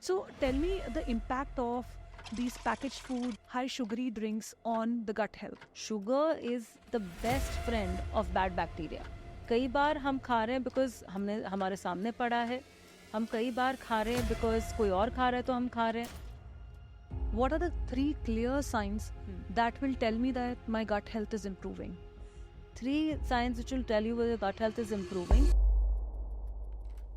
So tell me the impact of these packaged food, high sugary drinks on the gut health. Sugar is the best friend of bad bacteria. कई बार हम खा रहे हैं because हमने हमारे सामने पड़ा है, हम कई बार खा रहे हैं बिकॉज कोई और खा रहा है तो हम खा रहे हैं. What are the 3 clear signs that will tell me that my gut health is improving? 3 signs which will tell you whether your gut health is improving.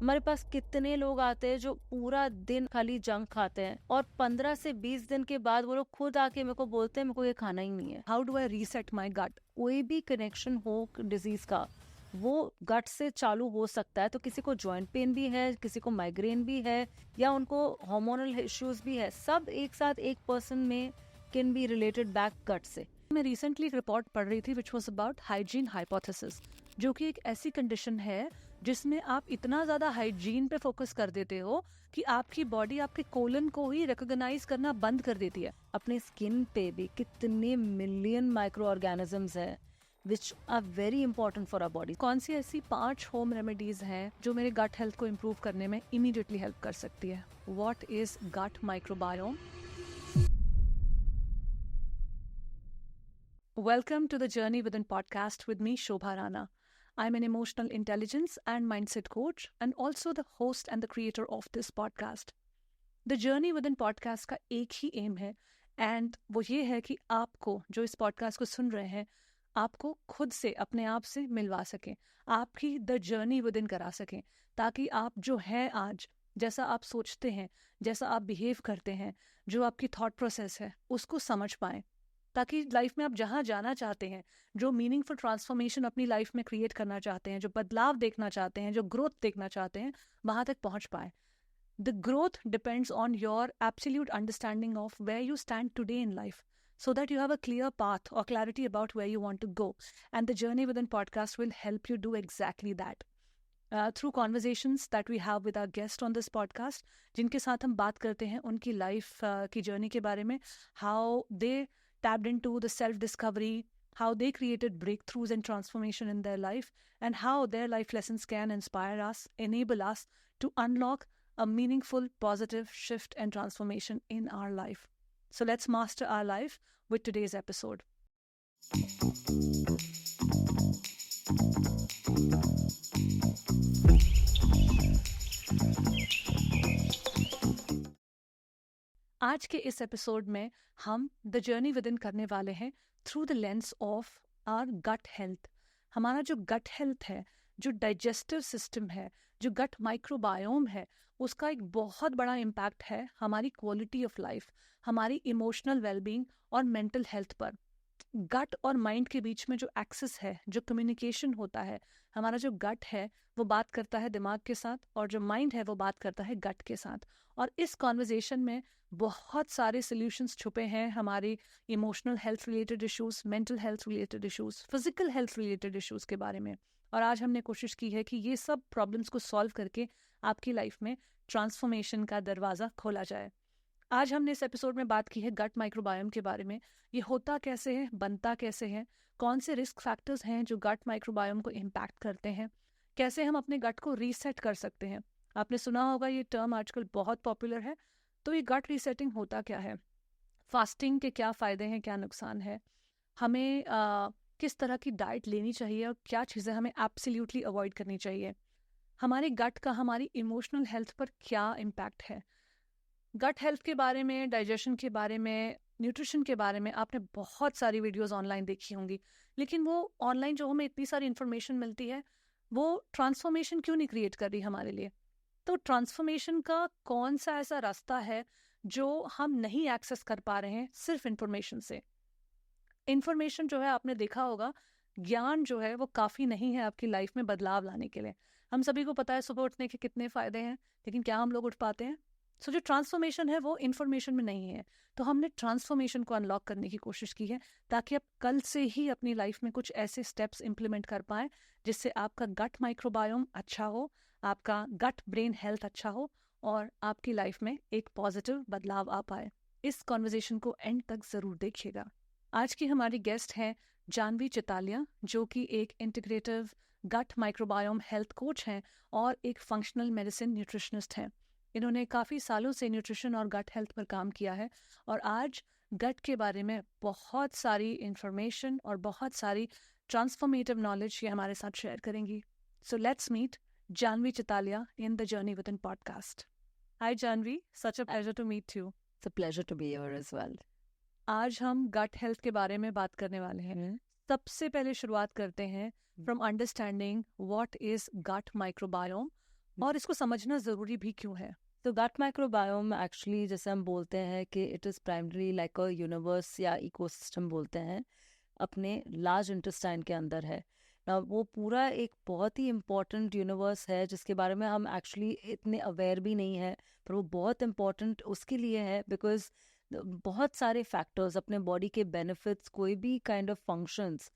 हमारे पास कितने लोग आते हैं जो पूरा दिन खाली जंक खाते हैं और 15 से 20 दिन के बाद वो लोग खुद आके मेरे को बोलते हैं मेरे को ये खाना ही नहीं है. How do I reset my gut? कोई भी कनेक्शन हो डिजीज का वो गट से चालू हो सकता है. तो किसी को जॉइंट पेन भी है, किसी को माइग्रेन भी है, या उनको हार्मोनल इश्यूज भी है. सब एक साथ एक पर्सन में कैन बी रिलेटेड बैक गट से. मैं रिसेंटली एक रिपोर्ट पढ़ रही थी which was about hygiene hypothesis, जो कि एक ऐसी कंडीशन है जिसमें आप इतना ज़्यादा हाइजीन पे फोकस कर देते हो कि आपकी बॉडी आपके कोलन को ही रिकॉग्नाइज करना बंद कर देती है. अपने स्किन पे भी कितने मिलियन माइक्रो ऑर्गेनिजम्स हैं which are very important for our body. कौन सी ऐसी 5 होम रेमेडीज हैं जो मेरे गट हेल्थ को इम्प्रूव करने में इमीडिएटली हेल्प कर सकती है? What is gut microbiome? Welcome to the Journey Within podcast with me, Shobha Rana. I'm an emotional intelligence and mindset coach and also the host and the creator of this podcast. The Journey Within podcast का एक ही M है and वो ये है कि आपको जो इस podcast को सुन रहे हैं आपको खुद से अपने आप से मिलवा सकें, आपकी द जर्नी विद इन करा सकें, ताकि आप जो है आज, जैसा आप सोचते हैं, जैसा आप बिहेव करते हैं, जो आपकी थॉट प्रोसेस है उसको समझ पाएं, ताकि लाइफ में आप जहाँ जाना चाहते हैं, जो मीनिंगफुल ट्रांसफॉर्मेशन अपनी लाइफ में क्रिएट करना चाहते हैं, जो बदलाव देखना चाहते हैं, जो ग्रोथ देखना चाहते हैं, वहाँ तक पहुँच पाए. The growth depends on your absolute understanding of where you stand today in life, so that you have a clear path or clarity about where you want to go. And the Journey Within podcast will help you do exactly that. Through conversations that we have with our guest on this podcast, जिनके साथ हम बात करते हैं उनकी life की journey के बारे में, how they tapped into the self-discovery, how they created breakthroughs and transformation in their life, and how their life lessons can inspire us, enable us to unlock a meaningful, positive shift and transformation in our life. So let's master our life with today's episode. आज के इस episode में हम the journey with in करने वाले हैं through the lens of our gut health. हमारा जो गट हेल्थ है, जो डाइजेस्टिव सिस्टम है, जो गट माइक्रोबायोम है, उसका एक बहुत बड़ा इम्पैक्ट है हमारी क्वालिटी ऑफ लाइफ, हमारी इमोशनल वेलबींग और मेंटल हेल्थ पर. गट और माइंड के बीच में जो एक्सेस है, जो कम्युनिकेशन होता है, हमारा जो गट है वो बात करता है दिमाग के साथ और जो माइंड है वो बात करता है गट के साथ. और इस कॉन्वर्जेशन में बहुत सारे सॉल्यूशंस छुपे हैं हमारी emotional health related issues, mental health related issues, physical health related issues के बारे में. और आज हमने कोशिश की है कि ये सब प्रॉब्लम्स को सॉल्व करके आपकी लाइफ में ट्रांसफॉर्मेशन का दरवाज़ा खोला जाए. आज हमने इस एपिसोड में बात की है गट माइक्रोबायोम के बारे में. ये होता कैसे है, बनता कैसे है, कौन से रिस्क फैक्टर्स हैं जो गट माइक्रोबायोम को इम्पैक्ट करते हैं, कैसे हम अपने गट को रीसेट कर सकते हैं. आपने सुना होगा ये टर्म आजकल बहुत पॉपुलर है. तो ये गट रीसेटिंग होता क्या है, फास्टिंग के क्या फ़ायदे हैं, क्या नुकसान है, हमें किस तरह की डाइट लेनी चाहिए और क्या चीज़ें हमें एब्सोल्युटली अवॉइड करनी चाहिए, हमारे गट का हमारी इमोशनल हेल्थ पर क्या इम्पैक्ट है. गट हेल्थ के बारे में, डाइजेशन के बारे में, न्यूट्रिशन के बारे में आपने बहुत सारी वीडियोस ऑनलाइन देखी होंगी, लेकिन वो ऑनलाइन जो हमें इतनी सारी इन्फॉर्मेशन मिलती है वो ट्रांसफॉर्मेशन क्यों नहीं क्रिएट कर रही हमारे लिए. तो ट्रांसफॉर्मेशन का कौन सा ऐसा रास्ता है जो हम नहीं एक्सेस कर पा रहे हैं सिर्फ इन्फॉर्मेशन से. इन्फॉर्मेशन जो है, आपने देखा होगा, ज्ञान जो है वो काफ़ी नहीं है आपकी लाइफ में बदलाव लाने के लिए. हम सभी को पता है सुबह उठने के कितने फ़ायदे हैं, लेकिन क्या हम लोग उठ पाते हैं? सो जो ट्रांसफॉर्मेशन है वो इन्फॉर्मेशन में नहीं है. तो हमने ट्रांसफॉर्मेशन को अनलॉक करने की कोशिश की है ताकि आप कल से ही अपनी लाइफ में कुछ ऐसे स्टेप्स इंप्लीमेंट कर पाएँ जिससे आपका गट माइक्रोबायोम अच्छा हो, आपका गट ब्रेन हेल्थ अच्छा हो और आपकी लाइफ में एक पॉजिटिव बदलाव आ पाए. इस कॉन्वर्जेशन को एंड तक ज़रूर देखिएगा. आज की हमारी गेस्ट हैं जानवी चितालिया, जो कि एक integrative gut microbiome health coach हैं और एक फंक्शनल मेडिसिन न्यूट्रिशनिस्ट हैं. इन्होंने काफ़ी सालों से न्यूट्रिशन और गट हेल्थ पर काम किया है और आज गट के बारे में बहुत सारी इंफॉर्मेशन और बहुत सारी ट्रांसफॉर्मेटिव नॉलेज ये हमारे साथ शेयर करेंगी. So let's meet Janvi Chitalia in the journey with in podcast. Hi Janvi, such a pleasure to meet you. It's a pleasure to be here as well. आज हम गट हेल्थ के बारे में बात करने वाले हैं. सबसे पहले शुरुआत करते हैं from understanding what is gut microbiome और इसको समझना ज़रूरी भी क्यों है. तो गट माइक्रोबायोम एक्चुअली जैसे हम बोलते हैं कि it is primary like a universe या इकोसिस्टम बोलते हैं, अपने लार्ज इंटेस्टाइन के अंदर है ना. वो पूरा एक बहुत ही इम्पॉर्टेंट यूनिवर्स है जिसके बारे में हम एक्चुअली इतने अवेयर भी नहीं है, पर वो बहुत इम्पॉर्टेंट उसके लिए है बिकॉज बहुत सारे फैक्टर्स अपने बॉडी के बेनिफिट्स, कोई भी kind of functions,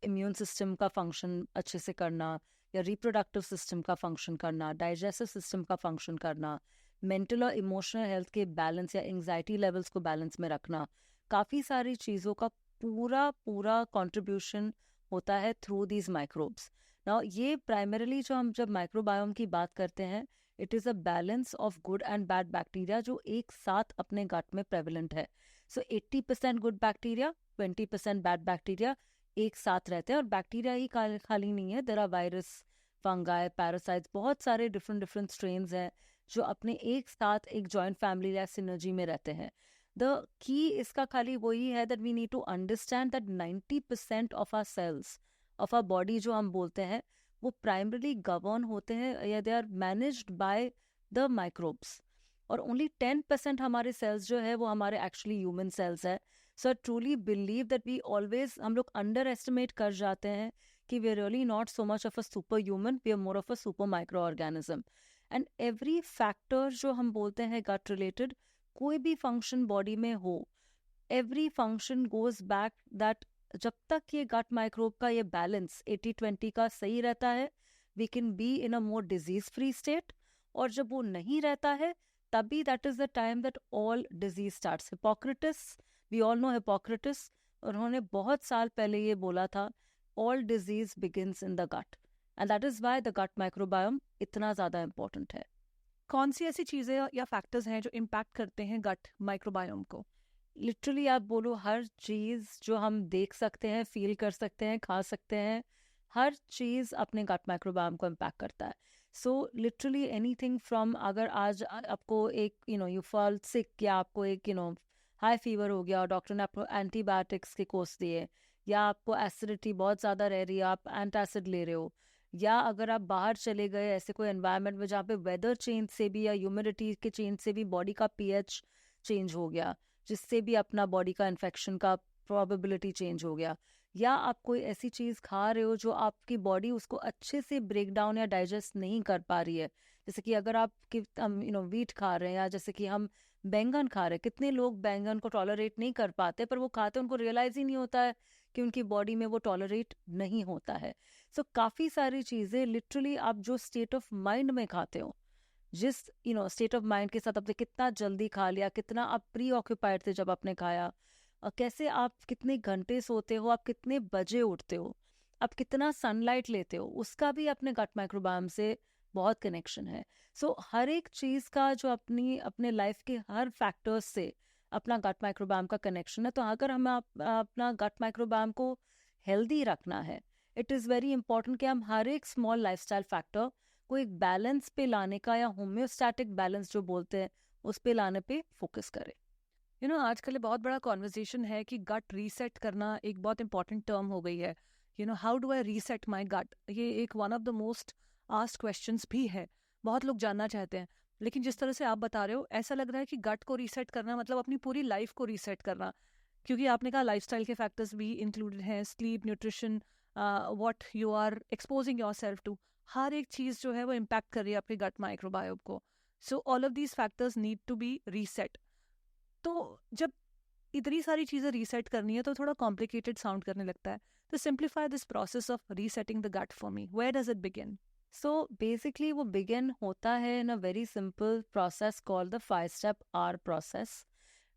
immune system का फंक्शन अच्छे से करना या रिप्रोडक्टिव सिस्टम का फंक्शन करना, डाइजेस्टिव सिस्टम का फंक्शन करना, मेंटल और इमोशनल हेल्थ के बैलेंस या एंजाइटी लेवल्स को बैलेंस में रखना, काफ़ी सारी चीज़ों का पूरा पूरा कंट्रीब्यूशन होता है थ्रू दीज माइक्रोब्स. नाउ ये प्राइमरीली जो हम जब माइक्रोबायोम की बात करते हैं, it is a balance of good and bad bacteria जो एक साथ अपने गट में प्रेवलेंट है. सो 80% गुड बैक्टीरिया, 20% बैड बैक्टीरिया एक साथ रहते हैं. और बैक्टीरिया ही खाली नहीं है, there are virus, fungi, parasites, बहुत सारे डिफरेंट स्ट्रेन्स हैं जो अपने एक साथ एक जॉइंट फैमिली या सिनर्जी में रहते हैं. द की इसका खाली वही है that we need to understand that 90% of our cells of our body जो हम बोलते हैं वो प्राइमरीली गवर्न होते हैं या they are managed by the microbes, और ओनली 10% हमारे सेल्स जो है वो हमारे एक्चुअली ह्यूमन सेल्स है. So I truly believe that we always, हम लोग अंडर एस्टिमेट कर जाते हैं कि we are really not so much of a super human, we are more of a super micro organism. And every factor जो हम बोलते हैं गट रिलेटेड, कोई भी फंक्शन बॉडी में हो, every function goes back that जब तक ये गट माइक्रोब का ये बैलेंस 80-20 का सही रहता है, we can be in a more disease free state. और जब वो नहीं रहता है तभी that is the time that all disease starts. Hippocrates, we all know Hippocrates, उन्होंने बहुत साल पहले ये बोला था, all disease begins in the gut, and that is why the gut microbiome इतना ज़्यादा इम्पोर्टेंट है. कौन सी ऐसी चीज़ें या फैक्टर्स हैं जो इम्पैक्ट करते हैं गट माइक्रोबायोम को? लिटरली आप बोलो हर चीज़ जो हम देख सकते हैं, फील कर सकते हैं, खा सकते हैं, हर चीज़ अपने गट माइक्रोबायोम को इम्पैक्ट करता है. सो लिटरली एनीथिंग फ्रॉम, अगर आज आपको एक यू फॉल सिक या आपको एक हाई फीवर हो गया और डॉक्टर ने आपको एंटीबायोटिक्स के कोर्स दिए, या आपको एसिडिटी बहुत ज़्यादा रह रही है, आप एंटासिड ले रहे हो, या अगर आप बाहर चले गए ऐसे कोई एनवायरनमेंट में जहाँ पे वेदर चेंज से भी या ह्यूमिडिटी के चेंज से भी बॉडी का पीएच चेंज हो गया, जिससे भी अपना बॉडी का इन्फेक्शन का प्रोबेबिलिटी चेंज हो गया, या आप कोई ऐसी चीज़ खा रहे हो जो आपकी बॉडी उसको अच्छे से ब्रेक डाउन या डाइजेस्ट नहीं कर पा रही है. जैसे कि अगर आप वीट खा रहे हैं, या जैसे कि हम बैंगन खा रहे हैं, कितने लोग बैंगन को टॉलरेट नहीं कर पाते, पर वो खाते उनको रियलाइज ही नहीं होता है कि उनकी बॉडी में वो टॉलरेट नहीं होता है. सो काफ़ी सारी चीज़ें लिटरली आप जो स्टेट ऑफ माइंड में खाते हो, जिस स्टेट ऑफ माइंड के साथ आपने कितना जल्दी खा लिया, कितना आप प्री ऑक्यूपाइड थे जब आपने खाया, और कैसे आप कितने घंटे सोते हो, आप कितने बजे उठते हो, आप कितना सनलाइट लेते हो, उसका भी अपने गट माइक्रोबायोम से बहुत कनेक्शन है. सो हर एक चीज़ का जो अपने लाइफ के हर फैक्टर्स से अपना गट माइक्रोबायोम का कनेक्शन है. तो अगर हमें अपना गट माइक्रोबायोम को हेल्दी रखना है, इट इज़ वेरी इंपॉर्टेंट कि हम हर एक स्मॉल लाइफस्टाइल फैक्टर को एक बैलेंस पे लाने का, या होम्योस्टैटिक बैलेंस जो बोलते हैं, उस पे लाने पे फोकस करें. आजकल ये बहुत बड़ा कॉन्वर्जेशन है कि गट रीसेट करना एक बहुत इंपॉर्टेंट टर्म हो गई है. हाउ डू आई रीसेट माई गट, ये एक one of the most asked questions भी है. बहुत लोग जानना चाहते हैं, लेकिन जिस तरह से आप बता रहे हो, ऐसा लग रहा है कि गट को रीसेट करना मतलब अपनी पूरी लाइफ को रीसेट करना, क्योंकि आपने कहा लाइफस्टाइल के फैक्टर्स भी इंक्लूडेड हैं, sleep, nutrition, what you are exposing yourself to, हर एक चीज़ जो है वो इम्पैक्ट कर रही है आपके गट माइक्रोबायोम को. So all of these factors need to be reset. तो जब इतनी सारी चीज़ें रीसेट करनी है तो थोड़ा कॉम्प्लिकेटेड साउंड करने लगता है. तो simplify this process of resetting the gut for me, where does it begin? So basically वो बिगिन होता है in a very simple process called the 5-step R process.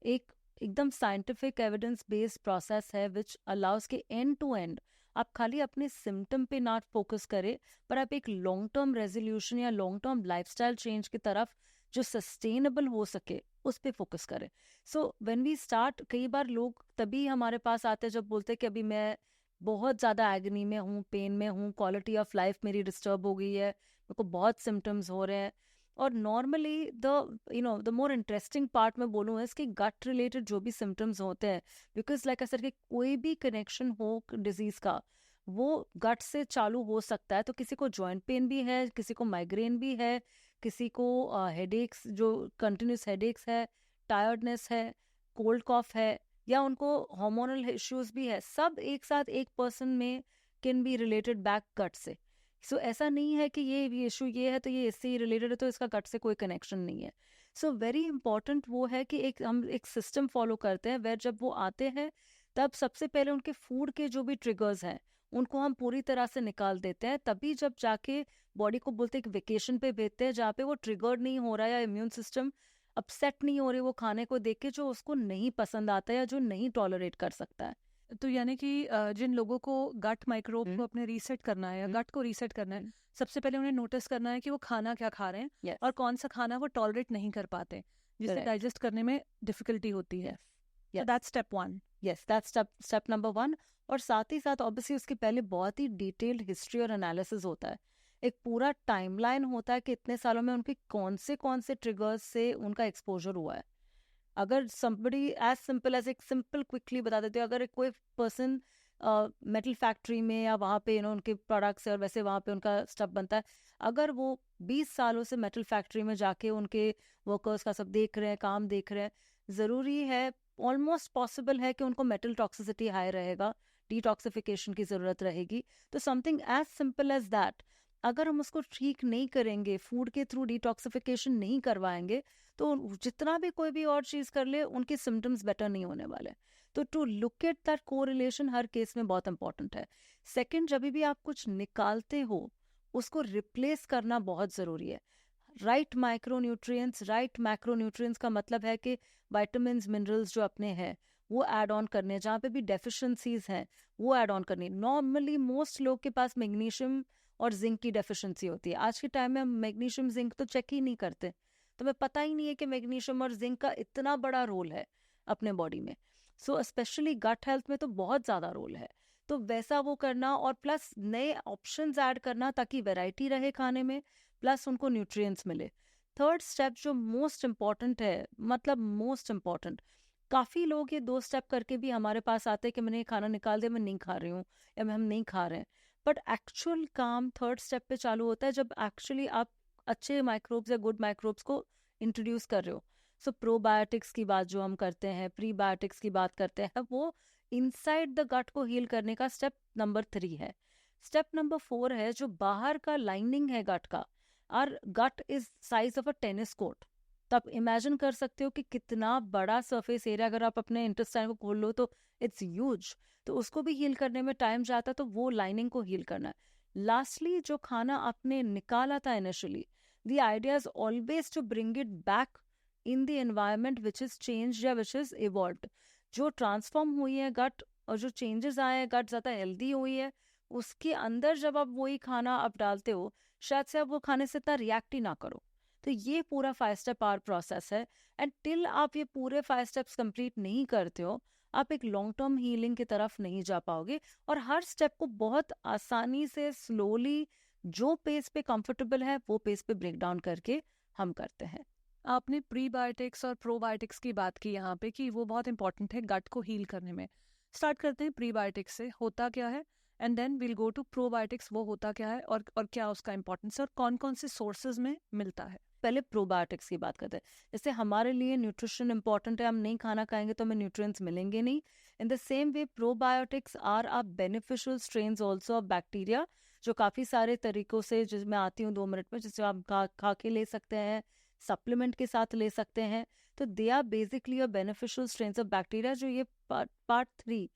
एक एकदम साइंटिफिक एविडेंस बेस्ड प्रोसेस है विच अलाउज के end to end आप खाली अपने सिम्टम पे ना फोकस करें, पर आप एक लॉन्ग टर्म रेजोल्यूशन या लॉन्ग टर्म लाइफस्टाइल चेंज की तरफ जो सस्टेनेबल हो सके उस पे फोकस करें. सो व्हेन वी स्टार्ट, कई बार लोग तभी हमारे पास आते हैं जब बोलते हैं कि अभी मैं बहुत ज़्यादा एगनी में हूँ, पेन में हूँ, क्वालिटी ऑफ लाइफ मेरी डिस्टर्ब हो गई है, मेरे को बहुत सिम्टम्स हो रहे हैं. और normally the more interesting part मैं बोलूँ है इसके गट रिलेटेड जो भी सिम्टम्स होते हैं, बिकॉज लाइक आई सेड कि कोई भी कनेक्शन हो डिजीज का वो गट से चालू हो सकता है. तो किसी को जॉइंट पेन भी है, किसी को माइग्रेन भी है, किसी को हेडेक्स, जो कंटिन्यूस हेडेक्स है, टायर्डनेस है, कोल्ड कॉफ है, या उनको हार्मोनल इश्यूज भी है, सब एक साथ एक पर्सन में कैन बी रिलेटेड बैक गट से. सो ऐसा नहीं है कि ये इशू ये है तो ये इससे ही रिलेटेड है तो इसका गट से कोई कनेक्शन नहीं है. सो वेरी इंपॉर्टेंट वो है कि हम एक सिस्टम फॉलो करते हैं वेर जब वो आते हैं तब सबसे पहले उनके फूड के जो भी ट्रिगर्स हैं उनको हम पूरी तरह से निकाल देते हैं. तभी जब जाके बॉडी को बोलते हैं कि वेकेशन पे भेजते हैं जहाँ पे वो ट्रिगर्ड नहीं हो रहा है या इम्यून सिस्टम अपसेट नहीं हो रही वो खाने को देख के जो उसको नहीं पसंद आता है या जो नहीं टॉलरेट कर सकता है. तो यानी कि जिन लोगों को गट माइक्रोब हम्म. को अपने रीसेट करना है या हम्म. गट को रीसेट करना है, हम्म. सबसे पहले उन्हें नोटिस करना है कि वो खाना क्या खा रहे हैं Yes. और कौन सा खाना वो टॉलरेट नहीं कर पाते, जिससे Correct. डाइजेस्ट करने में डिफिकल्टी होती है. Yes. So that's step 1. Yes, that's step number 1. और साथ ही साथ ऑब्वियसली उसके पहले बहुत ही डिटेल्ड हिस्ट्री और एनालिसिस होता है. एक पूरा टाइमलाइन होता है कि इतने सालों में उनके कौन से ट्रिगर्स से उनका एक्सपोजर हुआ है. अगर somebody एज सिंपल एज एक सिंपल क्विकली बता देते हो, अगर कोई पर्सन मेटल फैक्ट्री में या वहाँ पे उनके प्रोडक्ट्स है और वैसे वहाँ पे उनका स्टफ बनता है, अगर वो 20 सालों से मेटल फैक्ट्री में जाके उनके वर्कर्स का सब देख रहे हैं, काम देख रहे हैं, ज़रूरी है, ऑलमोस्ट पॉसिबल है कि उनको मेटल टॉक्सिसिटी हाई रहेगा, डिटॉक्सिफिकेशन की ज़रूरत रहेगी. तो something as simple as that अगर हम उसको ठीक नहीं करेंगे, फूड के थ्रू डिटॉक्सिफिकेशन नहीं करवाएंगे, तो जितना भी कोई भी और चीज़ कर ले उनके सिम्टम्स बेटर नहीं होने वाले. तो to look at that correlation हर केस में बहुत इंपॉर्टेंट है. सेकंड, जब भी आप कुछ निकालते हो उसको रिप्लेस करना बहुत ज़रूरी है. राइट माइक्रोन्यूट्रिएंट्स, राइट मैक्रोन्यूट्रिएंट्स का मतलब है कि विटामिन्स, मिनरल्स जो अपने हैं वो ऐड ऑन करने, जहाँ पे भी डेफिशिएंसीज हैं वो ऐड ऑन करनी. नॉर्मली मोस्ट लोग के पास मैग्नीशियम और जिंक की डेफिशिएंसी होती है. आज के टाइम में हम मैग्नीशियम जिंक तो चेक ही नहीं करते, तो हमें पता ही नहीं है कि मैग्नीशियम और जिंक का इतना बड़ा रोल है अपने बॉडी में. सो स्पेशली गट हेल्थ में तो बहुत ज़्यादा रोल है. तो वैसा वो करना और प्लस नए ऑप्शंस ऐड करना ताकि वैरायटी रहे खाने में, प्लस उनको न्यूट्रिएंट्स मिले. थर्ड स्टेप जो मोस्ट इम्पॉर्टेंट है, मतलब मोस्ट इम्पॉर्टेंट, काफ़ी लोग ये 2 स्टेप करके भी हमारे पास आते हैं कि मैंने ये खाना निकाल दिया, मैं नहीं खा रही हूँ या हम नहीं खा रहे हैं. बट एक्चुअल काम थर्ड स्टेप पे चालू होता है जब एक्चुअली आप अच्छे माइक्रोब्स या गुड माइक्रोब्स को इंट्रोड्यूस कर रहे हो. सो प्रोबायोटिक्स की बात जो हम करते हैं, प्रीबायोटिक्स की बात करते हैं, वो इनसाइड द गट को हील करने का स्टेप नंबर 3 है. स्टेप नंबर 4 है जो बाहर का लाइनिंग है गट का. Our gut is size of a tennis court. तो आप इमेजिन कर सकते हो कि कितना बड़ा सरफेस एरिया, अगर आप अपने इंटेस्टाइन को खोल लो तो इट्स ह्यूज. तो उसको भी हील करने में टाइम जाता है, तो वो लाइनिंग को हील करना है. लास्टली जो खाना आपने निकाला था initially, the idea is always to bring it back in the environment which is change या विच इज इवॉल्व्ड. जो ट्रांसफॉर्म हुई है गट और जो चेंजेस आए हैं, गट ज़्यादा हेल्दी हुई है, उसके अंदर जब आप वही खाना आप डालते हो, शायद से आप वो खाने से इतना रिएक्ट ही ना करो. तो ये पूरा 5 स्टेप आर प्रोसेस है. एंड टिल आप ये पूरे 5 स्टेप्स कंप्लीट नहीं करते हो, आप एक लॉन्ग टर्म हीलिंग की तरफ नहीं जा पाओगे. और हर स्टेप को बहुत आसानी से स्लोली जो पेस पे कंफर्टेबल है वो पेस पे ब्रेक डाउन करके हम करते हैं. आपने प्रीबायोटिक्स और प्रोबायोटिक्स की बात की यहाँ पे कि वो बहुत इंपॉर्टेंट है गट को हील करने में. स्टार्ट करते हैं प्रीबायोटिक्स से, होता क्या है, and then will go to probiotics, वो होता क्या है और क्या उसका इंपॉर्टेंस है और कौन कौन से सोर्सेज में मिलता है. पहले प्रोबायोटिक्स की बात करते हैं. जैसे हमारे लिए न्यूट्रिशन इंपॉर्टेंट है, हम नहीं खाना खाएंगे तो हमें न्यूट्रिएंट्स मिलेंगे नहीं. In the same way probiotics are a beneficial strains also of bacteria, जो काफ़ी सारे तरीकों से, जिसमें आती हूँ 2 मिनट में, जिससे आप खा के ले सकते हैं, सप्लीमेंट के साथ ले सकते हैं. तो they are basically a beneficial strains of bacteria जो ये पार्ट 3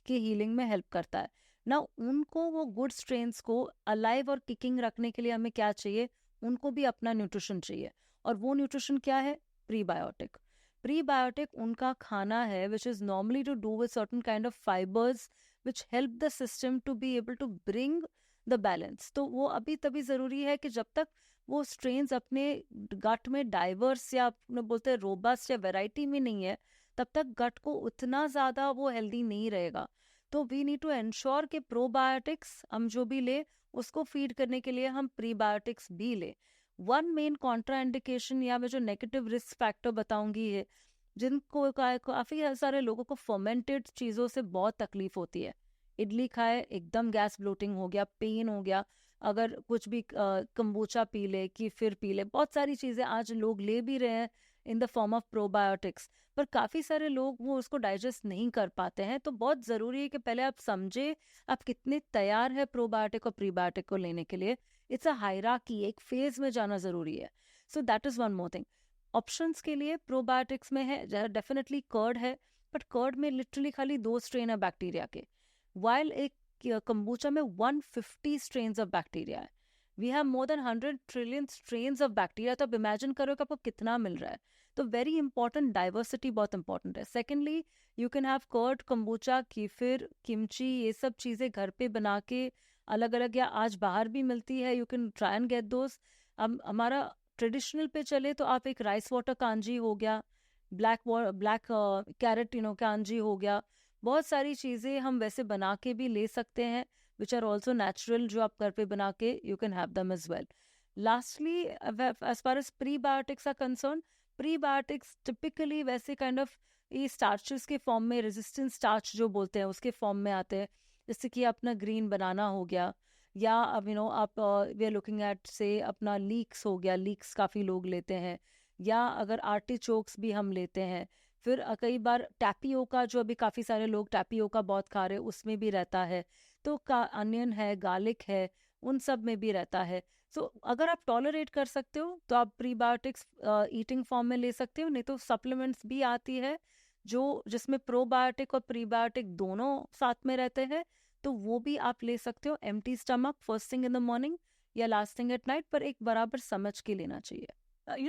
की हीलिंग में हेल्प करता है ना. उनको, वो गुड स्ट्रेन्स को अलाइव और किकिंग रखने के लिए हमें क्या चाहिए, उनको भी अपना न्यूट्रिशन चाहिए. और वो न्यूट्रिशन क्या है, प्रीबायोटिक. प्रीबायोटिक उनका खाना है which is normally to do with certain kind of fibres which help the system to be able to bring the balance. तो वो अभी तभी ज़रूरी है कि जब तक वो स्ट्रेन्स अपने गट में डाइवर्स या अपने बोलते हैं रोबस्ट या वैरायटी में नहीं है, तब तक गट को उतना ज़्यादा वो हेल्दी नहीं रहेगा। तो वी नीड टू एंश्योर कि प्रोबायोटिक्स हम जो भी ले उसको फीड करने के लिए हम प्रीबायोटिक्स भी ले। वन मेन कॉन्ट्राइंडिकेशन या मैं जो नेगेटिव रिस्क फैक्टर बताऊंगी है, जिनको काफ़ी सारे लोगों को फर्मेंटेड चीज़ों से बहुत तकलीफ होती है। इडली खाए एकदम गैस ब्लोटिंग हो गया, पेन हो गया, अगर कुछ भी कंबूचा पी ले कि फिर पी ले, बहुत सारी चीज़ें आज लोग ले भी रहे हैं in the form of probiotics, पर काफ़ी सारे लोग वो उसको डाइजेस्ट नहीं कर पाते हैं। तो बहुत ज़रूरी है कि पहले आप समझे आप कितने तैयार है प्रोबायोटिक और प्रीबायोटिक को लेने के लिए। इट्स अ हायरार्की, एक फेज में जाना ज़रूरी है। So that is one more thing. Options के लिए प्रोबायोटिक्स में है डेफिनेटली कर्ड है, बट कर्ड में लिटरली खाली 2 स्ट्रेन है बैक्टीरिया के, वाइल एक कंबूचा में 150 स्ट्रेन्स ऑफ बैक्टीरिया है। We have more than 100 trillion strains of bacteria. तो अब इमेजिन करो कि आपको कितना मिल रहा है। तो वेरी इंपॉर्टेंट, डाइवर्सिटी बहुत इंपॉर्टेंट है। Secondly, you can have curd, kombucha, kefir, kimchi, ये सब चीज़ें घर पे बना के अलग अलग, या आज बाहर भी मिलती है, you can try and get those. अब हमारा ट्रेडिशनल पे चले तो आप एक राइस वाटर कांजी हो गया, ब्लैक कैरेट कांजी हो गया, बहुत सारी चीज़ें हम वैसे बना के भी ले सकते हैं विच आर ऑल्सो नेचुरल, जो आप घर पे बना के you can have them as well. Lastly, as far as prebiotics are concerned, prebiotics typically वैसे काइंड ऑफ ये स्टार्चेस के फॉर्म में, रेजिस्टेंट स्टार्च जो बोलते हैं उसके फॉर्म में आते हैं, जैसे कि अपना ग्रीन बनाना हो गया, या अब आप वी आर लुकिंग एट से अपना लीक्स हो गया, लीक्स काफ़ी लोग लेते हैं, या अगर आर्टिचोक्स भी हम लेते हैं। फिर कई बार टैपियोका, जो अभी काफ़ी सारे लोग टैपियोका बहुत खा रहे हैं, उसमें भी रहता है। तो अनियन है, गार्लिक है, उन सब में भी रहता है। सो अगर आप टॉलरेट कर सकते हो तो आप प्रीबायोटिक्स ईटिंग फॉर्म में ले सकते हो, नहीं तो सप्लीमेंट्स भी आती है जो जिसमें प्रोबायोटिक और प्रीबायोटिक दोनों साथ में रहते हैं, तो वो भी आप ले सकते हो empty stomach, first thing in the morning या लास्ट थिंग एट नाइट, पर एक बराबर समझ के लेना चाहिए।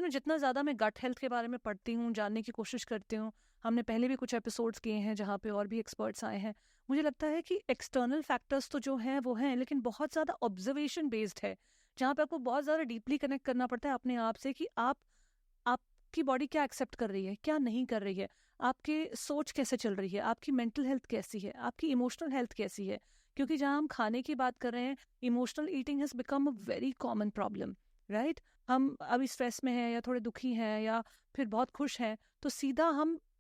जितना ज़्यादा मैं गट हेल्थ के बारे में पढ़ती हूँ, जानने की कोशिश करती हूँ, हमने पहले भी कुछ एपिसोड्स किए हैं जहाँ पे और भी एक्सपर्ट्स आए हैं, मुझे लगता है कि एक्सटर्नल फैक्टर्स तो जो हैं वो हैं, लेकिन बहुत ज़्यादा ऑब्जर्वेशन बेस्ड है, जहाँ पे आपको बहुत ज़्यादा डीपली कनेक्ट करना पड़ता है अपने आप से कि आपकी बॉडी क्या एक्सेप्ट कर रही है, क्या नहीं कर रही है, आपकी सोच कैसे चल रही है, आपकी मेंटल हेल्थ कैसी है, आपकी इमोशनल हेल्थ कैसी है। क्योंकि जहाँ हम खाने की बात कर रहे हैं, emotional eating has become a very common problem, right? हम अभी स्ट्रेस में हैं या थोड़े दुखी हैं या फिर बहुत खुश हैं, तो सीधा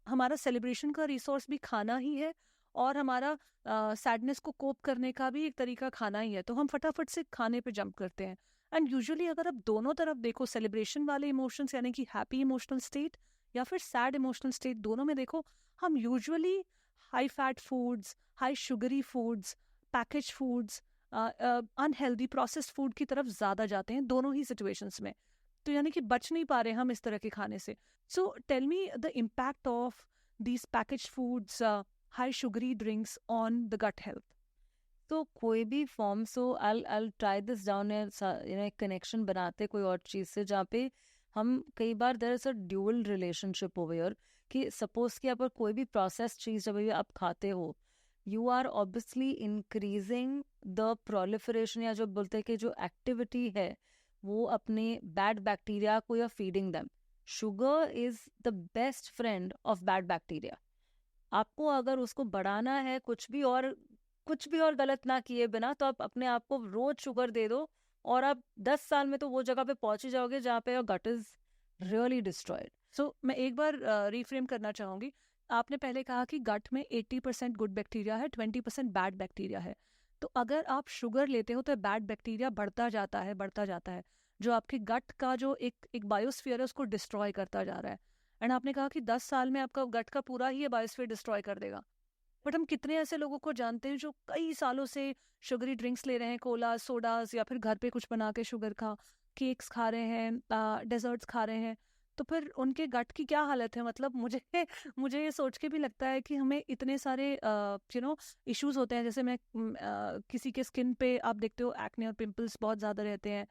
हमारा सेलिब्रेशन का रिसोर्स भी खाना ही है, और हमारा सैडनेस को कोप करने का भी एक तरीका खाना ही है, तो हम फटाफट से खाने पे जंप करते हैं। एंड यूजुअली अगर आप दोनों तरफ देखो, सेलिब्रेशन वाले इमोशंस यानी कि हैप्पी इमोशनल स्टेट या फिर सैड इमोशनल स्टेट, दोनों में देखो, हम usually high fat foods, high sugary foods, package foods, unhealthy processed food की तरफ ज़्यादा जाते हैं दोनों ही सिचुएशंस में। तो यानी कि बच नहीं पा रहे हम इस तरह के खाने से। So tell me the impact of these package foods, high sugary drinks on the gut health. तो कोई भी form, so I try this down, एक कनेक्शन बनाते कोई और चीज़ से, जहाँ पे हम कई बार there is a dual relationship over here, कि सपोज कि आप कोई भी प्रोसेस चीज़ जब भी आप खाते हो, you are obviously increasing the proliferation, या जो बोलते हैं कि जो एक्टिविटी है वो अपने बैड बैक्टीरिया को या feeding them. Sugar is the best friend of bad bacteria. आपको अगर उसको बढ़ाना है कुछ भी और गलत ना किए बिना, तो आप अपने आप को रोज शुगर दे दो, और आप 10 साल में तो वो जगह पे पहुंच ही जाओगे जहाँ पे your gut is really destroyed. So मैं एक बार रिफ्रेम करना चाहूँगी। आपने पहले कहा कि गट में 80% गुड बैक्टीरिया है, 20% बैड बैक्टीरिया है। तो अगर आप शुगर लेते हो तो बैड बैक्टीरिया बढ़ता जाता है, जो आपके गट का जो एक बायोस्फीयर है उसको डिस्ट्रॉय करता जा रहा है। एंड आपने कहा कि 10 साल में आपका गट का पूरा ही बायोस्फीयर डिस्ट्रॉय कर देगा। बट हम कितने ऐसे लोगों को जानते हैं जो कई सालों से शुगरी ड्रिंक्स ले रहे हैं, कोला, सोडास, या फिर घर पे कुछ बना के शुगर का केक्स खा रहे हैं, डेजर्ट्स खा रहे हैं, तो फिर उनके गट की क्या हालत है। मतलब मुझे मुझे ये सोच के भी लगता है कि हमें इतने सारे इश्यूज होते हैं। जैसे किसी के स्किन पे आप देखते हो एक्ने और पिंपल्स बहुत ज़्यादा रहते हैं,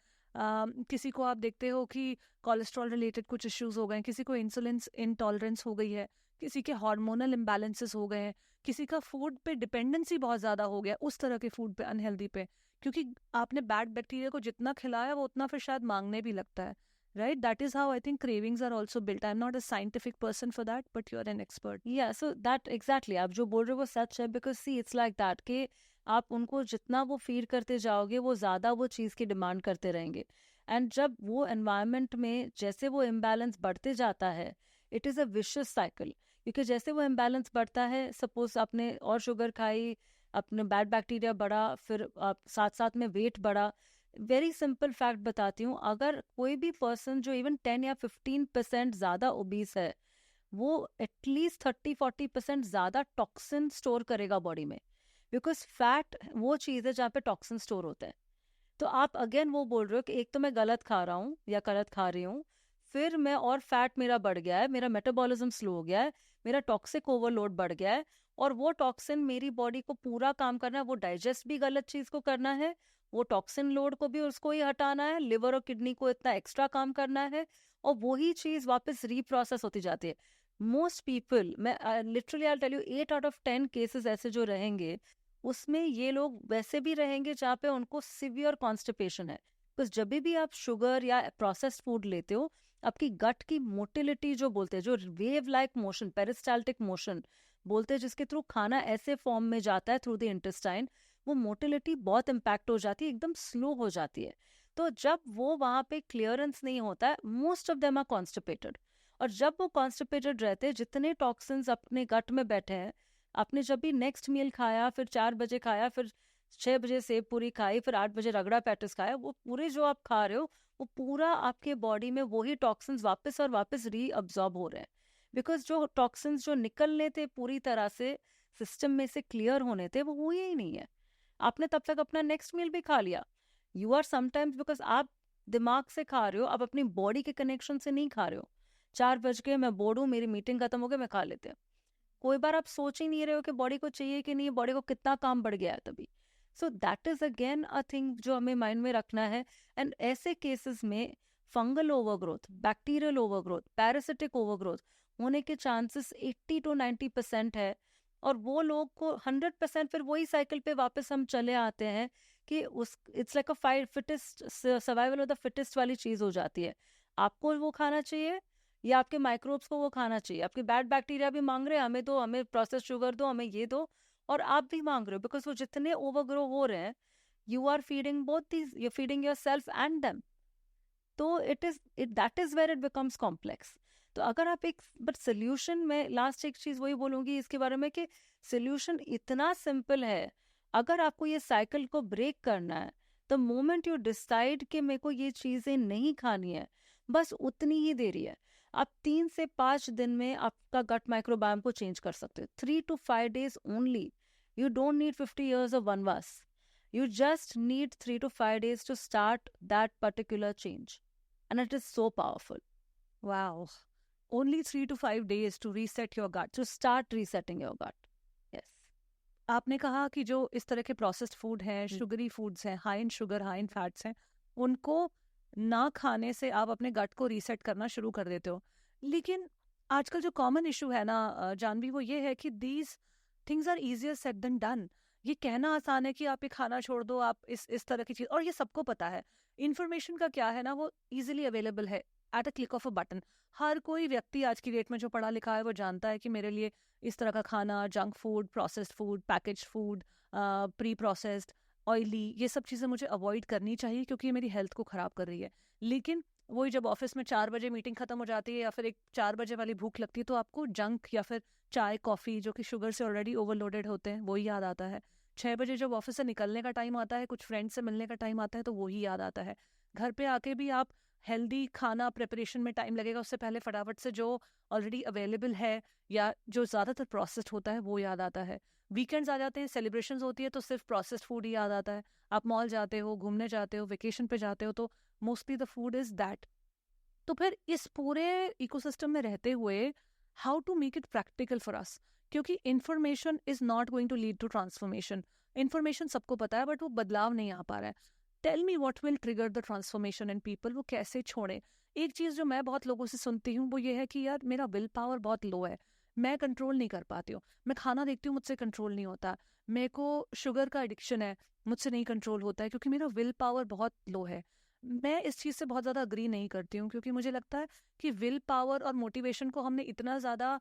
किसी को आप देखते हो कि कोलेस्ट्रॉल रिलेटेड कुछ इश्यूज हो गए हैं, किसी को इंसुलिन इंटॉलरेंस हो गई है, किसी के हार्मोनल इम्बैलेंसेस हो गए हैं, किसी का फूड पे डिपेंडेंसी बहुत ज़्यादा हो गया, उस तरह के फूड पे, अनहेल्दी पे, क्योंकि आपने बैड बैक्टीरिया को जितना खिलाया वो उतना फिर शायद मांगने भी लगता है, right? That is how I think cravings are also built. I am not a scientific person for that, but you are an expert. या सो दैट एग्जैक्टली आप जो बोल रहे हो वो सच है, because see it's like that कि आप उनको जितना वो फीड करते जाओगे वो ज़्यादा वो चीज़ की डिमांड करते रहेंगे. एंड जब वो एनवायरनमेंट में जैसे वो इम्बैलेंस बढ़ते जाता है, it is a vicious cycle. क्योंकि जैसे वो इम्बैलेंस बढ़ता है, सपोज आपने और शुगर खाई, अपने बैड बैक्टीरिया बढ़ा, फिर आप साथ साथ में वेट बढ़ा. वेरी सिंपल फैक्ट बताती हूँ, अगर कोई भी पर्सन जो इवन 10 या 15% ज़्यादा ओबीस है, वो एटलीस्ट 30-40% ज़्यादा टॉक्सिन स्टोर करेगा बॉडी में. बिकॉज फैट वो चीज़ है जहाँ पे टॉक्सिन स्टोर होता है. तो आप अगेन वो बोल रहे हो कि एक तो मैं गलत खा रहा हूँ या गलत खा रही हूँ, फिर मैं और फैट मेरा बढ़ गया है, मेरा मेटाबॉलिज्म स्लो हो गया है, मेरा टॉक्सिक ओवरलोड बढ़ गया है, और वो टॉक्सिन मेरी बॉडी को पूरा काम करना है, वो डाइजेस्ट भी गलत चीज़ को करना है, वो टॉक्सिन लोड को भी उसको ही हटाना है, लिवर और किडनी को इतना एक्स्ट्रा काम करना है, और वही चीज़ वापस रीप्रोसेस होती जाती है. मोस्ट पीपल, मैं literally I tell you 8 out of 10 cases ऐसे जो रहेंगे, उसमें ये लोग वैसे भी रहेंगे जहाँ पे उनको सिवियर कॉन्स्टिपेशन है. बिकॉज जब भी आप शुगर या प्रोसेस्ड फूड लेते हो, आपकी गट की मोटिलिटी जो बोलते हैं, जो wave like motion, peristaltic motion बोलते हैं, जिसके थ्रू खाना ऐसे फॉर्म में जाता है थ्रू द इंटेस्टाइन, वो मोटिलिटी बहुत इम्पैक्ट हो जाती है, एकदम स्लो हो जाती है. तो जब वो वहाँ पे क्लियरेंस नहीं होता है, most of them are constipated. और जब वो कॉन्स्टिपेटेड रहते हैं, जितने टॉक्सिन्स अपने गट में बैठे हैं, आपने जब भी नेक्स्ट मील खाया, फिर 4 बजे खाया, फिर 6 बजे सेब पूरी खाई, फिर 8 बजे रगड़ा पैटिस खाया, वो पूरे जो आप खा रहे हो, वो पूरा आपके बॉडी में वही टॉक्सिन्स वापस और वापस रीअब्जॉर्ब हो रहे हैं. बिकॉज जो टॉक्सिन्स जो निकलने थे पूरी तरह से सिस्टम में से क्लियर होने थे, वो हुए ही नहीं है. आपने तब तक अपना नेक्स्ट मील भी खा लिया. यू आर समटाइम्स, बिकॉज आप दिमाग से खा रहे हो, आप अपनी बॉडी के कनेक्शन से नहीं खा रहे हो. 4 बज गए, मैं बोर्ड हूँ, मेरी मीटिंग खत्म हो गई, मैं खा लेते हैं. कोई बार आप सोच ही नहीं रहे हो कि बॉडी को चाहिए कि नहीं, बॉडी को कितना काम बढ़ गया है तभी. सो that is again a thing जो हमें माइंड में रखना है. एंड ऐसे केसेस में fungal overgrowth, bacterial overgrowth, parasitic overgrowth होने के चांसेस 80 to 90% है. और वो लोग को 100% फिर वही साइकिल पे वापस हम चले आते हैं कि उस it's like a fittest, survival of the fittest वाली चीज हो जाती है. आपको वो खाना चाहिए या आपके माइक्रोब्स को वो खाना चाहिए. आपके बैड बैक्टीरिया भी मांग रहे हैं, हमें दो, हमें प्रोसेस शुगर दो, हमें ये दो, और आप भी मांग रहे हो, बिकॉज वो जितने ओवरग्रो हो रहे हैं, you are feeding both these, you feeding yourself and them. तो that is where it becomes complex. तो अगर आप एक, बट सोल्यूशन में लास्ट एक चीज वही बोलूंगी इसके बारे में कि सोल्यूशन इतना सिंपल है. अगर आपको ये साइकिल को ब्रेक करना है, द मोमेंट यू डिसाइड कि मेरे को ये चीजें नहीं खानी है, बस उतनी ही देरी है. आप 3 से 5 दिन में आपका गट माइक्रोबायोम को चेंज कर सकते हो. 3 to 5 days only. You don't need 50 years of वनवास. You just need 3 to 5 days to start that particular change. And it is so powerful. Wow. Only 3 to 5 days to reset your gut. To start resetting your gut. Yes. आपने कहा कि जो इस तरह के processed food हैं, sugary foods हैं, high in sugar, high in fats हैं, उनको ना खाने से आप अपने गट को रीसेट करना शुरू कर देते हो. लेकिन आजकल जो कॉमन इशू है ना जानवी, वो ये है कि these things are easier said than done. ये कहना आसान है कि आप ये खाना छोड़ दो, आप इस तरह की चीज, और ये सबको पता है. इन्फॉर्मेशन का क्या है ना, वो इजीली अवेलेबल है at a click of a button. हर कोई व्यक्ति आज की डेट में जो पढ़ा लिखा है वो जानता है कि मेरे लिए इस तरह का खाना, junk food, processed food, package food, pre processed, oily, ये सब चीज़ें मुझे अवॉइड करनी चाहिए क्योंकि ये मेरी हेल्थ को ख़राब कर रही है. लेकिन वही जब ऑफिस में 4 बजे मीटिंग खत्म हो जाती है या फिर एक 4 बजे वाली भूख लगती है, तो आपको जंक या फिर चाय कॉफ़ी जो कि शुगर से ऑलरेडी ओवरलोडेड होते हैं वही याद आता है. 6 बजे जब ऑफिस से निकलने का टाइम आता है, कुछ फ्रेंड से मिलने का टाइम आता है, तो वही याद आता है. घर पे आके भी आप हेल्दी खाना प्रिपरेशन में टाइम लगेगा, उससे पहले फटाफट से जो ऑलरेडी अवेलेबल है या जो ज़्यादातर प्रोसेस्ड होता है वो याद आता है. वीकेंड्स आ जाते हैं, सेलिब्रेशंस होती है, तो सिर्फ प्रोसेस्ड फूड ही याद आता है. आप मॉल जाते हो, घूमने जाते हो, वेकेशन पे जाते हो, तो mostly the food is that. तो फिर इस पूरे इकोसिस्टम में रहते हुए how to make it practical for us, क्योंकि information is not going to lead to transformation. Information सबको पता है बट वो बदलाव नहीं आ पा रहा है. Tell me what will trigger the transformation in people, वो कैसे छोड़े. एक चीज़ जो मैं बहुत लोगों से सुनती हूँ वो ये है कि यार मेरा विल पावर बहुत लो है, मैं कंट्रोल नहीं कर पाती हूँ, मैं खाना देखती हूँ मुझसे कंट्रोल नहीं होता, मेरे को शुगर का एडिक्शन है, मुझसे नहीं कंट्रोल होता है क्योंकि मेरा विल पावर बहुत लो है। मैं इस चीज़ से बहुत ज़्यादा अग्री नहीं करती हूँ क्योंकि मुझे लगता है कि विल पावर और मोटिवेशन को हमने इतना ज़्यादा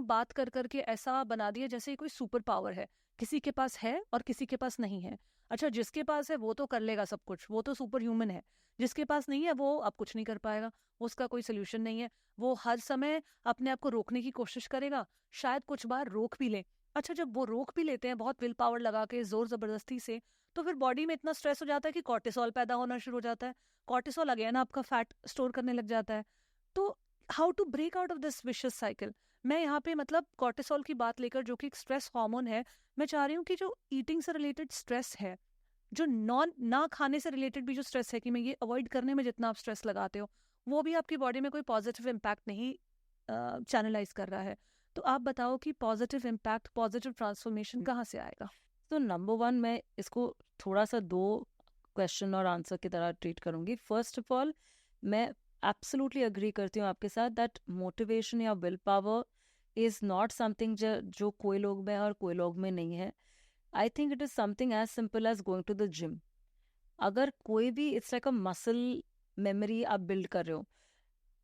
बात कर करके ऐसा बना दिया जैसे ये कोई सुपर पावर है। किसी के पास है और किसी के पास नहीं है। अच्छा, जिसके पास है वो तो कर लेगा सब कुछ, वो तो सुपर ह्यूमन है। जिसके पास नहीं है वो अब कुछ नहीं कर पाएगा, उसका कोई सोल्यूशन नहीं है। वो हर समय अपने आप को रोकने की कोशिश करेगा, शायद कुछ बार रोक भी ले। अच्छा, जब वो रोक भी लेते हैं बहुत विल पावर लगा के, जोर जबरदस्ती से, तो फिर बॉडी में इतना स्ट्रेस हो जाता है कि कॉर्टिसोल पैदा होना शुरू हो जाता है। कॉर्टिसोल अगेन आपका फैट स्टोर करने लग जाता है। तो how to break out of this vicious cycle? मैं यहाँ पे मतलब कॉर्टिसोल की बात लेकर, जो कि एक स्ट्रेस हार्मोन है, मैं चाह रही हूँ कि जो ईटिंग से रिलेटेड स्ट्रेस है, जो ना खाने से रिलेटेड भी जो स्ट्रेस है कि मैं ये अवॉइड करने में जितना आप स्ट्रेस लगाते हो, वो भी आपकी बॉडी में कोई पॉजिटिव इम्पैक्ट नहीं चैनलाइज कर रहा है। तो आप बताओ कि पॉजिटिव इम्पैक्ट, पॉजिटिव ट्रांसफॉर्मेशन कहाँ से आएगा? तो नंबर वन, मैं इसको थोड़ा सा 2 क्वेश्चन और आंसर की तरह ट्रीट करूंगी। फर्स्ट ऑफ ऑल, मैं एब्सोल्युटली अग्री करती हूँ आपके साथ दैट मोटिवेशन या will power is not something जो कोई लोग में है और कोई लोग में नहीं है। I think it is something as simple as going to the gym. अगर कोई भी, it's like a muscle memory आप बिल्ड कर रहे हो।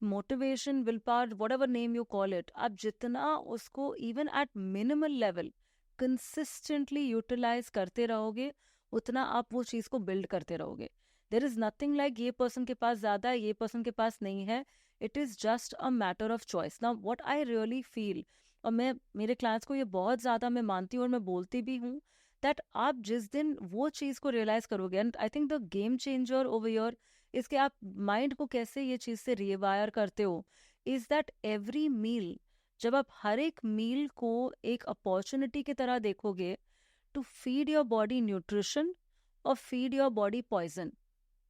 Motivation, will power, whatever name you call it, आप जितना उसको even at minimal level consistently utilize करते रहोगे, उतना आप वो चीज को बिल्ड करते रहोगे। देर इज नथिंग लाइक ये पर्सन के पास ज्यादा है, ये पर्सन के पास नहीं है। It is just a matter of choice. Now what I really feel, और मैं मेरे क्लाइंट्स को ये बहुत ज्यादा मैं मानती हूँ और मैं बोलती भी हूँ, दैट आप जिस दिन वो चीज को रियलाइज करोगे, and I think the game changer over your इसके आप माइंड को कैसे ये चीज से रिवायर करते हो, इज दैट एवरी मील, जब आप हर एक मील को एक अपॉर्चुनिटी की तरह देखोगे to feed your body nutrition और फीड योर बॉडी पॉइजन,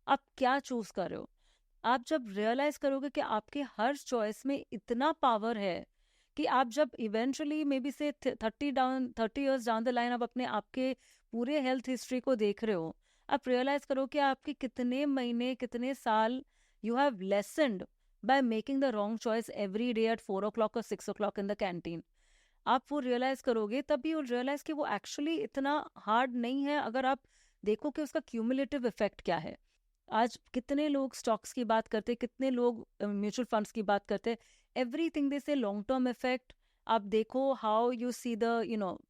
आप क्या चूज कर रहे हो। आप जब रियलाइज करोगे कि आपके हर चॉइस में इतना पावर है कि आप जब इवेंचुअली मे बी से 30 ईयर्स डाउन द लाइन आप अपने आपके पूरे हेल्थ हिस्ट्री को देख रहे हो, आप रियलाइज करो कि आपके कितने महीने, कितने साल you have lessened by making the wrong choice every day at 4 o'clock or 6 o'clock in the canteen. आप वो रियलाइज करोगे तभी you'll realize कि वो एक्चुअली इतना हार्ड नहीं है, अगर आप देखो कि उसका क्यूमुलेटिव इफेक्ट क्या है। आज कितने लोग स्टॉक्स की बात करते, कितने लोग म्यूचुअल फंड्स की बात करते, एवरीथिंग दे से लॉन्ग टर्म इफेक्ट। आप देखो how you see the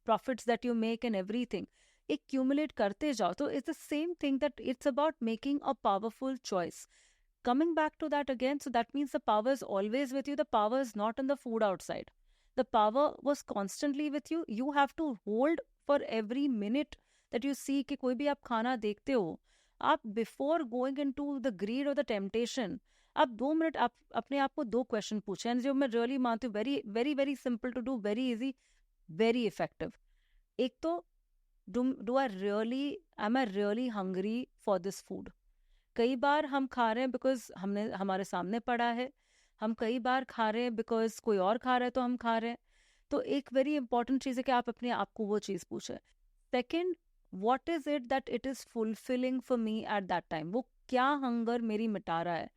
profits that you make and everything, एक क्यूमुलेट करते जाओ। तो it's the same thing that it's about making a powerful choice. Coming back to that again, so that means the power is always with you. The power is not in the food outside. The power was constantly with you. You have to hold for every minute that you see कि कोई भी आप खाना देखते हो, आप before going into the greed or the temptation, आप 2 minute आप अपने आप को 2 क्वेश्चन पूछे, एंड जो मैं रियली मानती हूँ, very very very simple to do, very easy, very effective. एक तो do I really, am I really hungry for this food. कई बार हम खा रहे हैं बिकॉज हमने हमारे सामने पड़ा है, हम कई बार खा रहे हैं बिकॉज कोई और खा रहा है तो हम खा रहे हैं। तो एक वेरी इंपॉर्टेंट चीज़ है कि आप अपने आप को वो चीज़ पूछे। Second, what is it that it is fulfilling for me at that time, वो क्या हंगर मेरी मिटा रहा है।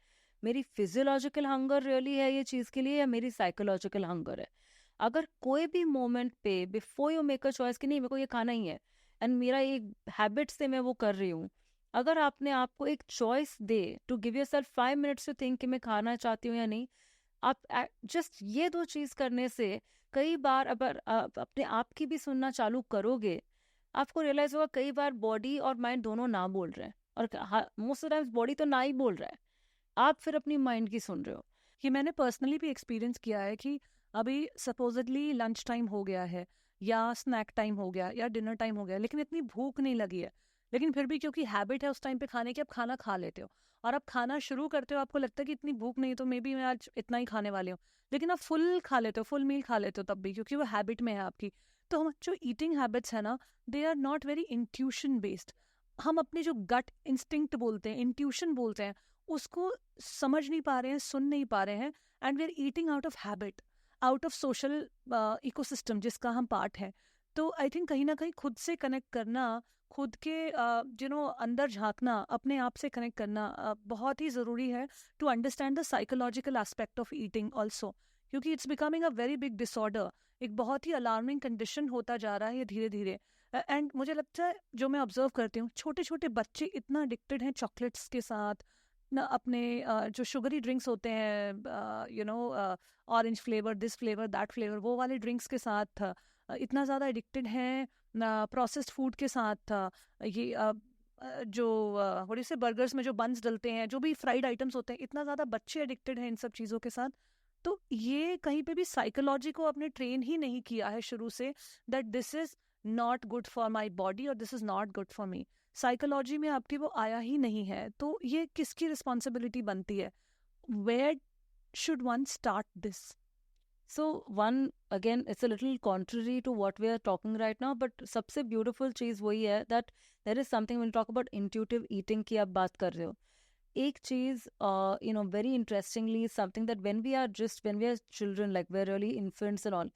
मेरी फिजियोलॉजिकल हंगर रियली है ये चीज़ के लिए, या मेरी साइकोलॉजिकल हंगर है। अगर कोई भी मोमेंट पे before you make a choice कि नहीं मेरे को ये खाना ही है, एंड मेरा एक हैबिट से मैं वो कर रही हूँ, अगर आपने आपको एक चॉइस दे to give yourself 5 minutes to think कि मैं खाना चाहती हूँ या नहीं, आप जस्ट ये 2 चीज़ करने से कई बार अगर आप अपने आप की भी सुनना चालू करोगे, आपको रियलाइज होगा कई बार बॉडी और माइंड दोनों ना बोल रहे हैं, और मोस्ट ऑफ टाइम्स बॉडी तो ना ही बोल रहा है, आप फिर अपनी माइंड की सुन रहे हो। ये मैंने पर्सनली भी एक्सपीरियंस किया है कि अभी सपोजिटली लंच टाइम हो गया है या स्नैक टाइम हो गया या डिनर टाइम हो गया, लेकिन इतनी भूख नहीं लगी है, लेकिन फिर भी क्योंकि हैबिट है उस टाइम पे खाने की, आप खाना खा लेते हो और आप खाना शुरू करते हो, आपको लगता है कि इतनी भूख नहीं तो मे बी मैं आज इतना ही खाने वाली हूँ, लेकिन आप फुल खा लेते हो, फुल मील खा लेते हो तब भी, क्योंकि वो हैबिट में है आपकी। तो हम जो ईटिंग हैबिट्स है ना, they are not very intuition based. हम अपने जो गट इंस्टिंक्ट बोलते हैं, इंट्यूशन बोलते हैं, उसको समझ नहीं पा रहे हैं, सुन नहीं पा रहे हैं, and we are eating out of habit, out of social ecosystem जिसका हम पार्ट है। तो आई थिंक कहीं ना कहीं खुद से कनेक्ट करना, खुद के अंदर झांकना, अपने आप से कनेक्ट करना बहुत ही ज़रूरी है to understand the psychological aspect of eating also, क्योंकि it's becoming a very big disorder, एक बहुत ही अलार्मिंग कंडीशन होता जा रहा है ये धीरे धीरे। एंड मुझे लगता है, जो मैं ऑब्जर्व करती हूँ, छोटे छोटे बच्चे इतना एडिक्टेड हैं चॉकलेट्स के साथ ना, अपने जो शुगरी ड्रिंक्स होते हैं, orange flavour, this flavour, that flavour, वो वाले ड्रिंक्स के साथ इतना ज़्यादा एडिक्टेड हैं प्रोसेस्ड फूड के साथ। ये जो व्हाट से बर्गर्स में जो बन्स डलते हैं, जो भी फ्राइड आइटम्स होते हैं, इतना ज़्यादा बच्चे एडिक्टेड हैं इन सब चीज़ों के साथ। तो ये कहीं पे भी साइकोलॉजी को आपने ट्रेन ही नहीं किया है शुरू से, that this is not good for my body और this is not good for me. Psychology में आपकी वो आया ही नहीं है, तो ये किसकी रिस्पॉन्सिबिलिटी बनती है? Where should one start this? So one, again, it's a little contrary to what we are talking right now, but सबसे beautiful चीज़ वही है that there is something when you talk about intuitive eating की आप बात कर रहे हो। एक चीज़ very interestingly something that when we are children, like we're really infants and all,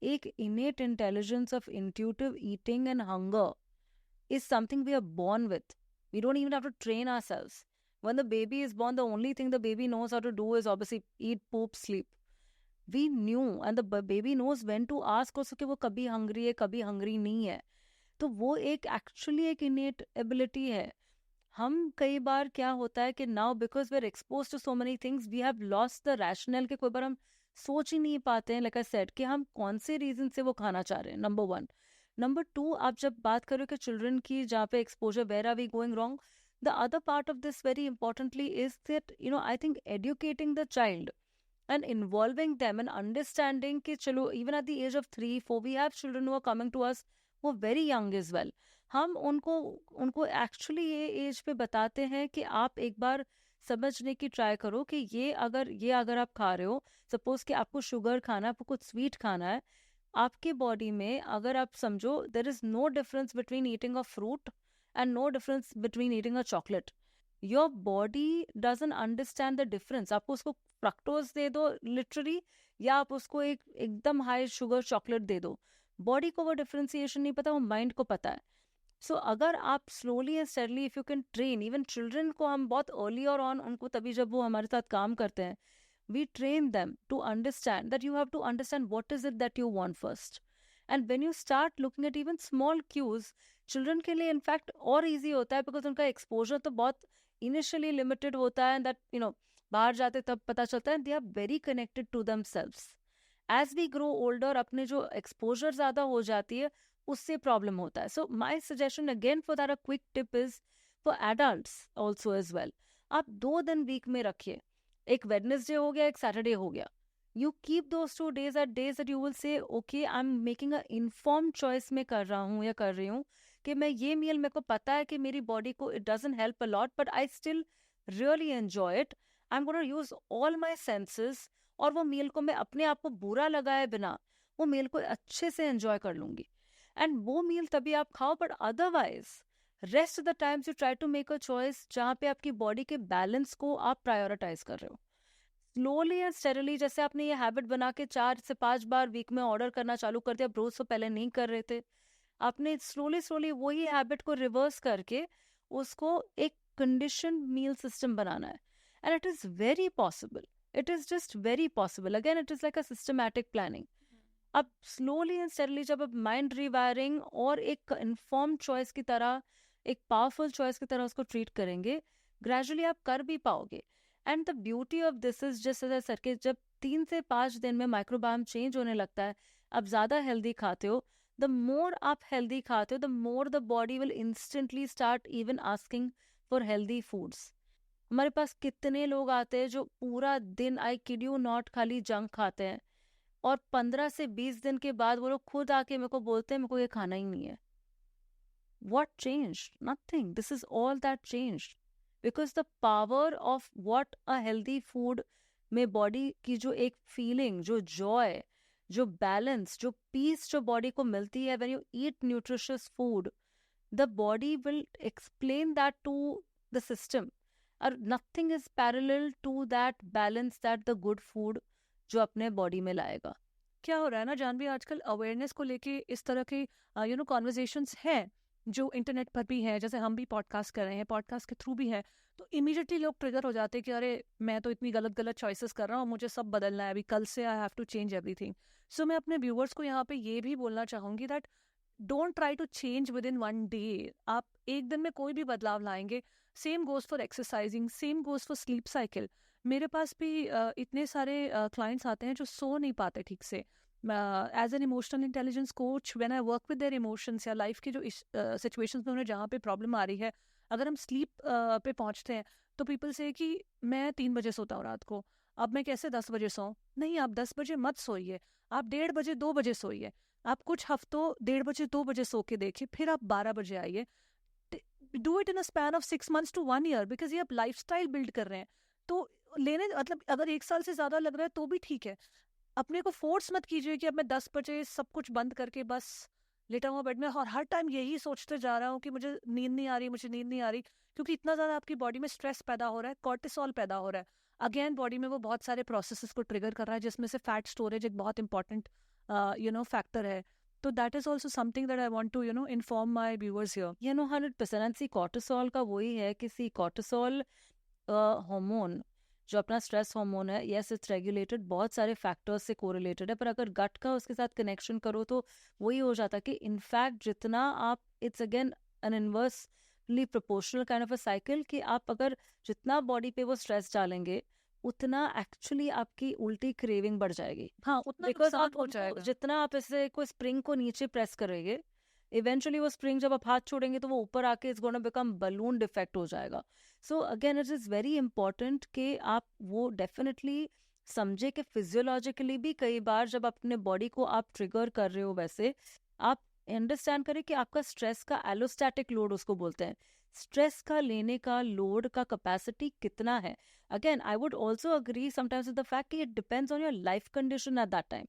एक innate intelligence of intuitive eating and hunger is something we are born with. We don't even have to train ourselves. When the baby is born, the only thing the baby knows how to do is obviously eat, poop, sleep. We knew, and the baby knows when to ask also कि वो कभी hungry है, कभी hungry नहीं है। तो वो एक actually एक innate ability है। हम कई बार क्या होता है कि now because we're exposed to so many things, we have lost the rationale कि कोई बार हम सोच ही नहीं पाते हैं, like I said, कि हम कौन से रीजन से वो खाना चाह रहे हैं, नंबर 1। नंबर 2, आप जब बात करो कि चिल्ड्रन की जहाँ पे exposure, where are we going wrong, the other part of this very importantly is that I think educating the child and involving them and understanding कि चलो even at the age of 3-4 we have children who are coming to us वो very young as well। हम उनको actually ये as पे बताते हैं कि आप एक बार समझने की ट्राई करो कि ये अगर आप खा रहे हो, सपोज कि आपको शुगर खाना है, आपको कुछ स्वीट खाना है, आपके बॉडी में अगर आप समझो there is no difference between eating a fruit and no difference between eating a chocolate. Your body doesn't understand the difference. आपको उसको फ्रक्टोज दे दो लिटरली, या आप उसको एक एकदम हाई शुगर चॉकलेट दे दो, बॉडी को वो डिफरेंशिएशन नहीं पता, वो माइंड को पता है। सो अगर आप slowly and steadily if you can train even children को, हम बहुत अर्ली और ऑन उनको तभी जब वो हमारे साथ काम करते हैं, we train them to understand that you have to understand what is it that you want first. And when you start looking at even small cues, children के लिए in fact और easy होता है because उनका exposure तो बहुत initially limited होता है, and that बाहर जाते तब पता चलता है they are very connected to themselves. As we grow older, अपने जो exposure ज़्यादा हो जाती है उससे प्रॉब्लम होता है। So my suggestion again for that, a quick tip is for adults also as well, आप 2 दिन वीक में रखिए, एक वेडनेसडे हो गया, एक सैटरडे हो गया। You keep those 2 days at days that you will say okay I am making a informed choice में कर रहा हूँ या कर रही हूँ कि मैं ये मील, मेरे को पता है कि मेरी बॉडी को it doesn't help a lot but I still really enjoy it, I am gonna use all my senses, और वो मील को मैं अपने आप को बुरा लगाए बिना वो मील को अच्छे से एंजॉय कर लूंगी। एंड वो मील तभी आप खाओ, but otherwise rest of the times you try to make a choice जहाँ पे आपकी बॉडी के बैलेंस को आप प्रायोरिटाइज कर रहे हो। स्लोली एंड स्टेडली, जैसे आपने ये हैबिट बना के 4 से 5 बार वीक में ऑर्डर करना चालू कर दिया, रोज तो पहले नहीं कर रहे थे, आपने स्लोली वही हैबिट को रिवर्स करके उसको एक कंडीशन मील सिस्टम बनाना है। And it is very possible, it is just very possible, again it is like a systematic planning. अब स्लोली एंड स्टेडली जब आप माइंड रिवायरिंग और एक इन्फॉर्म्ड चॉइस की तरह, एक पावरफुल चॉइस की तरह उसको ट्रीट करेंगे, ग्रेजुअली आप कर भी पाओगे। And the beauty of this is just as sir के जब 3 से 5 दिन में माइक्रोबायोम चेंज होने लगता है, आप ज़्यादा हेल्दी खाते हो, द मोर आप हेल्दी खाते हो the more the body will instantly start even asking for healthy foods. हमारे पास कितने लोग आते हैं जो पूरा दिन, आई किड यू नॉट, खाली जंक खाते हैं, और 15 से 20 दिन के बाद वो लोग खुद आके मेरे को बोलते हैं मेरे को ये खाना ही नहीं है। What changed? Nothing. This is all that changed. Because the power of what a healthy food में body की जो एक feeling, जो joy, जो balance, जो peace जो body को मिलती है when you eat nutritious food, the body will explain that to the system. और nothing is parallel to that balance that the good food जो अपने body में लाएगा। क्या हो रहा है ना जानवी, आजकल अवेयरनेस को लेके इस तरह के कॉन्वर्जेशंस हैं जो इंटरनेट पर भी है, जैसे हम भी पॉडकास्ट कर रहे हैं, पॉडकास्ट के थ्रू भी है, तो इमीडिएटली लोग ट्रिगर हो जाते हैं कि अरे मैं तो इतनी गलत गलत चॉइसेस कर रहा हूँ, मुझे सब बदलना है अभी, कल से I have to change everything. So मैं अपने व्यूअर्स को यहाँ पे ये भी बोलना चाहूँगी that don't try to change within one day. आप एक दिन में कोई भी बदलाव लाएंगे. Same goes for exercising, same goes for sleep cycle. मेरे पास भी इतने सारे क्लाइंट्स आते हैं जो सो नहीं पाते ठीक से. As an emotional intelligence coach, when I work with their emotions या लाइफ के जो सिचुएशंस में उन्हें जहाँ पे प्रॉब्लम आ रही है, अगर हम स्लीप पे पहुँचते हैं तो पीपल से कि मैं 3 बजे सोता हूँ रात को, अब मैं कैसे 10 बजे सोऊं. नहीं, आप 10 बजे मत सोइए, आप 1:30 बजे 2 बजे सोइए. आप कुछ हफ्तों 1:30 बजे 2 बजे सो के देखिए, फिर आप 12 बजे आइए. Do it in a span of 6 months to 1 year, because ये आप लाइफ स्टाइल बिल्ड कर रहे हैं. तो लेने मतलब अगर 1 साल से ज्यादा लग रहा है तो भी ठीक है. अपने को फोर्स मत कीजिए कि अब मैं 10 बजे सब कुछ बंद करके बस लेटा हुआ बेड में और हर टाइम यही सोचते जा रहा हूँ कि मुझे नींद नहीं आ रही, मुझे नींद नहीं आ रही. क्योंकि इतना ज्यादा आपकी बॉडी में स्ट्रेस पैदा हो रहा है, कॉर्टिसोल पैदा हो रहा है. अगेन बॉडी में वो बहुत सारे प्रोसेसेस को ट्रिगर कर रहा है, जिसमें से फैट स्टोरेज एक बहुत इंपॉर्टेंट फैक्टर है. तो that is also something that I want to inform my viewers here. 100%. And see cortisol का वही है कि सी कॉर्टिसोल हार्मोन जो अपना स्ट्रेस हार्मोन है, यस इट्स रेगुलेटेड, बहुत सारे फैक्टर्स से कोरिलेटेड है, पर अगर गट का उसके साथ कनेक्शन करो तो वही हो जाता है कि इनफैक्ट जितना आप, it's again an inversely proportional kind of a cycle, कि आप अगर जितना बॉडी पे वो स्ट्रेस डालेंगे उतना एक्चुअली आपकी उल्टी क्रेविंग बढ़ जाएगी. हाँ, उतना बिकॉज नुकसान आप हो जाएगा. जितना आप ऐसे कोई स्प्रिंग को नीचे प्रेस करेंगे, इवेंचुअली वो स्प्रिंग जब आप हाथ छोड़ेंगे तो वो ऊपर आके it's gonna become balloon defect हो जाएगा. So again it is very important कि आप वो डेफिनेटली समझे कि फिजियोलॉजिकली भी कई बार जब अपने बॉडी को आप ट्रिगर कर रहे हो, वैसे आप अंडरस्टैंड करें कि आपका स्ट्रेस का एलोस्टैटिक लोड उसको बोलते हैं, स्ट्रेस का लेने का लोड का कैपेसिटी कितना है. Again I would also agree sometimes with the fact कि it depends on your life condition at that time.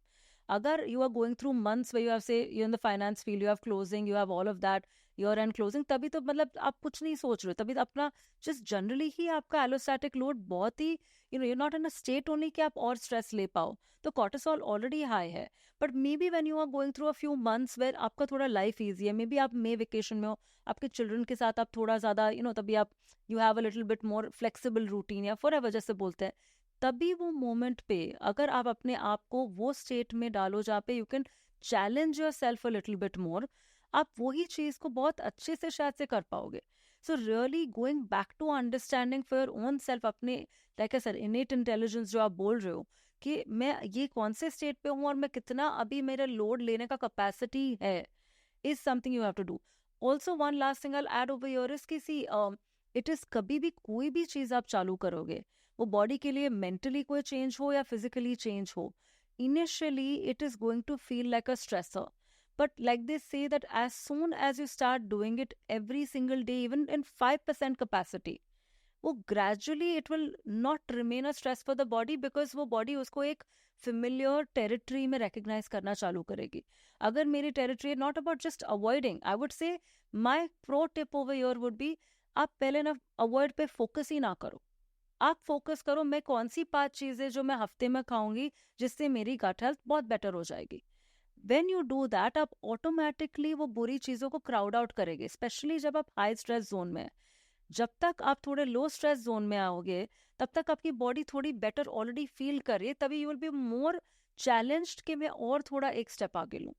अगर you are going through months way you have say you in the finance field, you have closing, you have all of that, year end closing, तभी तो मतलब आप कुछ नहीं सोच रहे हो, तभी तो अपना जस्ट जनरली ही आपका एलोस्टैटिक लोड बहुत ही you're not in a state only कि आप और स्ट्रेस ले पाओ, तो कॉर्टिसोल ऑलरेडी हाई है. But maybe when you are going through a few months where आपका थोड़ा लाइफ ईजी है, मे बी आप मे वेकेशन में हो, आपके चिल्ड्रन के साथ आप थोड़ा ज्यादा तभी आप you have a little bit more flexible routine या फॉरएवर जैसे बोलते हैं, तभी वो मोमेंट पे अगर आप अपने आप को वो स्टेट में डालो जहाँ पे you can challenge your self a little bit more, आप वही चीज को बहुत अच्छे से शायद से कर पाओगे. So really going back to understanding for your own self, अपने लाइक सर इनेट इंटेलिजेंस जो आप बोल रहे हो कि मैं ये कौन से स्टेट पे हूँ और मैं कितना अभी मेरा लोड लेने का कैपेसिटी है, is something you have to do. Also one last thing I add over here is कि सी इट इज कभी भी कोई भी चीज आप चालू करोगे, वो बॉडी के लिए मेंटली कोई चेंज हो या फिजिकली चेंज हो, initially it is going to feel like a stressor. But like they say that as soon as you start doing it every single day, even in 5% capacity, वो gradually it will not remain a stress for the body because वो body उसको एक familiar territory में recognize करना चालू करेगी. अगर मेरी territory not about just avoiding, I would say my pro tip over here would be आप पहले ना avoid पे focus ही ना करो, आप फोकस करो मैं कौन सी 5 चीजें जो मैं हफ्ते में खाऊंगी जिससे मेरी गट हेल्थ बहुत बेटर हो जाएगी. When you do that, आप ऑटोमेटिकली वो बुरी चीजों को क्राउड आउट करेंगे, स्पेशली जब आप हाई स्ट्रेस जोन में है. जब तक आप थोड़े लो स्ट्रेस जोन में आओगे तब तक आपकी बॉडी थोड़ी बेटर ऑलरेडी फील करे, तभी you will be more challenged कि मैं और थोड़ा एक स्टेप आगे लूं.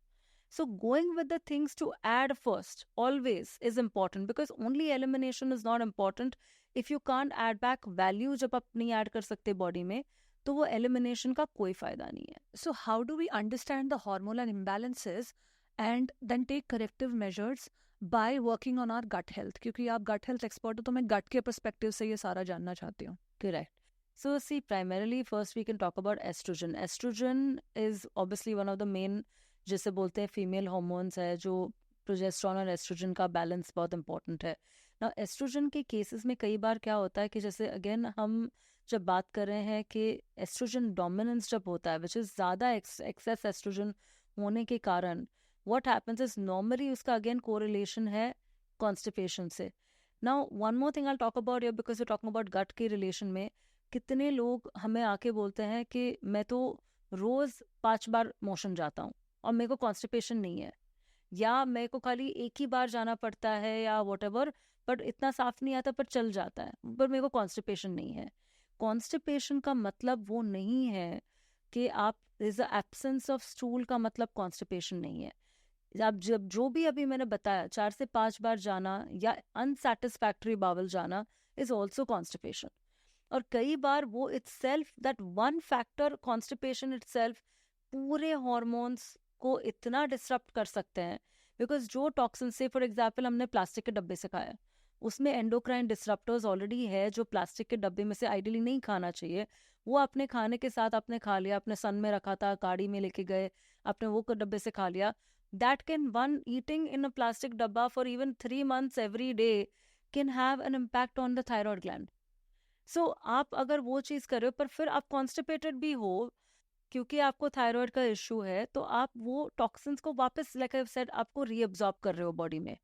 So going with the things to add first always is important because only elimination is not important. If you can't add back value जब आप नहीं ऐड कर सकते बॉडी में, तो वो एलिमिनेशन का कोई फायदा नहीं है. So how do we understand the hormonal imbalances and then take corrective measures by working on our gut health? क्योंकि आप gut health expert हो तो मैं gut के perspective से ये सारा जानना चाहती हूँ. Correct. So see, primarily first we can talk about estrogen. Estrogen is obviously one of the main, जिसे बोलते हैं फीमेल हार्मोन्स है, जो प्रोजेस्टेरॉन और एस्ट्रोजन का बैलेंस बहुत इंपॉर्टेंट है. ना एस्ट्रोजन के केसेस में कई बार क्या होता है कि जैसे अगेन हम जब बात कर रहे हैं कि एस्ट्रोजन डोमिनेंस जब होता है, विच इज़ ज़्यादा एक्सेस एस्ट्रोजन होने के कारण व्हाट हैपेंस इज नॉर्मली उसका अगेन कोरिलेशन है कॉन्स्टिपेशन से. Now one more thing I talk about here because you talking about gut के रिलेशन में, कितने लोग हमें आके बोलते हैं कि मैं तो रोज़ 5 बार मोशन जाता हूँ और मेरे को कॉन्स्टिपेशन नहीं है, या मेरे को खाली एक ही बार जाना पड़ता है या व्हाटएवर, बट इतना साफ नहीं आता पर चल जाता है, पर मेरे को कॉन्स्टिपेशन नहीं है. कॉन्स्टिपेशन का मतलब वो नहीं है कि आप is a absence of stool का मतलब कॉन्स्टिपेशन नहीं है. अब जब जो भी अभी मैंने बताया 4 से 5 बार जाना या अनसेटिस्फैक्टरी बावल जाना इज ऑल्सो कॉन्स्टिपेशन। और कई बार वो itself that one factor constipation itself पूरे हॉर्मोन्स को इतना डिस्टर्ब कर सकते हैं, बिकॉज जो टॉक्सिन से फॉर एग्जाम्पल हमने प्लास्टिक के डब्बे से खाया, उसमें एंडोक्राइन डिस्टरप्टर्स ऑलरेडी है जो प्लास्टिक के डब्बे में से आइडियली नहीं खाना चाहिए। वो अपने खाने के साथ आपने खा लिया, अपने सन में रखा था, गाड़ी में लेके गए, आपने वो डब्बे से खा लिया, that can one eating in a plastic डब्बा for even 3 months every day can have an impact on the thyroid gland. So आप अगर वो चीज़ कर रहे हो पर फिर आप कॉन्स्टिपेटेड भी हो क्योंकि आपको थायराइड का इशू है, तो आप वो टॉक्सिन्स को वापस लाइक आई सेड आपको रीअब्सॉर्ब कर रहे हो बॉडी में।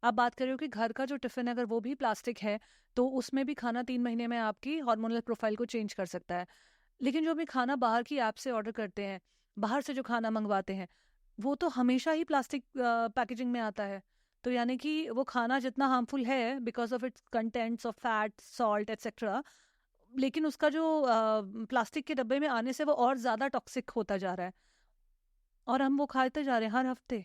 आप बात कर रहे हो कि घर का जो टिफिन है अगर वो भी प्लास्टिक है तो उसमें भी खाना 3 महीने में आपकी हार्मोनल प्रोफाइल को चेंज कर सकता है। लेकिन जो भी खाना बाहर की ऐप से ऑर्डर करते हैं, बाहर से जो खाना मंगवाते हैं, वो तो हमेशा ही प्लास्टिक पैकेजिंग में आता है। तो यानी कि वो खाना जितना हार्मफुल है because of its contents of fat, salt etcetera, लेकिन उसका जो प्लास्टिक के डब्बे में आने से वो और ज़्यादा टॉक्सिक होता जा रहा है और हम वो खाते जा रहे हैं हर हफ्ते।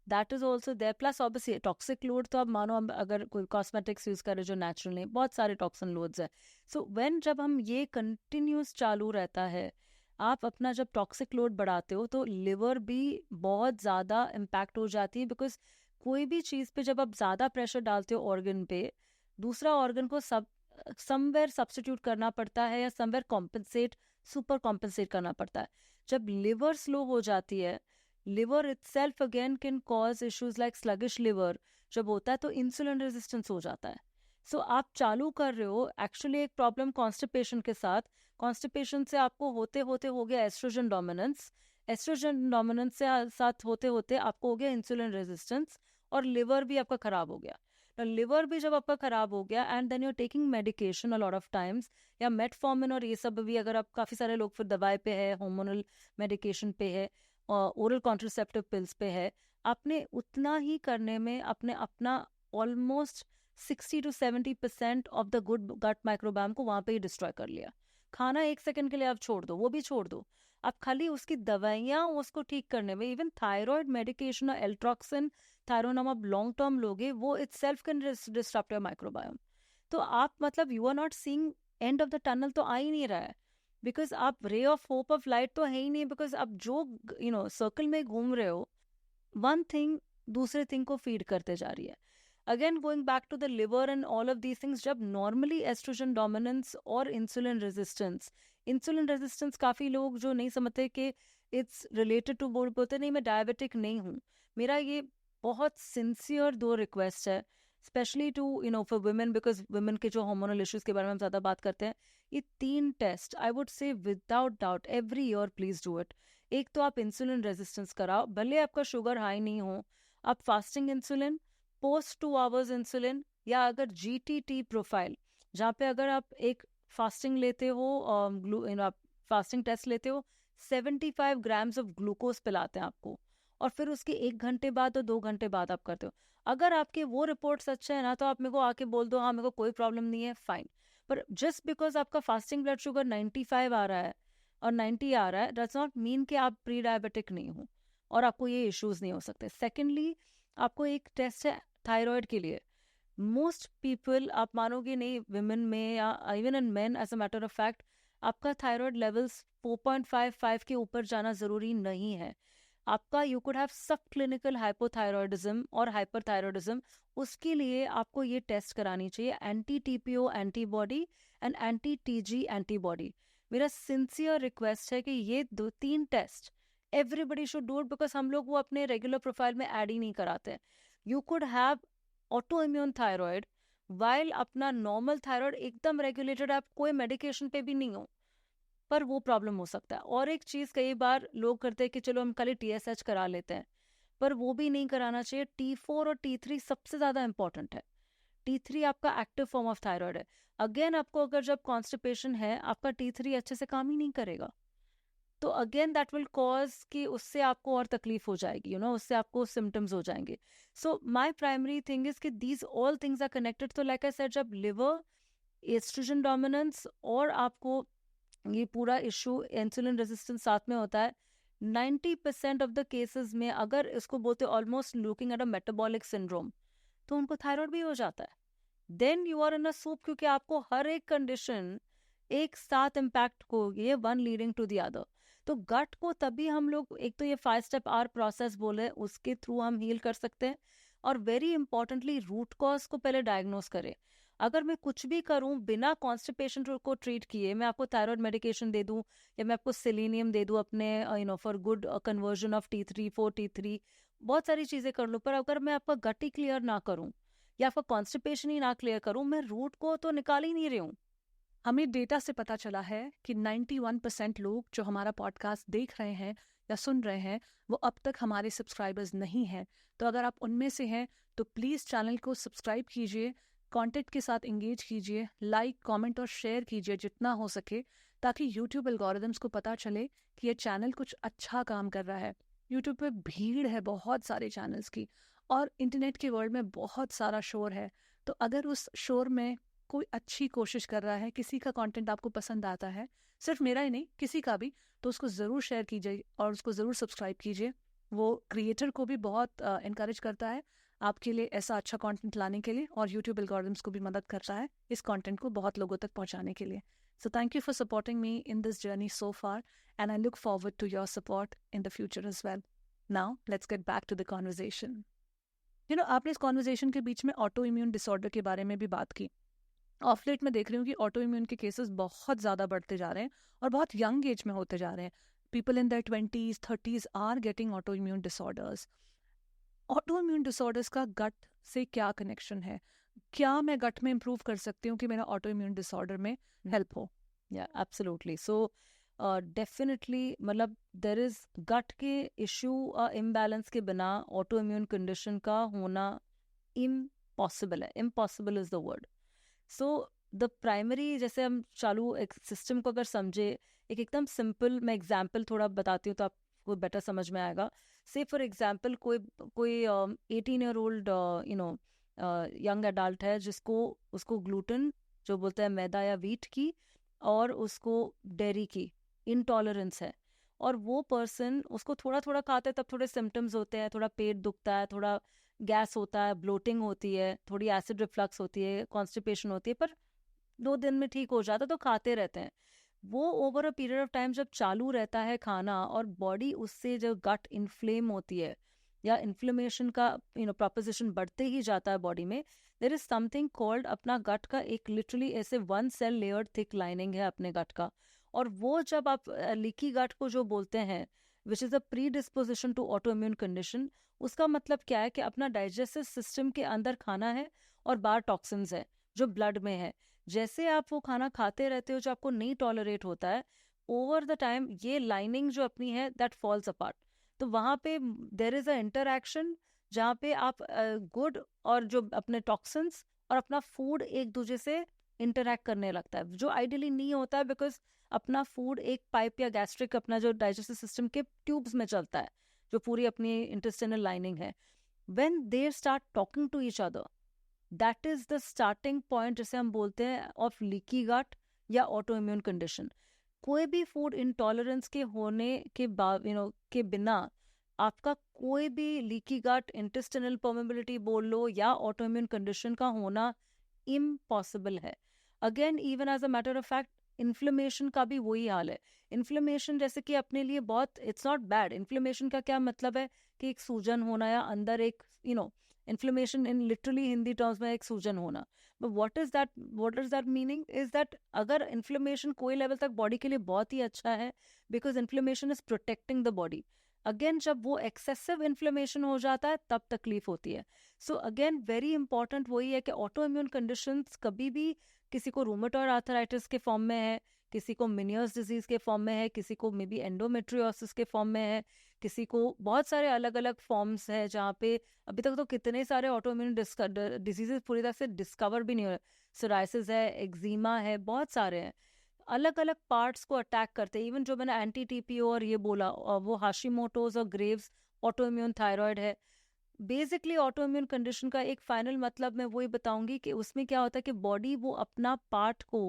That is also there, plus obviously toxic load तो अब मानो हम अगर कोई कॉस्मेटिक्स यूज करे जो नेचुरल नहीं, बहुत सारे टॉक्सिन लोड्स है। सो व्हेन जब हम ये कंटिन्यूस चालू रहता है, आप अपना जब टॉक्सिक लोड बढ़ाते हो तो लिवर भी बहुत ज़्यादा इम्पैक्ट हो जाती है, बिकॉज कोई भी चीज़ पे जब आप ज़्यादा प्रेशर डालते हो ऑर्गन पे, दूसरा ऑर्गन को समवेयर सब्स्टिट्यूट करना पड़ता है या समवेयर कॉम्पनसेट, सुपर कॉम्पनसेट करना पड़ता है। जब लिवर स्लो हो जाती है, liver itself again can cause issues like sluggish liver जब होता है तो इंसुलिन रेजिस्टेंस हो जाता है। सो आप चालू कर रहे हो एक्चुअली एक प्रॉब्लम कॉन्स्टिपेशन के साथ, कॉन्स्टिपेशन से आपको होते होते हो गया एस्ट्रोजन डोमिनेंस, एस्ट्रोजन डोमिनेंस से साथ होते होते आपको हो गया इंसुलिन रेजिस्टेंस, और लिवर भी आपका खराब हो गया। लिवर भी जब आपका खराब हो गया and then you are taking medication a lot of times, या मेटफॉर्मिन और ये सब भी, अगर आप काफ़ी सारे लोग फिर दवाई पे है, हार्मोनल मेडिकेशन पे है, ओरल कॉन्ट्रासेप्टिव पिल्स पे है, आपने उतना ही करने में अपने अपना almost 60 to 70% of the good gut microbiome को वहां पे ही डिस्ट्रॉय कर लिया। खाना 1 सेकंड के लिए आप छोड़ दो, वो भी छोड़ दो, आप खाली उसकी दवाइयाँ उसको ठीक करने में, इवन थायराइड मेडिकेशन और एल्ट्रॉक्सिन थायरोनम आप लॉन्ग टर्म लोगे, वो itself can disturb your microbiome. तो आप मतलब you are not seeing end of the tunnel तो आ ही नहीं रहा है, बिकॉज आप ray of hope of light तो है ही नहीं, बिकॉज आप जो सर्कल में घूम रहे हो, वन थिंग दूसरे थिंग को फीड करते जा रही है। Again going back to the liver and all of these things, जब नॉर्मली एस्ट्रोजन डोमिनेंस और इंसुलिन रेजिस्टेंस काफ़ी लोग जो नहीं समझते कि इट्स रिलेटेड टू, बोलते नहीं मैं डायबिटिक नहीं हूँ। मेरा ये बहुत सिंसियर 2 रिक्वेस्ट है, specially to for women, because women के जो हार्मोनल इश्यूज के बारे में हम ज़्यादा बात करते हैं। ये 3 test I would say without doubt every year please do it. एक तो आप इंसुलिन रेजिस्टेंस कराओ, भले आपका शुगर हाई नहीं हो, आप fasting insulin, post 2 hours insulin, या अगर GTT प्रोफाइल जहाँ पे अगर आप एक फास्टिंग लेते हो, आप फास्टिंग टेस्ट लेते हो, 75 ग्राम्स ऑफ ग्लूकोज पिलाते हैं आपको, और फिर उसके 1 घंटे बाद और 2 घंटे बाद आप करते हो। अगर आपके वो रिपोर्ट्स अच्छे हैं ना, तो आप मेरे को आके बोल दो हाँ मेरे को कोई प्रॉब्लम नहीं है, फाइन। पर जस्ट बिकॉज आपका फास्टिंग ब्लड शुगर 95 आ रहा है और 90 आ रहा है, डज नॉट मीन कि आप प्री डायबिटिक नहीं हो और आपको ये इश्यूज नहीं हो सकते। सेकेंडली, आपको एक टेस्ट है थायराइड के लिए। मोस्ट पीपल, आप मानोगे नहीं, विमेन में या even in men as a matter of fact, आपका थायराइड लेवल्स 4.55 के ऊपर जाना जरूरी नहीं है। आपका you could have sub clinical hypothyroidism और हाइपरथायरॉयडिज्म, उसके लिए आपको ये टेस्ट करानी चाहिए, anti TPO antibody and anti TG antibody. मेरा सिंसियर रिक्वेस्ट है कि ये 2-3 test everybody should do it, because हम लोग वो अपने रेगुलर प्रोफाइल में ऐड ही नहीं कराते हैं। You could have auto immune thyroid while अपना नॉर्मल थायराइड एकदम रेगुलेटेड, आप कोई मेडिकेशन पे भी नहीं हो, पर वो प्रॉब्लम हो सकता है। और एक चीज कई बार लोग करते हैं कि चलो हम खाली TSH करा लेते हैं, पर वो भी नहीं कराना चाहिए। T4 और T3 सबसे ज्यादा इंपॉर्टेंट है। T3 आपका एक्टिव फॉर्म ऑफ थायराइड है। अगेन आपको अगर जब कॉन्स्टिपेशन है, आपका T3 अच्छे से काम ही नहीं करेगा, तो अगेन दैट विल कॉज कि उससे आपको और तकलीफ हो जाएगी, उससे आपको सिम्टम्स हो जाएंगे। So my primary thing is कि these all things are connected. तो लाइक आई सेड, जब लिवर, एस्ट्रोजन डोमिनेंस और आपको ये पूरा इशू इंसुलिन रेजिस्टेंस साथ में होता है, 90% ऑफ द केसेस में अगर इसको बोलते almost looking at a metabolic syndrome, तो उनको थायराइड भी हो जाता है. Then you are in a soup, क्योंकि आपको हर एक कंडीशन एक साथ इम्पैक्ट होगी है, one leading to the other. तो गट को तभी हम लोग, एक तो ये 5 स्टेप आर प्रोसेस बोले, उसके थ्रू हम हील कर सकते हैं. और वेरी इंपॉर्टेंटली रूट कॉज को पहले डायग्नोस करें. अगर मैं कुछ भी करूं बिना कॉन्स्टिपेशन को ट्रीट किए, मैं आपको थायराइड मेडिकेशन दे दूं या मैं आपको सेलेनियम दे दूं अपने for good conversion of T3 4 T3, बहुत सारी चीजें कर लूं, पर अगर मैं आपका गट ही क्लियर ना करूं या आपका कॉन्स्टिपेशन ही ना क्लियर करूं, मैं रूट को तो निकाल ही नहीं रही हूँ. हमें डेटा से पता चला है कि 91% लोग जो हमारा पॉडकास्ट देख रहे हैं या सुन रहे हैं वो अब तक हमारे सब्सक्राइबर्स नहीं हैं. तो अगर आप उनमें से हैं तो प्लीज़ चैनल को सब्सक्राइब कीजिए, कंटेंट के साथ इंगेज कीजिए, लाइक कमेंट और शेयर कीजिए जितना हो सके, ताकि यूट्यूब एल्गोरिदम्स को पता चले कि ये चैनल कुछ अच्छा काम कर रहा है. यूट्यूब पे भीड़ है बहुत सारे चैनल्स की, और इंटरनेट के वर्ल्ड में बहुत सारा शोर है. तो अगर उस शोर में कोई अच्छी कोशिश कर रहा है, किसी का कंटेंट आपको पसंद आता है, सिर्फ मेरा ही नहीं किसी का भी, तो उसको ज़रूर शेयर कीजिए और उसको ज़रूर सब्सक्राइब कीजिए. वो क्रिएटर को भी बहुत इनकरेज करता है आपके लिए ऐसा अच्छा कंटेंट लाने के लिए, और यूट्यूब एल्गोरिदम्स को भी मदद करता है इस कंटेंट को बहुत लोगों तक पहुंचाने के लिए. So thank you for supporting me in this journey so far, and I look forward to your support in the future as well. Now let's get back to the conversation. आपने इस conversation के बीच में auto immune disorder के बारे में भी बात की. ऑफ लेट में देख रही हूँ कि ऑटो इम्यून के केसेस बहुत ज़्यादा बढ़ते जा रहे हैं और बहुत यंग एज में होते जा रहे हैं. People in their 20s 30s are getting autoimmune disorders. Autoimmune disorders का गट से क्या कनेक्शन है? क्या मैं गट में इम्प्रूव कर सकती हूँ कि मेरा ऑटो इम्यून डिसऑर्डर में हेल्प हो? या एब्सोल्युटली. सो डेफिनेटली, मतलब देयर इज गट के इश्यू इम्बैलेंस के बिना ऑटो इम्यून कंडीशन का होना इम्पॉसिबल है. Impossible is the word. So the primary, जैसे हम चालू एक सिस्टम को अगर समझे, एक एकदम सिंपल मैं एग्जांपल थोड़ा बताती हूँ तो आपको बेटर समझ में आएगा. से फॉर एग्जांपल कोई कोई 18-year-old यंग एडल्ट है जिसको उसको ग्लूटेन जो बोलते हैं मैदा या वीट की, और उसको डेयरी की इंटॉलरेंस है, और वो पर्सन उसको थोड़ा थोड़ा खाता है, तब थोड़े सिम्टम्स होते हैं, थोड़ा पेट दुखता है, थोड़ा गैस होता है, ब्लोटिंग होती है, थोड़ी एसिड रिफ्लक्स होती है, कॉन्स्टिपेशन होती है, पर 2 दिन में ठीक हो जाता है, तो खाते रहते हैं. वो over a period of time जब चालू रहता है खाना, और बॉडी उससे जो गट इन्फ्लेम होती है या इन्फ्लेमेशन का प्रोपोजिशन बढ़ते ही जाता है बॉडी में, देयर इज समथिंग कॉल्ड, अपना गट का एक लिटरली ऐसे 1 सेल लेयर्ड थिक लाइनिंग है अपने गट का. और वो जब आप लीकी गट को जो बोलते हैं, which is a predisposition to autoimmune condition, उसका मतलब क्या है कि अपना डाइजेस्टिव सिस्टम के अंदर खाना है और बाहर टॉक्सिन्स है जो ब्लड में है. जैसे आप वो खाना खाते रहते हो जो आपको नहीं टॉलरेट होता है, ओवर द टाइम ये लाइनिंग जो अपनी है दैट फॉल्स अपार्ट. तो वहां पे देर इज अ इंटरैक्शन जहाँ पे आप गुड और जो अपने टॉक्सिन्स और अपना फूड एक दूसरे से इंटरैक्ट करने लगता है, जो आइडियली नहीं होता है, बिकॉज अपना फूड एक पाइप या गैस्ट्रिक अपना जो डाइजेस्टिव सिस्टम के ट्यूब्स में चलता है, जो पूरी अपनी इंटेस्टिनल लाइनिंग है. When they start talking to each other, that is the starting point जिसे हम बोलते हैं ऑफ लीकी गट या ऑटो इम्यून कंडीशन. कोई भी फूड इंटॉलरेंस के होने के बाद के बिना आपका कोई भी लीकी गट, इंटेस्टिनल परमेबिलिटी बोल लो या ऑटो इम्यून कंडीशन का होना इम्पॉसिबल है. Again, even as a matter of fact, inflammation का भी वही हाल है. इन्फ्लेमेशन जैसे कि अपने लिए बहुत, इट्स नॉट बैड. इन्फ्लेमेशन का क्या मतलब है कि एक सूजन होना या अंदर एक inflammation in literally Hindi terms में एक सूजन होना. But what is that meaning is that अगर इन्फ्लेमेशन कोई लेवल तक बॉडी के लिए बहुत ही अच्छा है, because inflammation is protecting the body. Again, जब वो एक्सेसिव इन्फ्लेमेशन हो जाता है तब तकलीफ होती है. सो अगेन वेरी इंपॉर्टेंट वही है कि ऑटो इम्यून कंडीशंस कभी भी, किसी को रूमेटॉइड आर्थराइटिस के फॉर्म में है, किसी को मिनियर्स डिजीज के फॉर्म में है, किसी को मे बी एंडोमेट्रियोसिस के फॉर्म में है, किसी को बहुत सारे अलग अलग फॉर्म्स है, जहाँ पे अभी तक तो कितने सारे ऑटो इम्यून डिजीजेस पूरी तरह से डिस्कवर भी नहीं हो रहे. सोराइसिस है, एक्जिमा है, बहुत सारे हैं, अलग अलग पार्ट्स को अटैक करते हैं. इवन जो मैंने एंटी टीपीओ और ये बोला, वो हाशिमोटोज और ग्रेव्स ऑटो इम्यून थायराइड है. बेसिकली ऑटो इम्यून कंडीशन का एक फाइनल मतलब मैं वही बताऊंगी कि उसमें क्या होता है कि बॉडी वो अपना पार्ट को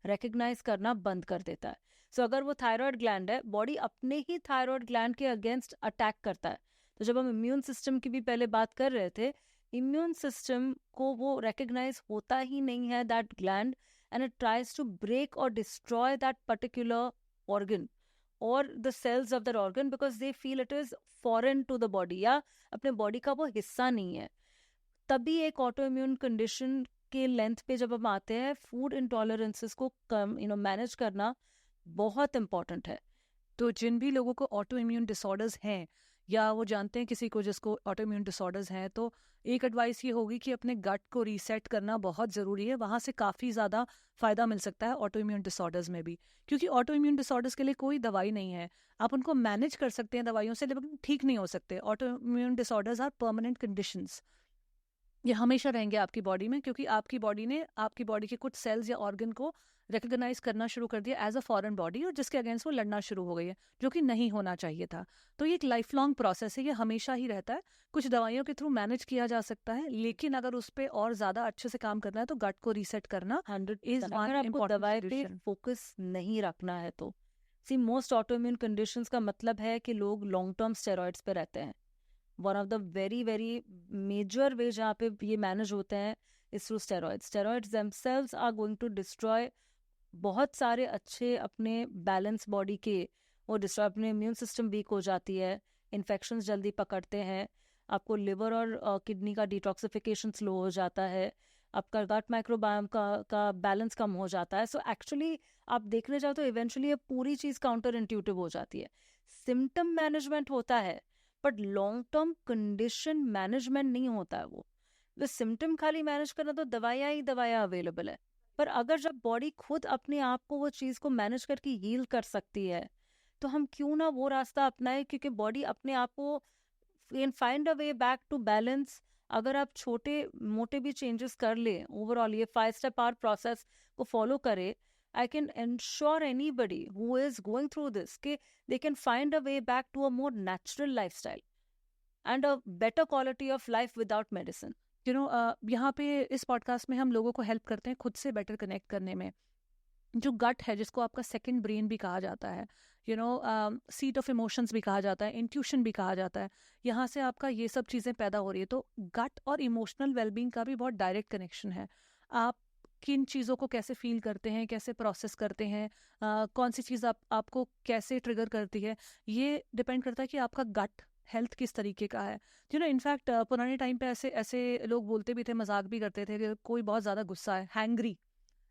रिकग्नाइज करना बंद कर देता है. सो अगर वो थायराइड ग्लैंड है, बॉडी अपने ही थायराइड ग्लैंड के अगेंस्ट अटैक करता है. तो जब हम इम्यून सिस्टम की भी पहले बात कर रहे थे, इम्यून सिस्टम को वो रिकग्नाइज होता ही नहीं है that gland, and it tries to break और destroy that particular organ or the cells of that organ because they feel it is foreign to the body, या अपने बॉडी का वो हिस्सा नहीं है. तभी एक ऑटो इम्यून कंडीशन के लेंथ पे जब हम आते हैं, फूड इंटॉलरेंसेस को मैनेज करना बहुत इम्पोर्टेंट है. तो जिन भी लोगों को ऑटो इम्यून डिसऑर्डर्स हैं या वो जानते हैं किसी को जिसको ऑटो इम्यून डिसऑर्डर्स हैं, तो एक एडवाइस ये होगी कि अपने गट को रीसेट करना बहुत ज़रूरी है. वहाँ से काफ़ी ज़्यादा फ़ायदा मिल सकता है ऑटो इम्यून डिसऑर्डर्स में भी, क्योंकि ऑटो इम्यून डिसऑर्डर्स के लिए कोई दवाई नहीं है. आप उनको मैनेज कर सकते हैं दवाइयों से, लेकिन ठीक नहीं हो सकते. Autoimmune disorders are permanent conditions. ये हमेशा रहेंगे आपकी बॉडी में, क्योंकि आपकी बॉडी ने आपकी बॉडी के कुछ सेल्स या ऑर्गन को रिकग्नाइज करना शुरू कर दिया एज अ फॉरेन बॉडी, और जिसके अगेंस्ट वो लड़ना शुरू हो गई है, जो कि नहीं होना चाहिए था. तो ये एक लाइफ लॉन्ग प्रोसेस है, ये हमेशा ही रहता है. कुछ दवाइयों के थ्रू मैनेज किया जा सकता है, लेकिन अगर उस पर और ज़्यादा अच्छे से काम करना है तो गट को रीसेट करना 100%. अगर आपको दवाई पे फोकस नहीं रखना है तो सी मोस्ट ऑटोइम्यून कंडीशंस का मतलब है कि लोग लॉन्ग टर्म स्टेरॉइड्स पे रहते हैं. One of the very very major way जहाँ पे ये मैनेज होते हैं is through steroids. Steroids themselves are going to destroy बहुत सारे अच्छे अपने बैलेंस बॉडी के, वो डिस्ट्रॉय, अपने इम्यून सिस्टम वीक हो जाती है, इन्फेक्शंस जल्दी पकड़ते हैं, आपको लिवर और किडनी का डिटॉक्सिफिकेशन स्लो हो जाता है, आपका गट माइक्रोबायोम का बैलेंस कम हो जाता है. सो एक्चुअली आप देखने जाओ तो इवेंचुअली ये पूरी चीज़ काउंटर इंट्यूटिव हो जाती है. सिम्टम मैनेजमेंट होता है but long term condition management नहीं होता है. वो सिम्टम खाली मैनेज करना तो दवाइयाँ ही दवाइयाँ अवेलेबल है, पर अगर जब बॉडी खुद अपने आप को वो चीज़ को मैनेज करके हील कर सकती है तो हम क्यों ना वो रास्ता अपनाएं, क्योंकि बॉडी अपने आप को can find a way back to balance. अगर आप छोटे मोटे भी चेंजेस कर ले, ओवरऑल ये 5 स्टेप आर प्रोसेस को फॉलो करे, I can ensure anybody who is going through this कि they can find a way back to a more natural lifestyle and a better quality of life without medicine. यहाँ पे इस podcast में हम लोगों को हेल्प करते हैं खुद से बेटर कनेक्ट करने में. जो गट है, जिसको आपका सेकंड ब्रेन भी कहा जाता है, सीट ऑफ इमोशंस भी कहा जाता है, इंट्यूशन भी कहा जाता है, यहाँ से आपका ये सब चीज़ें पैदा हो रही है. तो गट और इमोशनल वेलबींग का भी बहुत डायरेक्ट कनेक्शन है. आप किन चीज़ों को कैसे फील करते हैं, कैसे प्रोसेस करते हैं, कौन सी चीज़ आपको कैसे ट्रिगर करती है, ये डिपेंड करता है कि आपका गट हेल्थ किस तरीके का है. इनफैक्ट पुराने टाइम पे ऐसे ऐसे लोग बोलते भी थे, मजाक भी करते थे कि कोई बहुत ज़्यादा गुस्सा है, हैंग्री.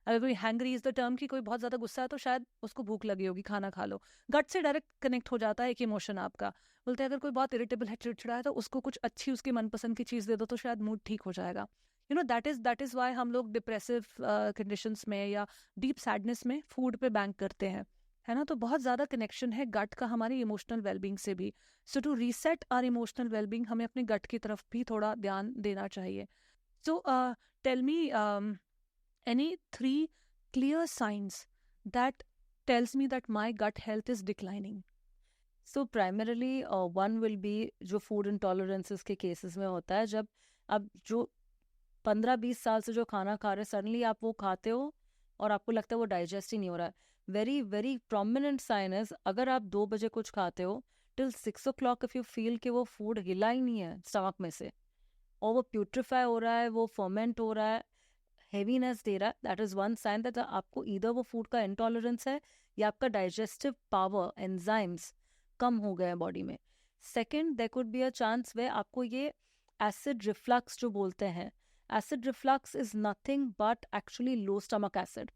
अगर कोई हैंग्री इज़ द टर्म कि कोई बहुत ज़्यादा गुस्सा है तो शायद उसको भूख लगी होगी, खाना खा लो. गट से डायरेक्ट कनेक्ट हो जाता है एक इमोशन आपका. बोलते हैं अगर कोई बहुत इरिटेबल है, चिड़चिड़ा है, तो उसको कुछ अच्छी उसकी मनपसंद की चीज़ दे दो तो शायद मूड ठीक हो जाएगा. दैट इज़ वाई हम लोग डिप्रेसिव कंडीशंस में या डीप सैडनेस में फूड पे बैंक करते हैं, है ना. तो बहुत ज़्यादा कनेक्शन है गट का हमारी इमोशनल वेलबींग से भी. So to reset our emotional wellbeing हमें अपने गट की तरफ भी थोड़ा ध्यान देना चाहिए. So tell me any 3 clear signs that tells me that my gut health is declining. So primarily one will be जो food intolerances के cases में होता है, जब अब जो 15-20 साल से जो खाना खा रहे सडनली आप वो खाते हो और आपको लगता है वो डाइजेस्ट ही नहीं हो रहा है. Very very prominent sign is, अगर आप 2 बजे कुछ खाते हो till 6 o'clock if you feel कि वो फूड हिला ही नहीं है स्टमक में से, और वो प्यूट्रीफाई हो रहा है, वो फर्मेंट हो रहा है, हेवीनेस दे रहा है, that is one sine that आपको ईदर वो फूड का इंटॉलरेंस है या आपका डाइजेस्टिव पावर, एंजाइम्स कम हो गए हैं बॉडी में. Second, there could be a chance way आपको ये एसिड रिफ्लक्स जो बोलते हैं, acid reflux is nothing but actually low stomach acid.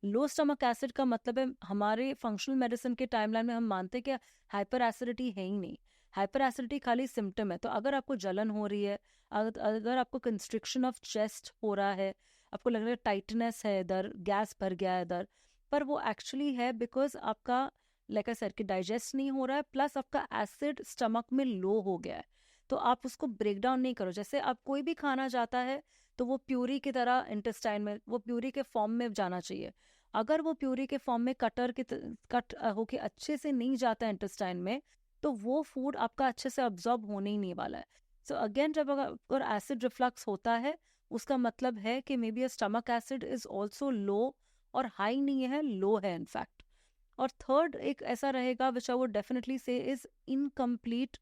Low stomach acid का मतलब है, हमारे फंक्शनल मेडिसिन के टाइमलाइन में हम मानते हैं कि हाइपर एसिडिटी है ही नहीं. हाइपर एसिडिटी खाली सिम्टम है. तो अगर आपको जलन हो रही है, अगर आपको कंस्ट्रिक्शन ऑफ चेस्ट हो रहा है, आपको लग रहा है टाइटनेस है इधर, गैस भर गया है इधर, पर वो एक्चुअली है बिकॉज आपका लाइक आई सेड कि डाइजेस्ट नहीं हो रहा है, प्लस आपका एसिड स्टमक में लो हो गया है. तो आप उसको ब्रेक डाउन नहीं करो. जैसे आप कोई भी खाना जाता है तो वो प्यूरी की तरह इंटेस्टाइन में, वो प्यूरी के फॉर्म में जाना चाहिए. अगर वो प्यूरी के फॉर्म में कट होके अच्छे से नहीं जाता है इंटेस्टाइन में, तो वो फूड आपका अच्छे से अब्जॉर्ब होने ही नहीं वाला है. सो अगेन, जब अगर एसिड रिफ्लक्स होता है उसका मतलब है कि may be stomach acid is also low और हाई नहीं है, लो है इनफैक्ट। और थर्ड एक ऐसा रहेगा विच आई वुड डेफिनेटली से इज इनकम्प्लीट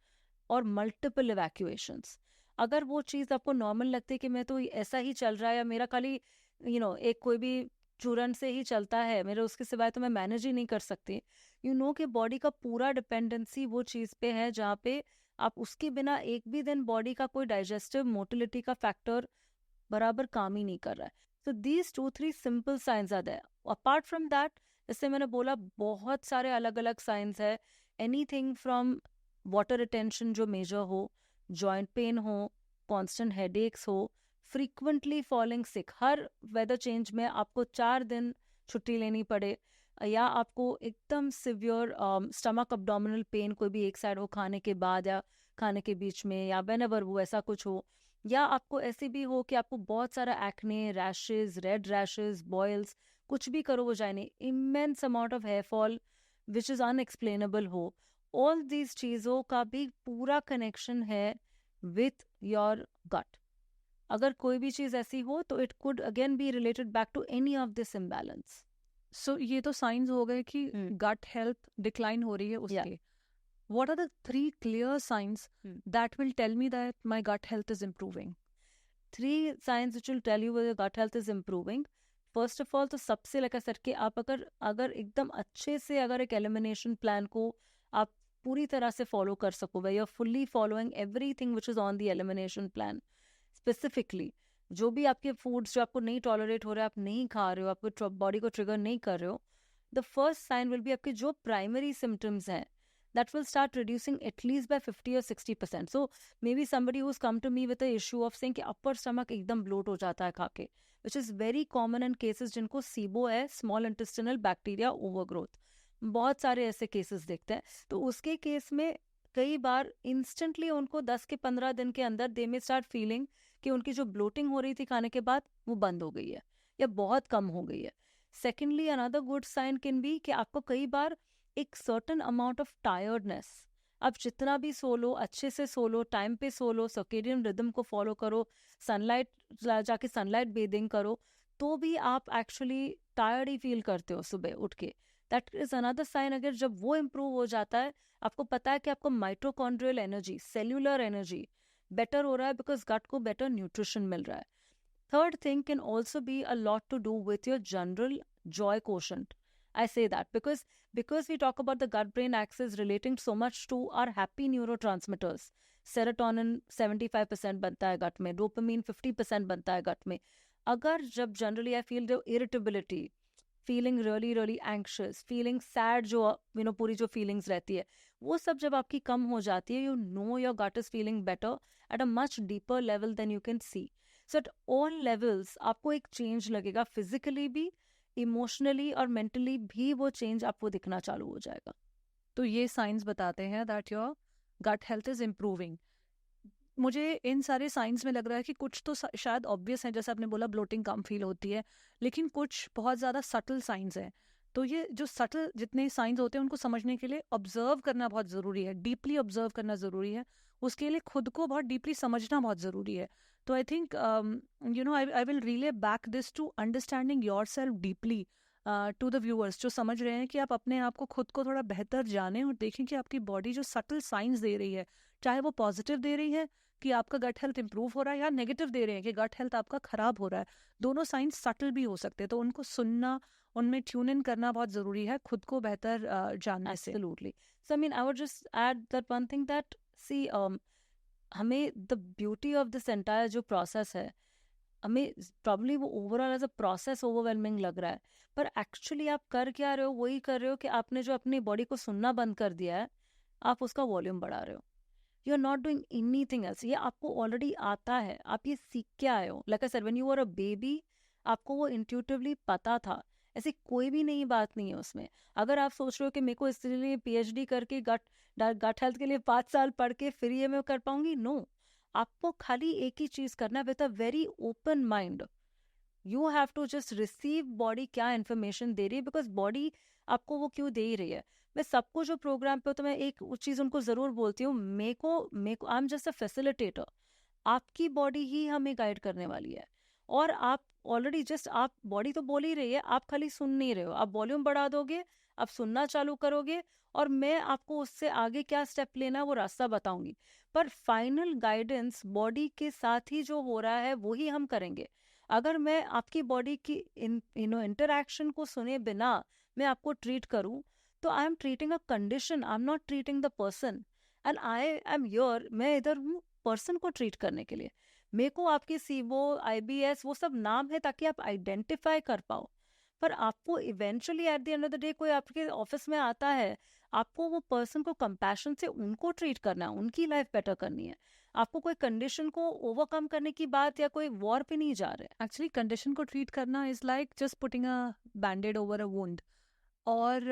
और मल्टीपल इवैक्यूएशंस। अगर वो चीज़ आपको नॉर्मल लगती है कि मैं तो ऐसा ही चल रहा है या मेरा खाली एक कोई भी चूरन से ही चलता है, मेरे उसके सिवाय तो मैं मैनेज ही नहीं कर सकती, कि बॉडी का पूरा डिपेंडेंसी वो चीज़ पे है जहाँ पे आप उसके बिना एक भी दिन बॉडी का कोई डाइजेस्टिव मोटिलिटी का फैक्टर बराबर काम ही नहीं कर रहा है। So these 2-3 simple signs are there. Apart from that, जैसे मैंने बोला, बहुत सारे अलग अलग साइंस है। एनीथिंग फ्रॉम वाटर रिटेंशन जो मेजर हो, जॉइंट पेन हो, कॉन्स्टेंट हेडेक्स हो, फ्रीक्वेंटली फॉलिंग सिक, हर वेदर चेंज में आपको 4 दिन छुट्टी लेनी पड़े, या आपको एकदम सिवियर स्टमक अब्डोमिनल पेन कोई भी एक साइड हो खाने के बाद या खाने के बीच में, या व्हेनेवर वो ऐसा कुछ हो, या आपको ऐसे भी हो कि आपको बहुत सारा acne, rashes, red rashes, boils, कुछ भी करो वजाइने, immense amount of hair fall which is unexplainable हो, ऑल दीज चीज़ों का भी पूरा कनेक्शन है विथ योर गट। अगर कोई भी चीज़ ऐसी हो तो it could again be related back to any of this imbalance. So ये तो साइंस हो गए कि गट हेल्थ डिक्लाइन हो रही है उसके। What are the 3 clear signs that will tell me that my gut health is improving? 3 signs which will tell you whether your gut health is improving. First of all, तो सबसे like I said कि आप अगर एकदम अच्छे से अगर एक एलिमिनेशन प्लान को आप पूरी तरह से फॉलो कर सको, where you're fully following everything which is on the elimination plan, specifically जो भी आपके फूड्स जो आपको नहीं टॉलरेट हो रहे, आप नहीं खा रहे हो, आपको बॉडी को ट्रिगर नहीं कर रहे हो, the first sign will be आपके जो प्राइमरी सिम्टम्स हैं that will start reducing at least by 50 or 60%. So maybe somebody who's come to me with the issue of saying कि upper stomach एकदम bloat हो जाता है खा के, which is very common in cases जिनको SIBO है, small intestinal bacteria overgrowth, बहुत सारे ऐसे केसेस देखते हैं। तो उसके केस में कई बार इंस्टेंटली उनको 10 के 15 दिन के अंदर दे में स्टार्ट फीलिंग कि उनकी जो ब्लोटिंग हो रही थी खाने के बाद वो बंद हो गई है या बहुत कम हो गई है। Secondly, another good sign can be कि आपको कई बार एक सर्टन अमाउंट ऑफ टायर्डनेस, आप जितना भी सो लो, अच्छे से सो लो, टाइम पे सो लो, सर्केडियन रिदम को फॉलो करो, सनलाइट जाके सनलाइट बेदिंग करो, तो भी आप एक्चुअली टायर्ड ही फील करते हो सुबह उठ के। That is another sign. अगर जब वो इम्प्रूव हो जाता है, आपको पता है कि आपको mitochondrial energy, cellular energy better हो रहा है बिकॉज गट को बेटर न्यूट्रिशन मिल रहा है। Third thing can also be a lot to do with your general joy quotient. I say that because we talk about the gut-brain axis relating so much to our happy neurotransmitters. Serotonin 75% बनता है gut में, dopamine 50% बनता है gut में। अगर जब generally I feel the irritability, feeling really really anxious, feeling sad, जो पूरी जो feelings रहती है, वो सब जब आपकी कम हो जाती है, you know your gut is feeling better at a much deeper level than you can see. So at all levels आपको एक change लगेगा, physically भी, इमोशनली और मेंटली भी वो चेंज आपको दिखना चालू हो जाएगा। तो ये साइंस बताते हैं that your gut health is improving. मुझे इन सारे साइंस में लग रहा है कि कुछ तो शायद ऑब्वियस हैं, जैसे आपने बोला ब्लोटिंग कम फील होती है, लेकिन कुछ बहुत ज़्यादा सटल साइंस हैं। तो ये जो सटल जितने साइंस होते हैं उनको समझने के लिए ऑब्जर्व करना बहुत ज़रूरी है, डीपली ऑब्जर्व करना ज़रूरी है, उसके लिए खुद को बहुत डीपली समझना बहुत ज़रूरी है। तो I think I will relay back this to understanding yourself deeply to the viewers जो समझ रहे हैं कि आप अपने आप को खुद को थोड़ा बेहतर जानें और देखें कि आपकी बॉडी जो सटल साइंस दे रही है, चाहे वो पॉजिटिव दे रही है कि आपका गट हेल्थ इंप्रूव हो रहा है, या नेगेटिव दे रहे हैं कि गट हेल्थ आपका खराब हो रहा है, दोनों साइंस सटल भी हो सकते हैं। तो उनको सुनना, उनमें ट्यून इन करना बहुत ज़रूरी है खुद को बेहतर जानने से। Absolutely. So I mean, I would just add that one thing that, see, हमें the beauty of this entire जो प्रोसेस है, हमें प्रॉब्ली वो overall as a process overwhelming लग रहा है, पर एक्चुअली आप कर क्या रहे हो, वही कर रहे हो कि आपने जो अपनी बॉडी को सुनना बंद कर दिया है, आप उसका वॉल्यूम बढ़ा रहे हो। You are not doing anything else. ये आपको ऑलरेडी आता है, आप ये सीख के आए हो। Like I said, when you are a baby, आपको वो इंट्यूटिवली पता था। ऐसी कोई भी नई बात नहीं है उसमें। अगर आप सोच रहे हो कि मेरे को इसलिए पीएचडी करके गट हेल्थ के लिए 5 साल पढ़ के फिर ये मैं कर पाऊंगी, नो। आपको खाली एक ही चीज करना है with a very open mind. You have to just receive body क्या इन्फॉर्मेशन दे रही है, बिकॉज बॉडी आपको वो क्यों दे ही रही है। मैं सबको जो प्रोग्राम पे, तो मैं एक चीज उनको जरूर बोलती हूँ, मेरे को I am just a facilitator. आपकी बॉडी ही हमें गाइड करने वाली है। और आप ऑलरेडी जस्ट आप बॉडी तो बोल ही रही है, आप खाली सुन नहीं रहे हो। आप वॉल्यूम बढ़ा दोगे, आप सुनना चालू करोगे, और मैं आपको उससे आगे क्या स्टेप लेना है वो रास्ता बताऊंगी। पर फाइनल गाइडेंस बॉडी के साथ ही जो हो रहा है वही हम करेंगे। अगर मैं आपकी बॉडी की इंटरैक्शन को सुने बिना मैं आपको ट्रीट करूं, तो I am treating a condition, I am not treating the person. And I am your, मैं इधर हूँ पर्सन को ट्रीट करने के लिए। मेरे को आपके सीबो, आईबीएस वो सब नाम है ताकि आप आइडेंटिफाई कर पाओ। पर आपको eventually at the end of the day कोई आपके ऑफिस में आता है, आपको वो पर्सन को कंपैशन से उनको ट्रीट करना है, उनकी लाइफ बेटर करनी है। आपको कोई कंडीशन को ओवरकम करने की बात या कोई वॉर पे नहीं जा रहे। एक्चुअली कंडीशन को ट्रीट करना is like just putting a bandaid over a wound. और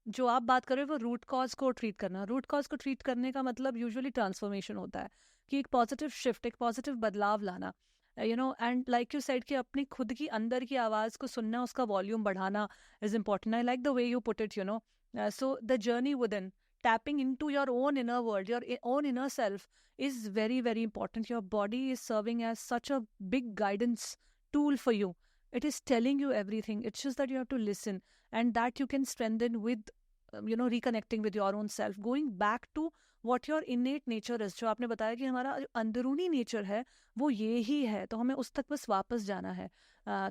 जो आप बात कर रहे हो वो रूट कॉज को ट्रीट करना। रूट कॉज को ट्रीट करने का मतलब यूजुअली ट्रांसफॉर्मेशन होता है, कि एक पॉजिटिव शिफ्ट, एक पॉजिटिव बदलाव लाना, एंड लाइक यू सेड कि अपनी खुद की अंदर की आवाज़ को सुनना, उसका वॉल्यूम बढ़ाना is important. I like the way you put it, so the journey with in tapping into your own inner world, your own inner self is very, very important. Your body is serving as such a big guidance tool for you. It is telling you everything. It's just that you have to listen, and that you can strengthen with reconnecting with your own self, going back to what your innate nature is. जो आपने बताया कि हमारा जो अंदरूनी nature है वो ये ही है, तो हमें उस तक बस वापस जाना है।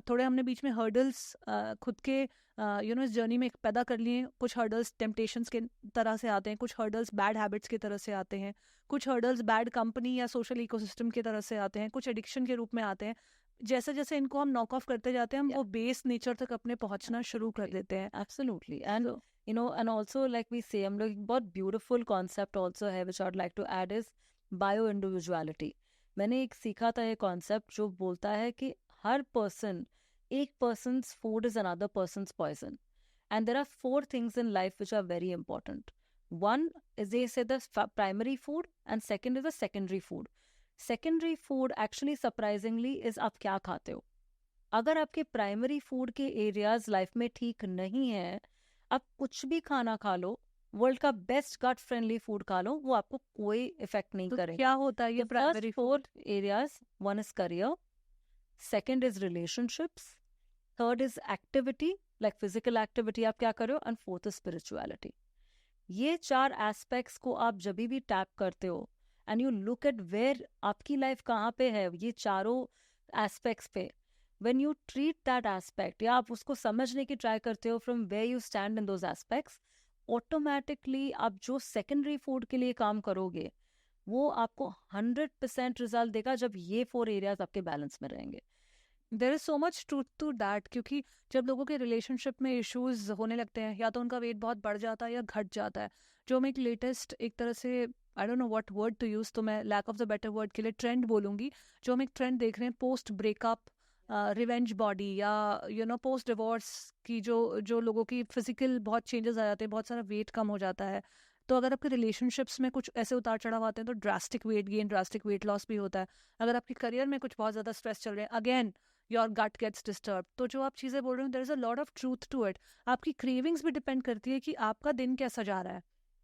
थोड़े हमने बीच में हर्डल्स खुद के इस जर्नी में पैदा कर लिए। कुछ हर्डल्स टेम्पटेशंस के तरह से आते हैं, कुछ हर्डल्स बैड हैबिट्स की तरह से आते हैं, कुछ हर्डल्स बैड कंपनी या सोशल इकोसिस्टम की तरह से आते हैं, कुछ एडिक्शन के रूप में आते हैं। जैसे जैसे इनको हम नॉक ऑफ करते जाते हैं, हम वो बेस नेचर तक अपने पहुंचना शुरू कर देते हैं। Absolutely. And and also like we say, हम लोग एक बहुत ब्यूटीफुल कॉन्सेप्ट ऑल्सो है which I would like to add is bioindividuality. मैंने एक सीखा था ये कॉन्सेप्ट जो बोलता है कि हर पर्सन, एक person's food is another person's poison, and there are 4 things in life which are very important. One is they say the primary food, and second is the secondary food. Secondary food actually surprisingly is आप क्या खाते हो। अगर आपके primary food के areas life में ठीक नहीं है, आप कुछ भी खाना खा लो, वर्ल्ड का बेस्ट गट फ्रेंडली फूड खा लो, वो आपको कोई इफेक्ट नहीं तो करेगा। क्या होता है ये primary food areas? One is career, second is relationships, third is activity like physical activity आप क्या कर रहे हो, एंड फोर्थ इज स्पिरिचुअलिटी। ये 4 एस्पेक्ट्स को आप जब भी टैप करते हो and you look at where आपकी लाइफ कहाँ पे है ये चारों एस्पेक्ट्स पे, when you treat that aspect या आप उसको समझने की ट्राई करते हो from where you stand in those aspects, automatically आप जो secondary food के लिए काम करोगे वो आपको 100% रिजल्ट देगा जब ये 4 एरियाज आपके बैलेंस में रहेंगे। There is so much truth to that, क्योंकि जब लोगों के रिलेशनशिप में इश्यूज होने लगते हैं, या तो उनका वेट बहुत बढ़ जाता है या घट जाता है, जो हम एक लेटेस्ट एक तरह से I don't know what word to use, तो मैं lack of the better word के लिए ट्रेंड बोलूंगी, जो हम एक ट्रेंड देख रहे हैं पोस्ट ब्रेकअप रिवेंज बॉडी, या पोस्ट डिवोर्स की जो लोगों की फिजिकल बहुत चेंजेस आ जाते हैं, बहुत सारा वेट कम हो जाता है। तो अगर आपके रिलेशनशिप्स में कुछ ऐसे उतार चढ़ाव आते हैं तो drastic weight gain, drastic weight loss भी होता है। अगर आपके करियर में कुछ बहुत ज़्यादा स्ट्रेस चल रहे हैं, again your gut gets disturb. तो जो आप चीज़ें बोल रहे हो, there is a lot of truth to it. आपकी क्रेविंग्स भी डिपेंड करती है कि आपका दिन कैसा जा रहा है,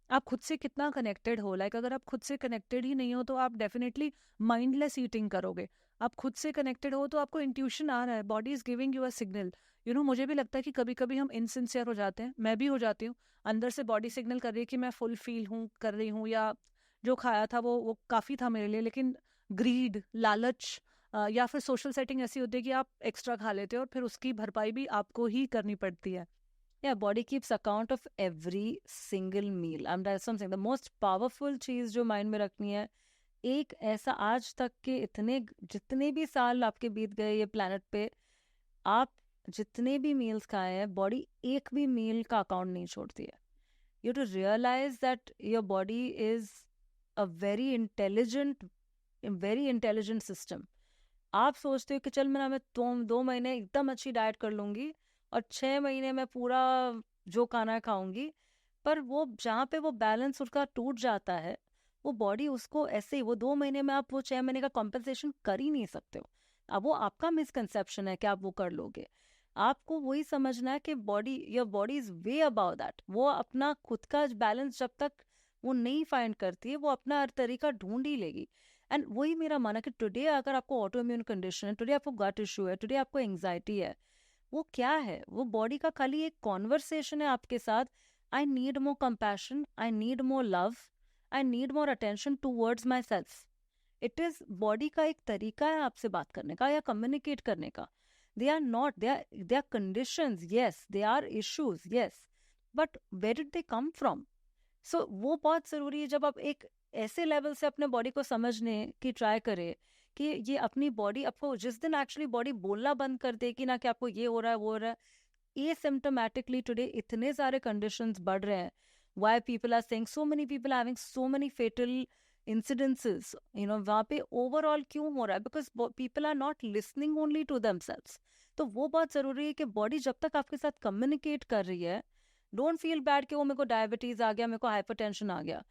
आप खुद से कितना कनेक्टेड हो। लाइक अगर आप खुद से कनेक्टेड ही नहीं हो तो आप डेफिनेटली माइंडलेस ईटिंग करोगे। आप खुद से कनेक्टेड हो तो आपको इंट्यूशन आ रहा है, body is giving you a signal. मुझे भी लगता है कि कभी कभी हम इनसिंसियर हो जाते हैं, मैं भी हो जाती हूँ। अंदर से बॉडी सिग्नल कर रही है कि मैं फुल फील हूँ, कर रही हूँ, या जो खाया था वो काफ़ी था मेरे लिए, लेकिन ग्रीड, लालच या फिर सोशल सेटिंग ऐसी होती है कि आप एक्स्ट्रा खा लेते हो और फिर उसकी भरपाई भी आपको ही करनी पड़ती है। Body keeps account of every single meal. I am something the most powerful चीज जो माइंड में रखनी है, एक ऐसा आज तक के इतने जितने भी साल आपके बीत गए ये प्लेनेट पे, आप जितने भी मील्स खाए हैं, बॉडी एक भी मील का अकाउंट नहीं छोड़ती है। You to realize that your body is a very intelligent system. आप सोचते हो कि चल मैं 2 महीने एकदम अच्छी डाइट कर लूंगी और 6 महीने में पूरा जो खाना खाऊंगी, पर वो जहाँ पे वो बैलेंस उसका टूट जाता है, वो बॉडी उसको ऐसे ही, वो 2 महीने में आप वो 6 महीने का कॉम्पेंसेशन कर ही नहीं सकते हो। अब वो आपका मिसकंसेप्शन है कि आप वो कर लोगे। आपको वही समझना है कि your body is way about that. वो अपना खुद का बैलेंस जब तक वो नहीं फाइंड करती है, वो अपना तरीका ढूंढ ही लेगी. एंड वही मेरा माना कि टुडे अगर आपको ऑटो इम्यून कंडीशन है, टुडे आपको गट इशू है, टुडे आपको एंग्जाइटी है, वो क्या है? वो बॉडी का खाली एक कॉन्वर्सेशन है आपके साथ. I need more compassion, I need more love, I need more attention towards my self. It is body का एक तरीका है आपसे बात करने का या कम्युनिकेट करने का. They are not, they are conditions, yes, they are issues, yes, but where did they come from? So वो बहुत जरूरी है. जब आप एक ऐसे लेवल से अपने बॉडी को समझने की ट्राई करे कि ये अपनी बॉडी, आपको जिस दिन एक्चुअली बॉडी बोलना बंद कर देगी ना कि आपको ये हो रहा है वो हो रहा है, एसिम्प्टोमेटिकली टुडे इतने सारे कंडीशंस बढ़ रहे हैं. Why people are saying, so many people are having so many fatal incidences, वहाँ पे ओवरऑल क्यों हो रहा है? Because people are not listening only to themselves. तो वो बहुत जरूरी है कि बॉडी जब तक आपके साथ कम्युनिकेट कर रही है, डोंट फील बैड कि वो मेरे को डायबिटीज आ गया, मेरे को हाइपरटेंशन आ गया.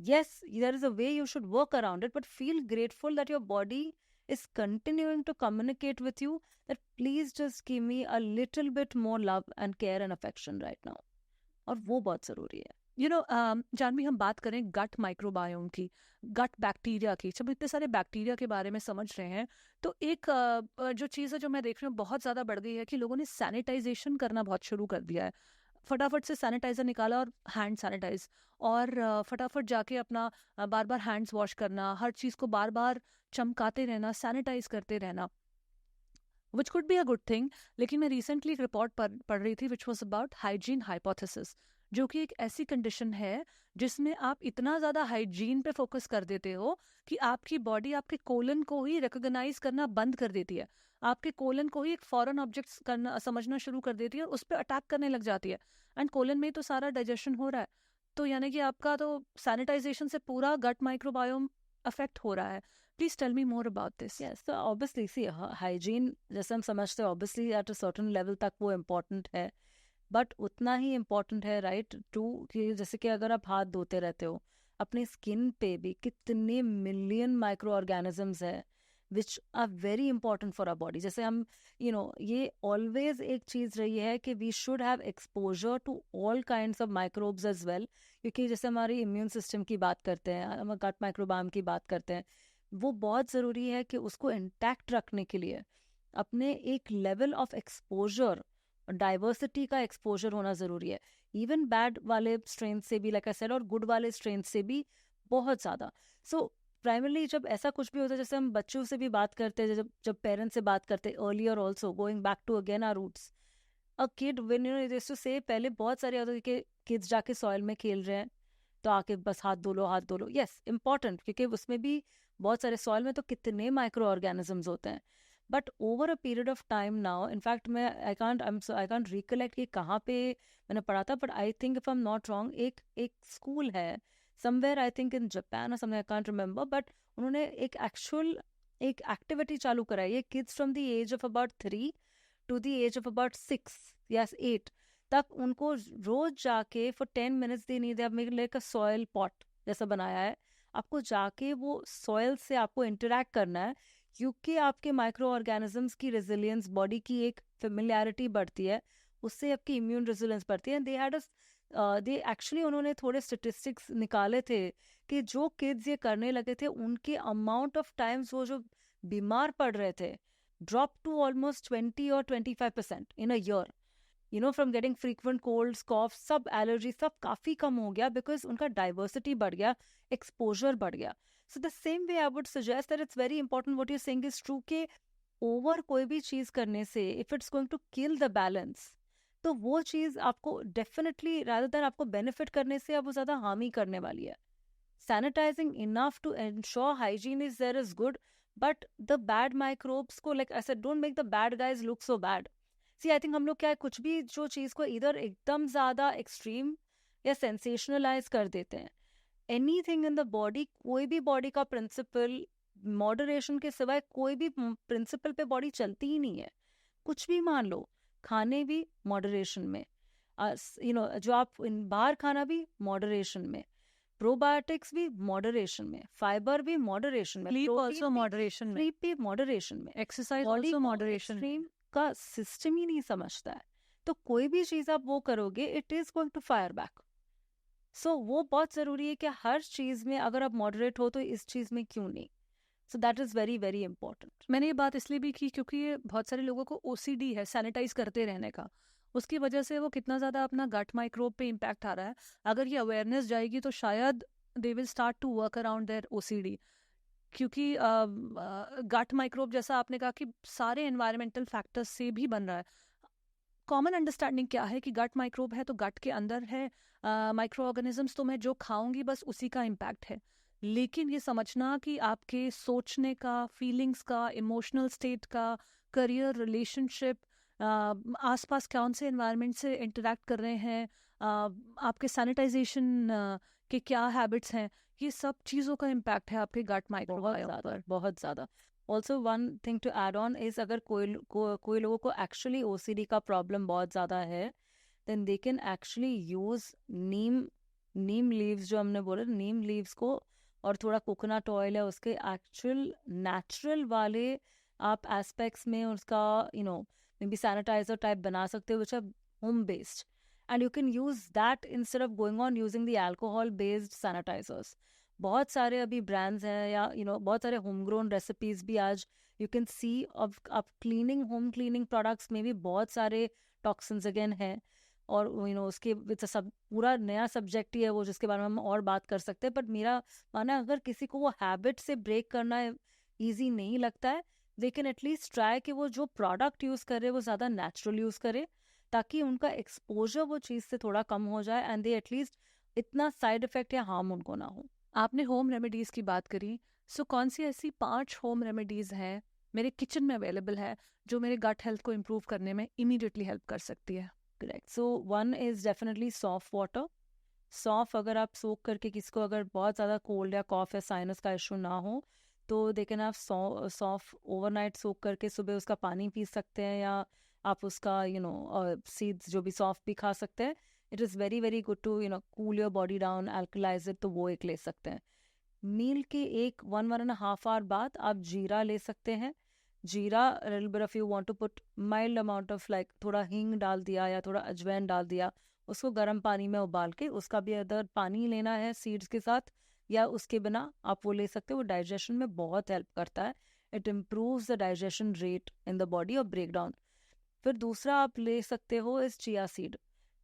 Yes, there is a way you should work around it, but feel grateful that your body is continuing to communicate with you that please just give me a little bit more love and care and affection right now. और वो बहुत ज़रूरी है. जानवी, हम बात करें gut microbiome की, gut bacteria की. जब इतने सारे बैक्टीरिया के बारे में समझ रहे हैं तो एक जो चीज़ है जो मैं देख रही हूँ बहुत ज़्यादा बढ़ गई है कि लोगों ने सैनिटाइजेशन करना बहुत शुरू कर दिया है. फटाफट से सैनिटाइजर निकाला और हैंड सैनिटाइज, और फटाफट जाके अपना बार बार हैंड्स वॉश करना, हर चीज़ को बार बार चमकाते रहना, सैनिटाइज करते रहना, which could be a good thing. लेकिन मैं रिसेंटली एक रिपोर्ट पढ़ रही थी which was about hygiene hypothesis, जो कि एक ऐसी कंडीशन है जिसमें आप इतना ज़्यादा हाइजीन पे फोकस कर देते हो कि आपकी बॉडी आपके कोलन को ही रिकॉग्नाइज करना बंद कर देती है, आपके कोलन को ही एक फॉरेन ऑब्जेक्ट करना समझना शुरू कर देती है और उस पर अटैक करने लग जाती है. एंड कोलन में ही तो सारा डाइजेशन हो रहा है. तो यानी कि आपका तो सैनिटाइजेशन से पूरा गट माइक्रोबायोम अफेक्ट हो रहा है. Please tell me more about this. Yes, so obviously, see, hygiene जैसे हम समझते हैं, obviously at a certain level तक वो important है, बट उतना ही important है, राइट, टू कि जैसे कि अगर आप हाथ धोते रहते हो, अपनी स्किन पे भी कितने मिलियन माइक्रो ऑर्गेनिजम्स है which are very important for our body. जैसे हम ये ऑलवेज एक चीज़ रही है कि we should have exposure to all kinds of microbes as well, क्योंकि जैसे हमारी इम्यून सिस्टम की बात करते हैं, हम गट माइक्रोबायोम की बात करते हैं, वो बहुत ज़रूरी है कि उसको इंटैक्ट रखने के लिए अपने एक लेवल ऑफ एक्सपोजर, डाइवर्सिटी का एक्सपोजर होना ज़रूरी है. इवन बैड वाले स्ट्रेन से भी, लाइक आई सेड, और गुड वाले स्ट्रेन से भी बहुत ज़्यादा. सो प्राइमरली जब ऐसा कुछ भी होता है, जैसे हम बच्चों से भी बात करते हैं, जब जब पेरेंट्स से बात करते हैं, earlier also going back to again our roots, a kid when to say, पहले बहुत सारे होते कि किड्स जाके सॉइल में खेल रहे हैं तो आके बस हाथ धो लो, हाथ धो लो. यस, इम्पॉर्टेंट, क्योंकि उसमें भी बहुत सारे सॉइल में तो कितने माइक्रो ऑर्गेनिजम्स होते हैं. But over a period of time now, in fact मैं आई कांट रिकलेक्ट कि कहाँ पे मैंने पढ़ा था, but I think if I am not wrong, एक स्कूल है somewhere, I think in Japan और something, I can't remember, but उन्होंने एक एक्टिविटी चालू कराई है. Kids from the age of about 3 to the age of about 6, yes 8 तक उनको रोज जाके for 10 minutes they need, they have made like a soil pot जैसा बनाया है. आपको जाके वो सॉइल से आपको इंटरेक्ट करना है, क्योंकि आपके माइक्रो ऑर्गेनिजम्स की रेजिलियंस, बॉडी की एक फेमिलियरिटी बढ़ती है, उससे आपकी इम्यून रेजिलियंस बढ़ती है. दे एक्चुअली उन्होंने थोड़े स्टेटिस्टिक्स निकाले थे कि जो किड्स ये करने लगे थे, उनके अमाउंट ऑफ टाइम्स वो जो बीमार पड़ रहे थे drop to almost 20 or 25% in a year. From getting frequent colds, coughs, सब allergies, सब काफ़ी कम हो गया because उनका diversity बढ़ गया, exposure बढ़ गया. So the same way I would suggest that it's very important what you're saying is true कि over कोई भी चीज़ करने से if it's going to kill the balance, तो वो चीज़ आपको definitely rather than आपको benefit करने से अब वो ज़्यादा harm ही करने वाली है. Sanitizing enough to ensure hygiene is there is good, but the bad microbes को, like I said, don't make the bad guys look so bad. See, I think हम लोग क्या है, कुछ भी जो चीज़ को इधर एकदम ज़्यादा एक्सट्रीम या सेंसेशनलाइज कर देते हैं. एनीथिंग इन द बॉडी, कोई भी बॉडी का प्रिंसिपल मॉडरेशन के सिवाय कोई भी प्रिंसिपल पे बॉडी चलती ही नहीं है. कुछ भी मान लो, खाने भी मॉडरेशन में, जो आप बाहर खाना भी मॉडरेशन में, प्रोबायोटिक्स भी मॉडरेशन में, फाइबर भी मॉडरेशन में, स्लीप आल्सो मॉडरेशन में, स्लीप भी मॉडरेशन में, एक्सरसाइज बॉडी आल्सो मॉडरेशन में का सिस्टम ही नहीं समझता है. तो कोई भी चीज आप वो करोगे, it is going to fire back. So वो बहुत ज़रूरी है कि हर चीज़ में अगर आप मॉडरेट हो तो इस चीज़ में क्यों नहीं. So that is very very important. मैंने ये बात इसलिए भी की क्योंकि ये बहुत सारे लोगों को ओसीडी है सैनिटाइज करते रहने का, उसकी वजह से वो कितना ज़्यादा अपना गट माइक्रोब पे इम्पैक्ट आ रहा है. अगर ये अवेयरनेस जाएगी तो शायद they will start to work around their OCD. क्योंकि गट माइक्रोब जैसा आपने कहा कि सारे एनवायरमेंटल फैक्टर्स से भी बन रहा है. कॉमन अंडरस्टैंडिंग क्या है कि गट माइक्रोब है तो गट के अंदर है माइक्रो ऑर्गेनिजम्स, तो मैं जो खाऊंगी बस उसी का इम्पैक्ट है. लेकिन ये समझना कि आपके सोचने का, फीलिंग्स का, इमोशनल स्टेट का, करियर, रिलेशनशिप, आसपास कौन से एनवायरनमेंट से इंटरेक्ट कर रहे हैं, आपके सैनिटाइजेशन के क्या हैबिट्स हैं, ये सब चीज़ों का इम्पैक्ट है आपके गट माइक्रोबायोम पर. बहुत ज़्यादा. Also one thing to add on is अगर कोई लोगों को एक्चुअली ओसीडी का प्रॉब्लम बहुत ज़्यादा है, then they can actually use neem leaves, जो हमने बोला नीम लीव्स को, और थोड़ा कोकोनट ऑयल है उसके एक्चुअल नेचुरल वाले आप एस्पेक्ट्स में उसका मे बी सैनिटाइजर टाइप बना सकते हो which are home based, and you can use that instead of going on using the alcohol based sanitizers. बहुत सारे अभी ब्रांड्स हैं या बहुत सारे होम ग्रोन रेसिपीज भी आज यू कैन सी ऑफ अब क्लीनिंग, होम क्लीनिंग प्रोडक्ट्स में भी बहुत सारे टॉक्सिन्स अगेन हैं. और उसके सब पूरा नया सब्जेक्ट ही है वो, जिसके बारे में हम और बात कर सकते हैं. बट मेरा मानना है अगर किसी को वो हैबिट से ब्रेक करना ईजी नहीं लगता है, दे कैन एटलीस्ट ट्राई कि वो जो प्रोडक्ट यूज़ करे वो ज़्यादा नेचुरल यूज़ करे, ताकि उनका एक्सपोजर वो चीज़ से थोड़ा कम हो जाए एंड दे एटलीस्ट इतना साइड इफेक्ट या हार्म उनको ना हो. आपने होम रेमेडीज़ की बात करी, सो कौन सी ऐसी 5 होम रेमेडीज़ हैं मेरे किचन में अवेलेबल है जो मेरे गट हेल्थ को इम्प्रूव करने में इमीडिएटली हेल्प कर सकती है? Correct. So one is definitely soft water. सौंफ अगर आप सोख करके, किसी को अगर बहुत ज़्यादा कोल्ड या कॉफ या साइनस का इशू ना हो, तो दे कैन आप सौंफ ओवरनाइट सोख करके सुबह उसका पानी पी सकते हैं, या आप उसका सीड्स जो भी सौंफ भी खा सकते हैं. It is very very good to cool your body down, alkalize it, तो वो एक ले सकते हैं. मील के 1.5 आवर बाद आप जीरा ले सकते हैं. Jeera, little bit of you want to put mild amount of like थोड़ा हींग डाल दिया या थोड़ा अजवाइन डाल दिया, उसको गर्म पानी में उबाल के उसका भी अगर पानी लेना है सीड्स के साथ या उसके बिना आप वो ले सकते हो. वो डाइजेशन में बहुत हेल्प करता है. It improves the digestion rate in the body और ब्रेक डाउन. फिर दूसरा आप ले सकते हो इस चिया सीड.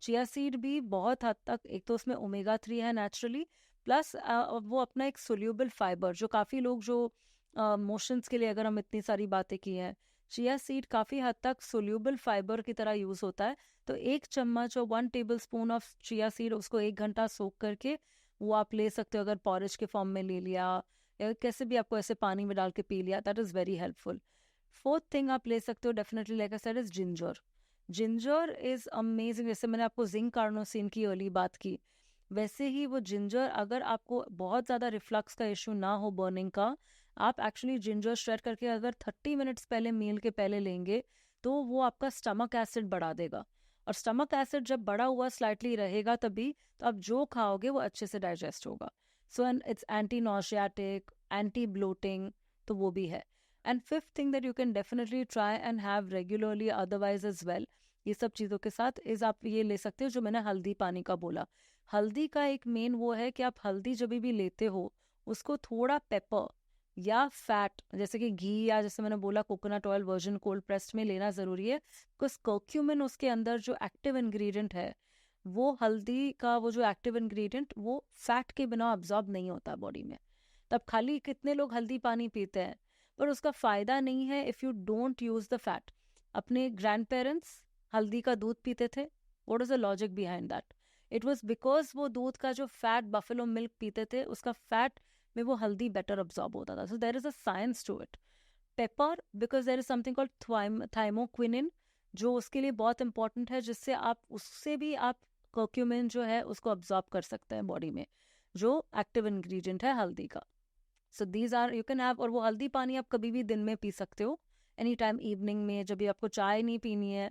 चिया सीड भी बहुत हद तक, एक तो उसमें ओमेगा 3 है नेचुरली, प्लस वो अपना एक सोल्यूबल फाइबर, जो काफ़ी लोग जो मोशंस के लिए, अगर हम इतनी सारी बातें की हैं, चिया सीड काफ़ी हद तक सोल्यूबल फाइबर की तरह यूज़ होता है. तो 1 चम्मच और 1 table spoon of chia seed, उसको 1 घंटा सोख करके वो आप ले सकते हो. अगर पॉरेज के फॉर्म में ले लिया या कैसे भी आपको ऐसे पानी में डाल के पी लिया, that is very helpful. Fourth thing आप ले सकते हो definitely, like I said, is ginger. Ginger is amazing. जैसे मैंने आपको जिंक कार्नोसिन की अर्ली बात की, वैसे ही वो जिंजर, अगर आपको बहुत ज़्यादा रिफ्लक्स का इशू ना हो, बर्निंग का, आप एक्चुअली जिंजर श्रेड करके अगर 30 मिनट्स पहले मील के पहले लेंगे तो वो आपका स्टमक एसिड बढ़ा देगा. और स्टमक एसिड जब बढ़ा हुआ स्लाइटली रहेगा तभी तो आप जो खाओगे वो अच्छे से डाइजेस्ट होगा. So and it's anti nauseatic, anti bloating, तो वो भी है. And fifth thing that you can definitely try and have regularly otherwise as well, ये सब चीज़ों के साथ, इज आप ये ले सकते हो जो मैंने हल्दी पानी का बोला. हल्दी का एक मेन वो है कि आप हल्दी जब भी लेते हो उसको थोड़ा पेपर या फैट, जैसे कि घी या जैसे मैंने बोला coconut oil virgin cold pressed में लेना ज़रूरी है, बिकॉज कर्क्यूमिन उसके अंदर जो एक्टिव इंग्रेडिएंट है, वो हल्दी का वो जो एक्टिव इंग्रेडिएंट वो फैट के बिना अब्जॉर्ब नहीं होता बॉडी में. तब खाली कितने लोग हल्दी पानी पीते हैं, पर उसका फ़ायदा नहीं है if you don't use the fat. अपने ग्रैंड पेरेंट्स हल्दी का दूध पीते थे. What is the logic behind that? It was because वो दूध का जो फैट बफेलो मिल्क पीते थे, उसका फैट में वो हल्दी बेटर अब्जॉर्ब होता था. So there is a science to it. Pepper, because there is something called thymoquinone, जो उसके लिए बहुत इंपॉर्टेंट है, जिससे आप उससे भी आप कर्क्यूमिन जो है उसको अब्जॉर्ब कर सकते हैं बॉडी में, जो एक्टिव इंग्रेडिएंट है हल्दी का. So these are you can have. और वो हल्दी पानी आप कभी भी दिन में पी सकते हो, एनी टाइम इवनिंग में, जब भी आपको चाय नहीं पीनी है,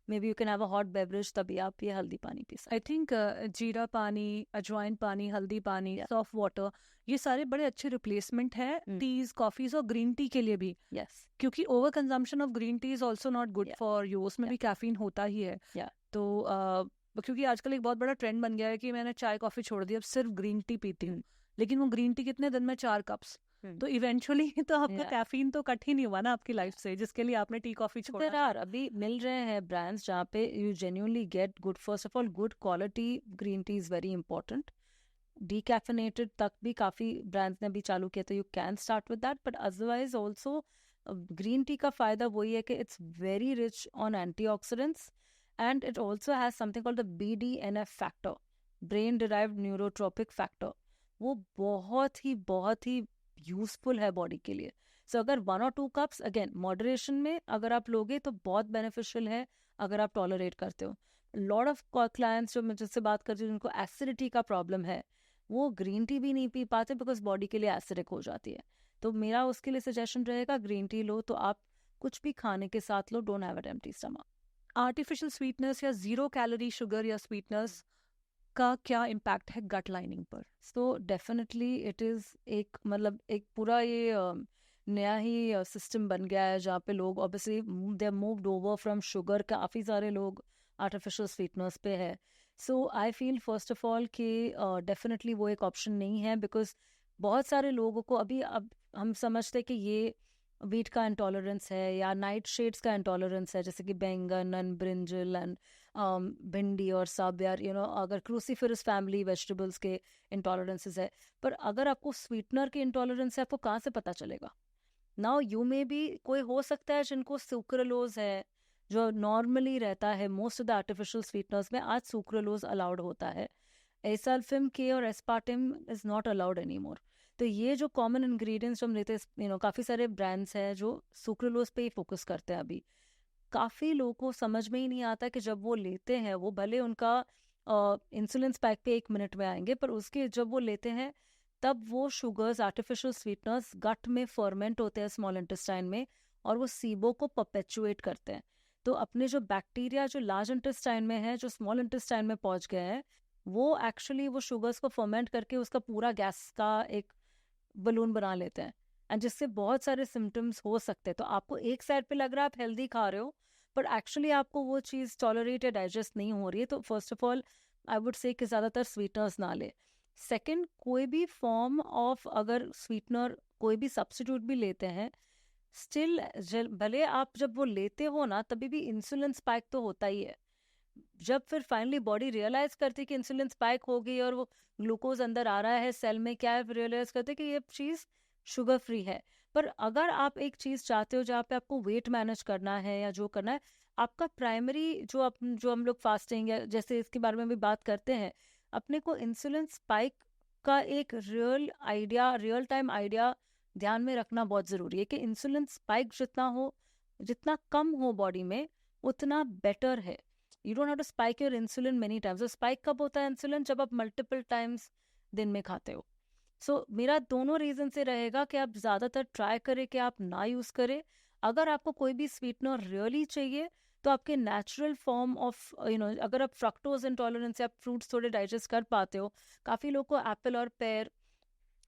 may be you can have a hot beverage, तभी आप ये हल्दी पानी पी सकते आई थिंक जीरा पानी, अजवाइन पानी, हल्दी पानी, सॉफ्ट वाटर, ये सारे बड़े अच्छे रिप्लेसमेंट है टीज, कॉफीज और ग्रीन टी के लिए भी. यस. क्योंकि over consumption of green tea is also not good Yeah. For you, उसमें भी कैफीन होता ही है. Yeah. तो क्योंकि आजकल एक बहुत बड़ा ट्रेंड बन गया है कि मैंने चाय कॉफी छोड़ दी, अब सिर्फ ग्रीन टी पीती हूँ, लेकिन वो ग्रीन टी कितने दिन में 4 कप्स, तो इवेंचुअली तो आपका Yeah. कैफीन तो कट ही नहीं हुआ ना आपकी लाइफ से, जिसके लिए आपने टी कॉफी छोड़ा देर था। आर अभी मिल रहे हैं ब्रांड्स जहाँ पे you genuinely get good, first of all good quality green tea is very important. Decaffeinated तक भी काफ़ी ब्रांड्स ने अभी चालू किया, तो you can start with that, but otherwise also green tea का फ़ायदा वही है कि it's very rich on antioxidants and it also has something called the BDNF factor, brain derived neurotrophic factor. वो बहुत ही यूजफुल है बॉडी के लिए। सो अगर 1 or 2 कप्स अगेन मॉडरेशन में अगर आप लोगे तो बहुत बेनिफिशियल है अगर आप टॉलरेट करते हो। लॉट ऑफ क्लाइंट्स जो मैं जिससे बात करती हूँ जिनको एसिडिटी का प्रॉब्लम है, वो ग्रीन टी भी नहीं पी पाते बिकॉज बॉडी के लिए एसिडिक हो जाती है। तो मेरा उसके लिए सजेशन रहेगा ग्रीन टी लो तो आप कुछ भी खाने के साथ लो, don't have an empty stomach. Artificial sweetness या 0 कैलोरी शुगर या स्वीटनेस का क्या इम्पैक्ट है गट लाइनिंग पर? सो डेफिनेटली इट इज़ एक मतलब एक पूरा ये नया ही सिस्टम बन गया है जहाँ पे लोग obviously they moved over from sugar, काफ़ी सारे लोग आर्टिफिशियल स्वीटनर्स पे है। So I feel first of all कि डेफिनेटली वो एक ऑप्शन नहीं है बिकॉज बहुत सारे लोगों को अभी अब हम समझते हैं कि ये वीट का इंटॉलरेंस है या नाइट शेड्स का इंटॉलरेंस है, जैसे कि बैंगन एंड ब्रिंजल एंड भिंडी और सब, यार अगर क्रूसीफेरस फैमिली वेजिटेबल्स के इंटॉलरेंसेस है, पर अगर आपको स्वीटनर की इंटॉलरेंस है आपको कहाँ से पता चलेगा? नाउ यू में भी कोई हो सकता है जिनको सुक्रोलोज है जो नॉर्मली रहता है most of the artificial sweeteners में, आज सुक्रोलोज अलाउड होता है, एसाल्फिम के और aspartame is not allowed any more. तो ये जो कॉमन इंग्रेडिएंट्स हम लेते हैं, काफ़ी सारे ब्रांड्स हैं जो सुक्रोलोज पे ही फोकस करते हैं अभी। काफ़ी लोगों को समझ में ही नहीं आता कि जब वो लेते हैं, वो भले उनका इंसुलिन स्पाइक पे 1 मिनट में आएंगे, पर उसके जब वो लेते हैं तब वो शुगर्स आर्टिफिशियल स्वीटनर्स गट में फर्मेंट होते हैं स्मॉल इंटेस्टाइन में, और वो सीबो को परपेचुएट करते हैं। तो अपने जो बैक्टीरिया जो लार्ज इंटेस्टाइन में है, जो स्मॉल इंटेस्टाइन में पहुंच गए हैं, वो एक्चुअली वो शुगर्स को फर्मेंट करके उसका पूरा गैस का एक बलून बना लेते हैं, एंड जिससे बहुत सारे सिम्टम्स हो सकते हैं। तो आपको एक साइड पे लग रहा है आप हेल्दी खा रहे हो, पर एक्चुअली आपको वो चीज़ टॉलरेट या डाइजेस्ट नहीं हो रही है। तो first of all I would say कि ज़्यादातर स्वीटनर्स ना ले। सेकंड, कोई भी फॉर्म ऑफ अगर स्वीटनर कोई भी सब्स्टिट्यूट भी लेते हैं, स्टिल भले आप जब वो लेते हो ना तभी भी इंसुलिन स्पाइक तो होता ही है। जब फिर फाइनली बॉडी रियलाइज करती है कि इंसुलिन स्पाइक हो गई और वो ग्लूकोज अंदर आ रहा है सेल में, क्या है, फिर रियलाइज करते हैं कि ये चीज़ शुगर फ्री है। पर अगर आप एक चीज़ चाहते हो जहाँ पे आपको वेट मैनेज करना है या जो करना है, आपका प्राइमरी जो हम लोग फास्टिंग या जैसे इसके बारे में भी बात करते हैं, अपने को इंसुलिन स्पाइक का एक रियल टाइम आइडिया ध्यान में रखना बहुत ज़रूरी है कि इंसुलिन स्पाइक जितना कम हो बॉडी में उतना बेटर है। You don't have to spike your insulin many times. Spike कब होता है इंसुलिन? जब आप मल्टीपल टाइम्स दिन में खाते हो। मेरा दोनों रीजन से रहेगा कि आप ज़्यादातर ट्राई करें कि आप ना यूज़ करें। अगर आपको कोई भी स्वीटनर रियली चाहिए तो आपके नेचुरल फॉर्म ऑफ अगर आप फ्रक्टोज इंटॉलरेंस या फ्रूट्स थोड़े डाइजेस्ट कर पाते हो, काफ़ी लोग को एप्पल और पेयर,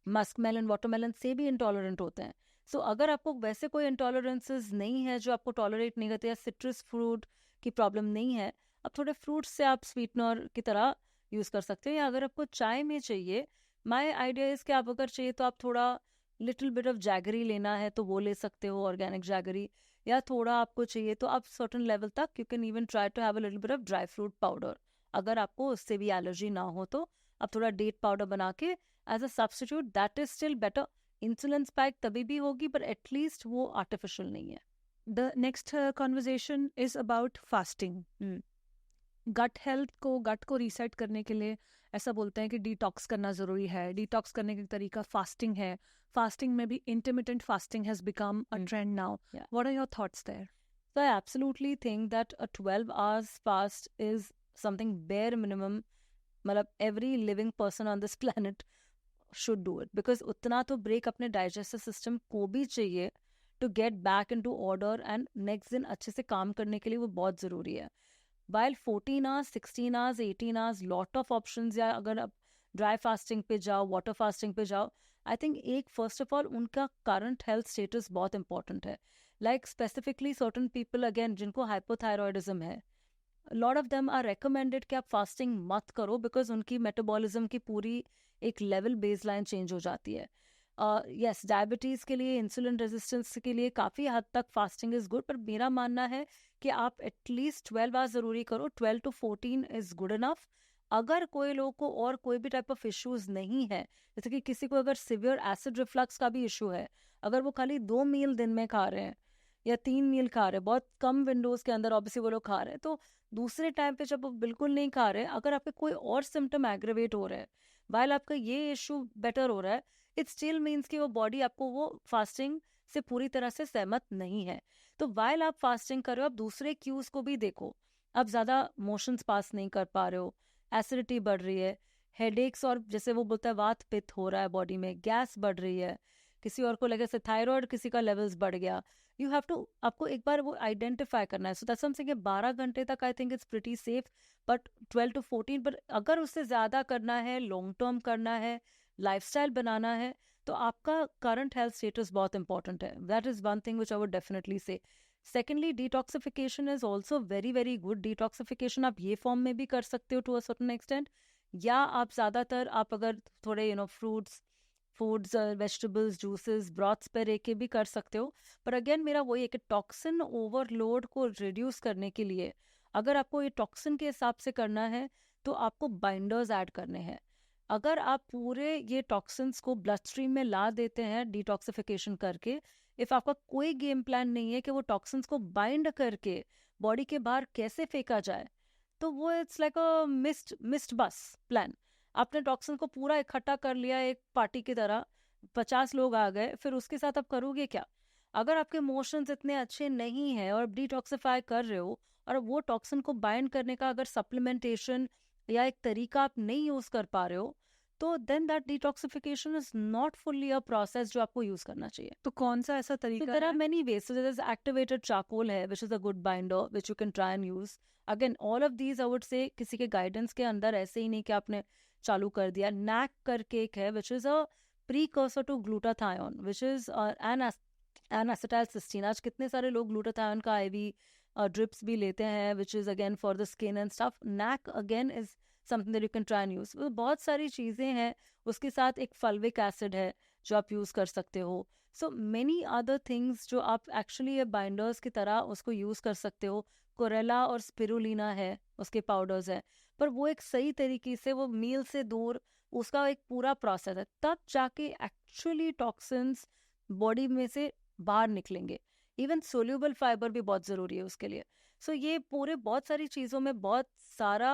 मस्क मेलन, वाटरमेलन से भी इंटॉलरेंट होते हैं। अगर आपको वैसे कोई इंटॉलरेंसेस नहीं है जो आपको टॉलरेट नहीं करते, या सिट्रस फ्रूट की प्रॉब्लम नहीं है, अब थोड़े फ्रूट्स से आप स्वीटनर की तरह यूज़ कर सकते हो। या अगर आपको चाय में चाहिए, माय आइडिया इज़ कि आप अगर चाहिए तो आप थोड़ा लिटिल बिट ऑफ जैगरी लेना है तो वो ले सकते हो, ऑर्गेनिक जैगरी, या थोड़ा आपको चाहिए तो आप सर्टन लेवल तक you can even try to have a little bit of dry fruit powder. अगर आपको उससे भी एलर्जी ना हो तो आप थोड़ा डेट पाउडर बना के as a substitute, that is still better. Insulin spike तभी भी होगी पर एटलीस्ट वो आर्टिफिशियल नहीं है। The next conversation is about fasting. Gut health को, गट को रीसेट करने के लिए ऐसा बोलते हैं कि डिटॉक्स करना ज़रूरी है। डिटॉक्स करने का तरीका फास्टिंग है। फास्टिंग में भी intermittent fasting has become a trend now. Yeah. What are your thoughts there? So I absolutely think that a 12 hours fast is something bare minimum, मतलब every living person on this planet should do it, because उतना तो break अपने digestive system को भी चाहिए to get back into order and next दिन अच्छे से काम करने के लिए वो बहुत ज़रूरी है। While 14 hours, 16 hours, 18 hours, lot of options, या अगर आप ड्राई फास्टिंग पे जाओ, वाटर फास्टिंग पे जाओ, आई थिंक एक फर्स्ट ऑफ ऑल उनका करंट हेल्थ स्टेटस बहुत इंपॉर्टेंट है। Like specifically certain people again जिनको हाइपोथायरॉयडिज्म है, lot of them are recommended कि आप फास्टिंग मत करो, बिकॉज उनकी मेटाबॉलिज्म की पूरी एक लेवल बेस लाइन चेंज हो जाती है. यस, डायबिटीज़ के लिए, इंसुलिन रेजिस्टेंस के लिए काफ़ी हद तक फास्टिंग इज़ गुड, पर मेरा मानना है कि आप एटलीस्ट 12 आवर्स ज़रूरी करो. 12 to 14 इज़ गुड इनफ. अगर कोई लोग को और कोई भी टाइप ऑफ इश्यूज नहीं है, जैसे कि किसी को अगर सिवियर एसिड रिफ्लक्स का भी इशू है, अगर वो खाली 2 मील दिन में खा रहे हैं या 3 मील खा रहे हैं, बहुत कम विंडोज के अंदर ऑब्वियसली वो लोग खा रहे हैं, तो दूसरे टाइम पे जब वो बिल्कुल नहीं खा रहे हैं, अगर आपके कोई और सिम्टम एग्रेवेट हो रहा है वाइल आपका ये इशू बेटर हो रहा है, इट स्टिल मीन्स कि वो बॉडी आपको वो फास्टिंग से पूरी तरह से सहमत नहीं है. तो वाइल आप फास्टिंग कर रहे हो, आप दूसरे क्यूज को भी देखो. आप ज्यादा मोशंस पास नहीं कर पा रहे हो, एसिडिटी बढ़ रही है, हेडेक्स, और जैसे वो बोलता है वात पित्त हो रहा है बॉडी में, गैस बढ़ रही है, किसी और को लगे से थायराइड किसी का लेवल्स बढ़ गया. यू हैव टू, आपको एक बार वो आइडेंटिफाई करना है. So that's why I am saying 12 घंटे तक I think it's pretty safe, but 12 to 14, पर अगर उससे ज़्यादा करना है, लॉन्ग टर्म करना है, लाइफस्टाइल बनाना है, तो आपका करंट हेल्थ स्टेटस बहुत इंपॉर्टेंट है. That is one thing which I would definitely say. Secondly, detoxification is also very very good. Detoxification आप ये फॉर्म में भी कर सकते हो टू अ सर्टन एक्सटेंट, या आप ज़्यादातर आप अगर थोड़े फ्रूट्स, फूड्स, वेजिटेबल्स, जूसेस, ब्रॉथ्स पे रह के भी कर सकते हो. पर अगेन मेरा वही है कि टॉक्सिन ओवरलोड को रिड्यूस करने के लिए, अगर आपको ये टॉक्सिन के हिसाब से करना है, तो आपको बाइंडर्स ऐड करने हैं. अगर आप पूरे ये टॉक्सिन्स को ब्लड स्ट्रीम में ला देते हैं डिटॉक्सिफिकेशन करके, इफ आपका कोई गेम प्लान नहीं है कि वो टॉक्सिन्स को बाइंड करके बॉडी के बाहर कैसे फेंका जाए, तो वो इट्स लाइक अ मिस्ड बस प्लान. आपने टॉक्सिन को पूरा इकट्ठा कर लिया एक पार्टी की तरह, 50 लोग आ गए, फिर उसके साथ आप करोगे क्या? अगर आपके मोशंस इतने अच्छे नहीं हैं और डिटॉक्सिफाई कर रहे हो, और वो टॉक्सिन को बाइंड करने का अगर सप्लीमेंटेशन या एक तरीका आप नहीं यूज कर पा रहे हो, तो then that detoxification is not fully a process जो आपको यूज करना चाहिए. तो कौन सा ऐसा So तरीका there are है? many ways. So there is activated charcoal है, which is a good binder, which you can try and use. Again, all of these I would say किसी के guidance के अंदर ऐसे ही नहीं कि आपने चालू कर दिया. NAC करके एक है, which is a precursor to glutathione, which is an acetylcysteine. आज कितने सारे लोग glutathione का IV drips भी लेते हैं, which is again for the skin and stuff. NAC again is something that you can try and use. वो बहुत सारी चीज़ें हैं. उसके साथ एक fulvic acid है जो आप यूज़ कर सकते हो. सो मेनी अदर थिंग्स जो आप एक्चुअली ये बाइंडर्स की तरह उसको यूज़ कर सकते हो. कोरेला और स्पिरुलिना है, उसके पाउडर्स है, पर वो एक सही तरीके से वो मील से दूर, उसका एक पूरा प्रोसेस है, तब जाके एक्चुअली टॉक्सिन्स बॉडी में से बाहर निकलेंगे. इवन सोल्यूबल फाइबर भी बहुत ज़रूरी है उसके लिए. सो ये पूरे बहुत सारी चीज़ों में बहुत सारा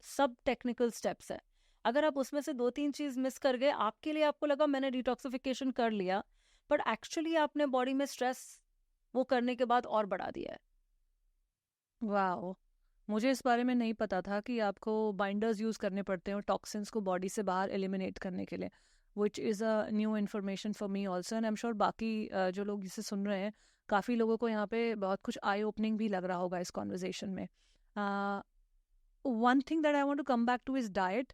सब टेक्निकल स्टेप्स है. अगर आप उसमें से 2-3 चीज़ मिस कर गए, आपके लिए आपको लगा मैंने डिटॉक्सिफिकेशन कर लिया, बट एक्चुअली आपने बॉडी में स्ट्रेस वो करने के बाद और बढ़ा दिया है. वाओ, मुझे इस बारे में नहीं पता था कि आपको बाइंडर्स यूज़ करने पड़ते हैं टॉक्सिन्स को बॉडी से बाहर एलिमिनेट करने के लिए, which is a new information for me also. And I am sure बाकी जो लोग इसे सुन रहे हैं, काफ़ी लोगों को यहाँ पे बहुत कुछ आई ओपनिंग भी लग रहा होगा इस कॉन्वर्जेशन में. One thing that I want to come back to is diet.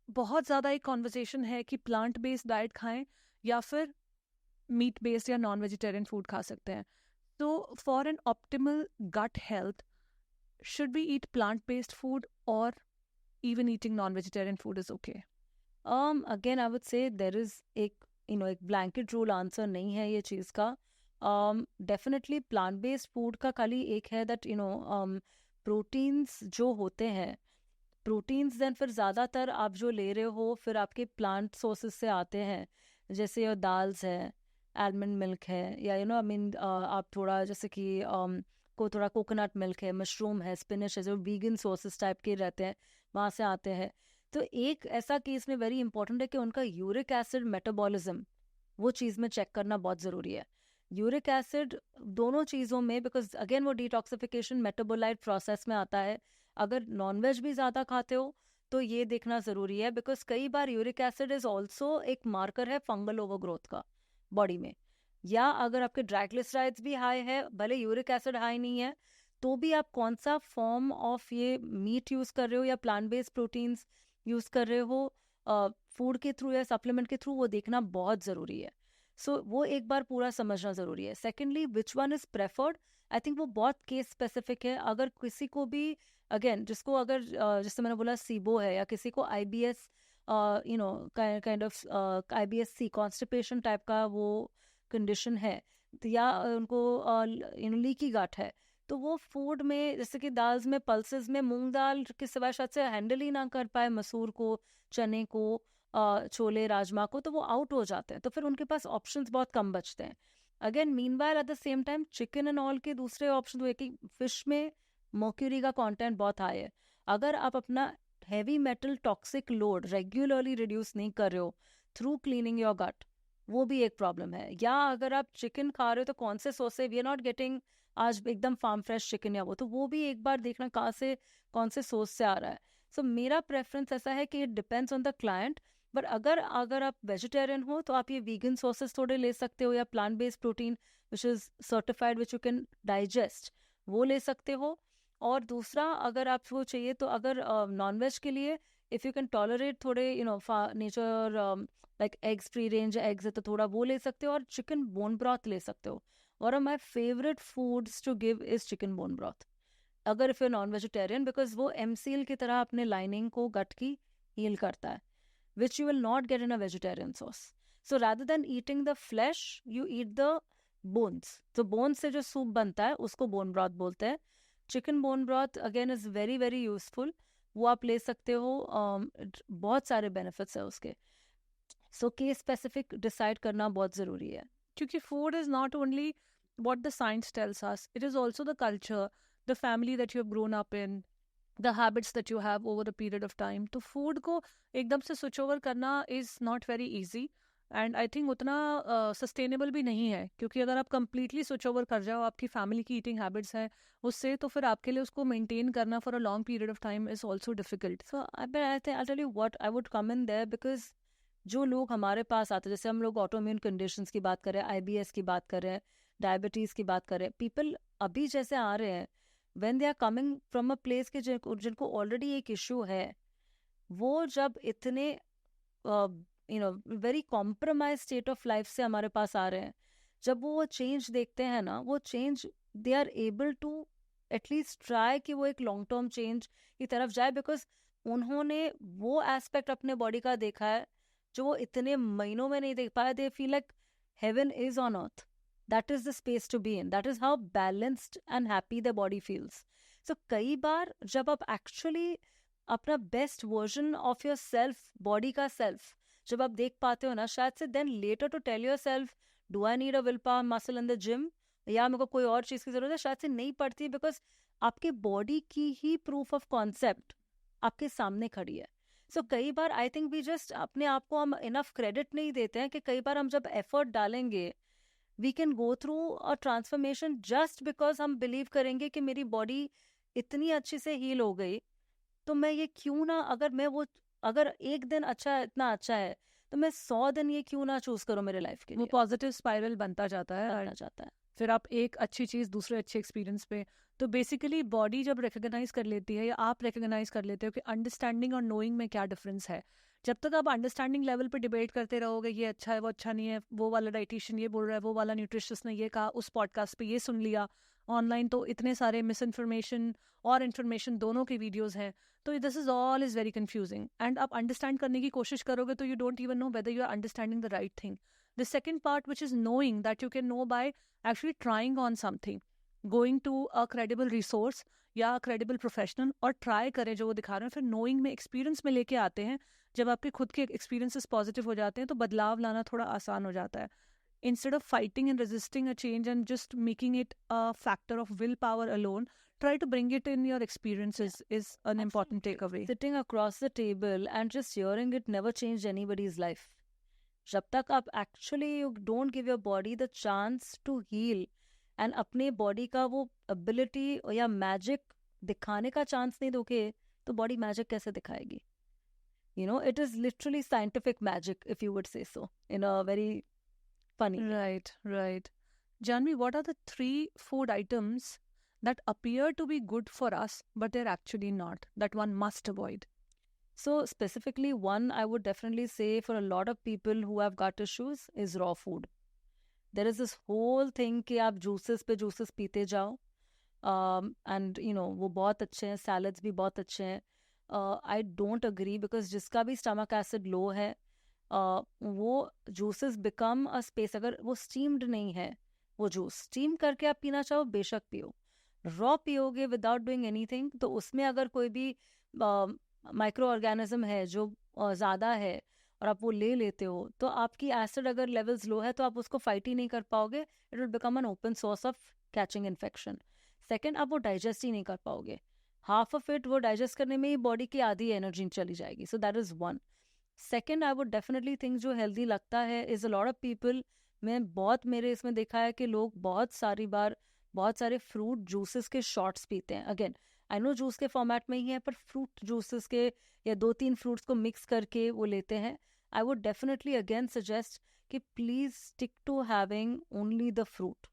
बहुत ज़्यादा एक कॉन्वर्जेशन है कि प्लांट बेस्ड डाइट खाएं या फिर मीट बेस्ड या नॉन वेजिटेरियन फूड खा सकते हैं. तो for an optimal gut health, should we eat plant-based food or even eating non-vegetarian food is okay? Again I would से देर इज एक एक ब्लैंकेट रूल आंसर नहीं है ये चीज़ का. डेफिनेटली प्लांट बेस्ड फूड का खाली एक है दैट प्रोटीन्स जो होते हैं, प्रोटीन्स देन फिर ज़्यादातर आप जो ले रहे हो फिर आपके प्लांट सोर्सेज से आते हैं, जैसे ये दाल्स है, आलमंड मिल्क है, या आई मीन आप थोड़ा जैसे कि को थोड़ा कोकोनट मिल्क है, मशरूम है, स्पिनच है, जो वीगन सोर्सेज टाइप के रहते हैं, वहाँ से आते हैं. तो एक ऐसा केस में वेरी इंपॉर्टेंट है कि उनका यूरिक एसिड मेटाबॉलिज्म, वो चीज़ में चेक करना बहुत ज़रूरी है. यूरिक एसिड दोनों चीज़ों में, बिकॉज अगेन वो डिटॉक्सिफिकेशन मेटाबोलाइट प्रोसेस में आता है. अगर नॉनवेज भी ज़्यादा खाते हो तो ये देखना ज़रूरी है, बिकॉज कई बार यूरिक एसिड इज़ ऑल्सो एक मार्कर है फंगल ओवरग्रोथ का बॉडी में. या अगर आपके ट्राइग्लिसराइड्स भी हाई है, भले यूरिक एसिड हाई नहीं है, तो भी आप कौन सा फॉर्म ऑफ ये मीट यूज़ कर रहे हो या प्लांट बेस्ड प्रोटीन्स यूज़ कर रहे हो फूड के थ्रू या सप्लीमेंट के थ्रू, वो देखना बहुत ज़रूरी है. सो वो एक बार पूरा समझना ज़रूरी है. Secondly, which one is preferred, I think वो बहुत केस स्पेसिफिक है. अगर किसी को भी, अगेन जिसको अगर जैसे मैंने बोला सीबो है, या किसी को IBS, you know kind of IBS-C constipation type का वो कंडीशन है, तो या उनको लीकी गट है, तो वो फूड में जैसे कि दाल्स में, पल्सेस में मूंग दाल के सिवाय शायद से हैंडल ही ना कर पाए, मसूर को, चने को, छोले राजमा को, तो वो आउट हो जाते हैं. तो फिर उनके पास ऑप्शंस बहुत कम बचते हैं. Again meanwhile at the same time chicken and all के दूसरे ऑप्शन हुए कि फिश में मर्क्यूरी का कंटेंट बहुत हाई है. अगर आप अपना heavy metal toxic load regularly reduce नहीं कर रहे हो थ्रू क्लीनिंग योर गट, वो भी एक प्रॉब्लम है. या अगर आप चिकन खा रहे हो तो कौन से सोर्स से, वी आर नॉट गेटिंग आज एकदम फार्म फ्रेश चिकन या वो भी एक बार देखना कहाँ से, कौन से सोर्स से आ रहा है. सो मेरा प्रेफरेंस ऐसा है कि it depends on the client. But अगर अगर आप वेजिटेरियन हो तो आप ये वीगन सोर्सेस थोड़े ले सकते हो, या plant based protein which is certified which you can digest, वो ले सकते हो. और दूसरा, अगर आपको चाहिए तो अगर नॉन वेज के लिए इफ़ यू कैन टॉलरेट थोड़े nature like eggs, free range eggs है तो थोड़ा वो ले सकते हो. और चिकन बोन ब्रॉथ ले सकते हो. One of my favourite foods to give is chicken bone broth, अगर if you non vegetarian, because वो MCL की तरह अपने लाइनिंग को, गट की हील करता है, which you will not get in a vegetarian sauce. So rather than eating the flash, you eat the bones. तो बोन्स से जो सूप बनता है उसको बोन ब्रॉथ बोलते हैं. Chicken bone broth again is very very useful, वो आप ले सकते हो. बहुत सारे बेनिफिट्स है उसके. सो केस स्पेसिफिक डिसाइड करना बहुत ज़रूरी है. क्योंकि food is not only what the science tells us, it is also the culture, the family that you have grown up in, the habits that you have over a period of time. तो food को एकदम से switch over करना is not very easy, and I think उतना sustainable भी नहीं है. क्योंकि अगर आप completely switch over कर जाओ, आपकी family की eating habits है उससे, तो फिर आपके लिए उसको maintain करना for a long period of time is also difficult. So I'll tell you what I would come in there, because जो लोग हमारे पास आते हैं, जैसे हम लोग ऑटोइम्यून कंडीशंस की बात कर रहे हैं, IBS की बात कर रहे हैं, डायबिटीज़ की बात कर रहे हैं, पीपल अभी जैसे आ रहे हैं, when they are coming from a place के जिनको ऑलरेडी एक इशू है, वो जब इतने very compromise state of life से हमारे पास आ रहे हैं, जब वो चेंज देखते हैं ना, वो change they are able to at least try कि वो एक लॉन्ग टर्म चेंज की तरफ जाए, बिकॉज उन्होंने वो एस्पेक्ट अपने बॉडी का देखा है जो वो इतने महीनों में नहीं देख पाए. They feel like heaven is on earth, that is the space to be in, that is how balanced and happy the body feels. So कई बार जब आप एक्चुअली अपना best version of yourself, body का self जब आप देख पाते हो ना, शायद से then later to tell yourself do I need a will power muscle in the gym, या मेरे को कोई और चीज़ की जरूरत है, शायद से नहीं पड़ती, बिकॉज आपके बॉडी की ही प्रूफ ऑफ कॉन्सेप्ट आपके सामने खड़ी है. सो कई बार आई थिंक वी जस्ट अपने आप को हम इनफ क्रेडिट नहीं देते हैं कि कई बार हम जब एफर्ट डालेंगे we can go through a transformation just because हम बिलीव करेंगे कि मेरी बॉडी इतनी अच्छी से हील हो गई, तो मैं ये क्यों ना, अगर एक दिन अच्छा इतना अच्छा है तो मैं 100 दिन ये क्यों ना चूज करूं मेरे लाइफ के लिए. वो पॉजिटिव स्पाइरल बनता जाता है. फिर आप एक अच्छी चीज़ दूसरे अच्छे एक्सपीरियंस पे, तो बेसिकली बॉडी जब रिकग्नाइज कर लेती है या आप रिकग्नाइज कर लेते हो कि अंडरस्टैंडिंग और नोइंग में क्या डिफरेंस है. जब तक आप अंडरस्टैंडिंग लेवल पे डिबेट करते रहोगे, ये अच्छा है वो अच्छा नहीं है, वो वाला डाइटिशियन ये बोल रहा है, वो वाला न्यूट्रिशनिस्ट ने ये कहा, उस पॉडकास्ट पे ये सुन लिया, ऑनलाइन तो इतने सारे मिस इन्फॉर्मेशन और इन्फॉर्मेशन दोनों के वीडियोज़ हैं, तो this is all is very confusing. And आप अंडरस्टैंड करने की कोशिश करोगे तो you don't even know whether you are understanding the right thing. The second part, which is knowing, that you can know by actually trying on something, going to a credible resource या credible professional और try करें जो वो दिखा रहे हैं. फिर knowing में experience में लेके आते हैं. जब आपके खुद के experiences positive हो जाते हैं तो बदलाव लाना थोड़ा आसान हो जाता है. Instead of fighting and resisting a change and just making it a factor of willpower alone, try to bring it in your experiences is an important takeaway. Sitting across the table and just hearing it never changed anybody's life. जब तक आप actually you don't give your body the chance to heal and अपने body का वो ability या magic दिखाने का chance नहीं दोगे, तो बॉडी मैजिक कैसे दिखाएगी? It is literally scientific magic, if you would say so, in a very funny. Right. Janvi, what are the 3 food items that appear to be good for us but they're actually not, that one must avoid? So specifically, one I would definitely say for a lot of people who have gut issues is raw food. There is this whole thing कि आप juices पे juices पीते जाओ, and वो बहुत अच्छे हैं, salads भी बहुत अच्छे हैं. आई डोंट अग्री, बिकॉज जिसका भी स्टमक एसिड लो है, वो जूसेस बिकम अ स्पेस. अगर वो स्टीम्ड नहीं है, वो जूस स्टीम करके आप पीना चाहो बेशक पियो. रॉ पियोगे विदाउट डूइंग एनीथिंग, तो उसमें अगर कोई भी माइक्रो ऑर्गेनिज्म है जो ज़्यादा है और आप वो ले लेते हो, तो आपकी एसिड अगर लेवल्स लो है तो आप उसको फाइट ही नहीं कर पाओगे. It will become an open source of catching infection. Second, आप वो डाइजेस्ट ही नहीं कर पाओगे. हाफ ऑफ इट वो डाइजेस्ट करने में ही बॉडी की आधी एनर्जी चली जाएगी. सो that is one. Second, I would definitely think जो हेल्दी लगता है is a lot of people. मैं बहुत मेरे इसमें देखा है कि लोग बहुत सारी बार बहुत सारे फ्रूट जूसेस के शॉट्स पीते हैं. अगेन, आई नो जूस के फॉर्मेट में ही है, पर फ्रूट जूसेस के या 2-3 फ्रूट्स को मिक्स करके वो लेते हैं. I would definitely again suggest कि please stick to having only the fruit.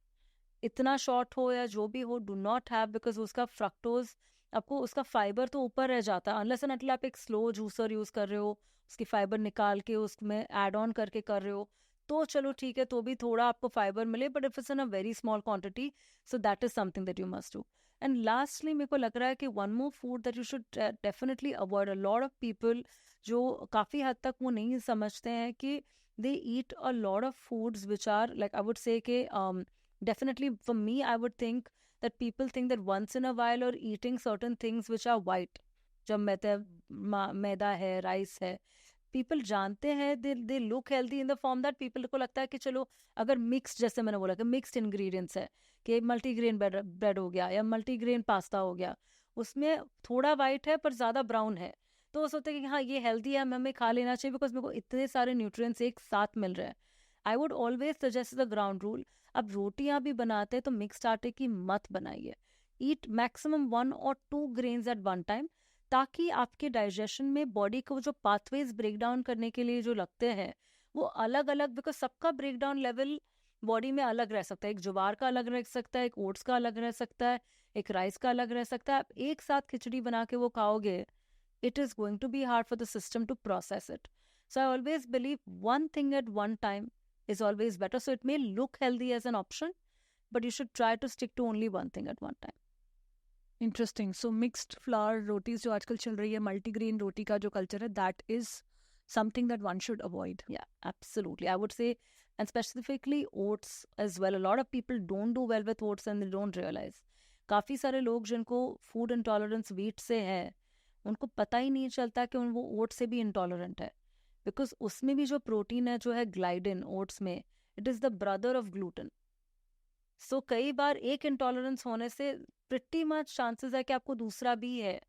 इतना शॉर्ट हो या जो भी हो, डू नॉट हैव, बिकॉज उसका फ्रक्टोज, आपको उसका फाइबर तो ऊपर रह जाता है अनलेस एंड अनटिल आप एक स्लो जूसर यूज कर रहे हो, उसकी फाइबर निकाल के उसमें ऐड ऑन करके कर रहे हो, तो चलो ठीक है, तो भी थोड़ा आपको फाइबर मिले. But if it's in a very small quantity, so that is something that you must do. And lastly मेरे को लग रहा है कि one more food that you should definitely avoid. A lot of people जो काफ़ी हद तक वो नहीं समझते हैं कि they eat a lot of foods which are like, I would say कि definitely for me I would think that people think that once in a while or eating certain things which are white, जब मैदा है, rice है, people जानते हैं they look healthy in the form that people को लगता है कि चलो अगर मिक्स, जैसे मैंने बोला कि मिक्स्ड इंग्रेडिएंट्स है, कि मल्टीग्रेन ब्रेड हो गया या मल्टीग्रेन पास्ता हो गया, उसमें थोड़ा वाइट है पर ज़्यादा ब्राउन है, तो वो सोचते हैं कि हाँ ये हेल्दी है, हमें खा लेना चाहिए बिकॉज मेरे को इतने सारे न्यूट्रिएंट्स एक साथ मिल रहे हैं. I would always suggest the ground rule. अब रोटियां भी बनाते हैं तो मिक्स्ड आटे की मत बनाइए. Eat maximum 1 or 2 grains at one time, ताकि आपके डाइजेशन में बॉडी को जो पाथवेज ब्रेक डाउन करने के लिए जो लगते हैं वो अलग अलग, बिकॉज सबका ब्रेक डाउन लेवल बॉडी में अलग रह सकता है. एक ज्वार का अलग रह सकता है, एक ओट्स का अलग रह सकता है, एक राइस का अलग रह सकता है. आप एक साथ खिचड़ी बना के वो खाओगे, it is going to be hard for the system to process it. So I always believe one thing at one time is always better. So it may look healthy as an option, but you should try to stick to only one thing at one time. Interesting. So mixed flower rotis जो आजकल चल रही है, multigrain रोटी का जो culture है, that is something that one should avoid. Yeah, absolutely. I would say, and specifically oats as well. A lot of people don't do well with oats and they don't realize. काफ़ी सारे लोग जिनको food intolerance wheat से है, उनको पता ही नहीं चलता कि वो ओट से भी इंटॉलरेंट है, बिकॉज उसमें भी जो प्रोटीन है जो है ग्लाइडिन ओट्स में, it is the brother of gluten. So कई बार एक इंटॉलरेंस होने से प्रिटी मच चांसेस है कि आपको दूसरा भी है,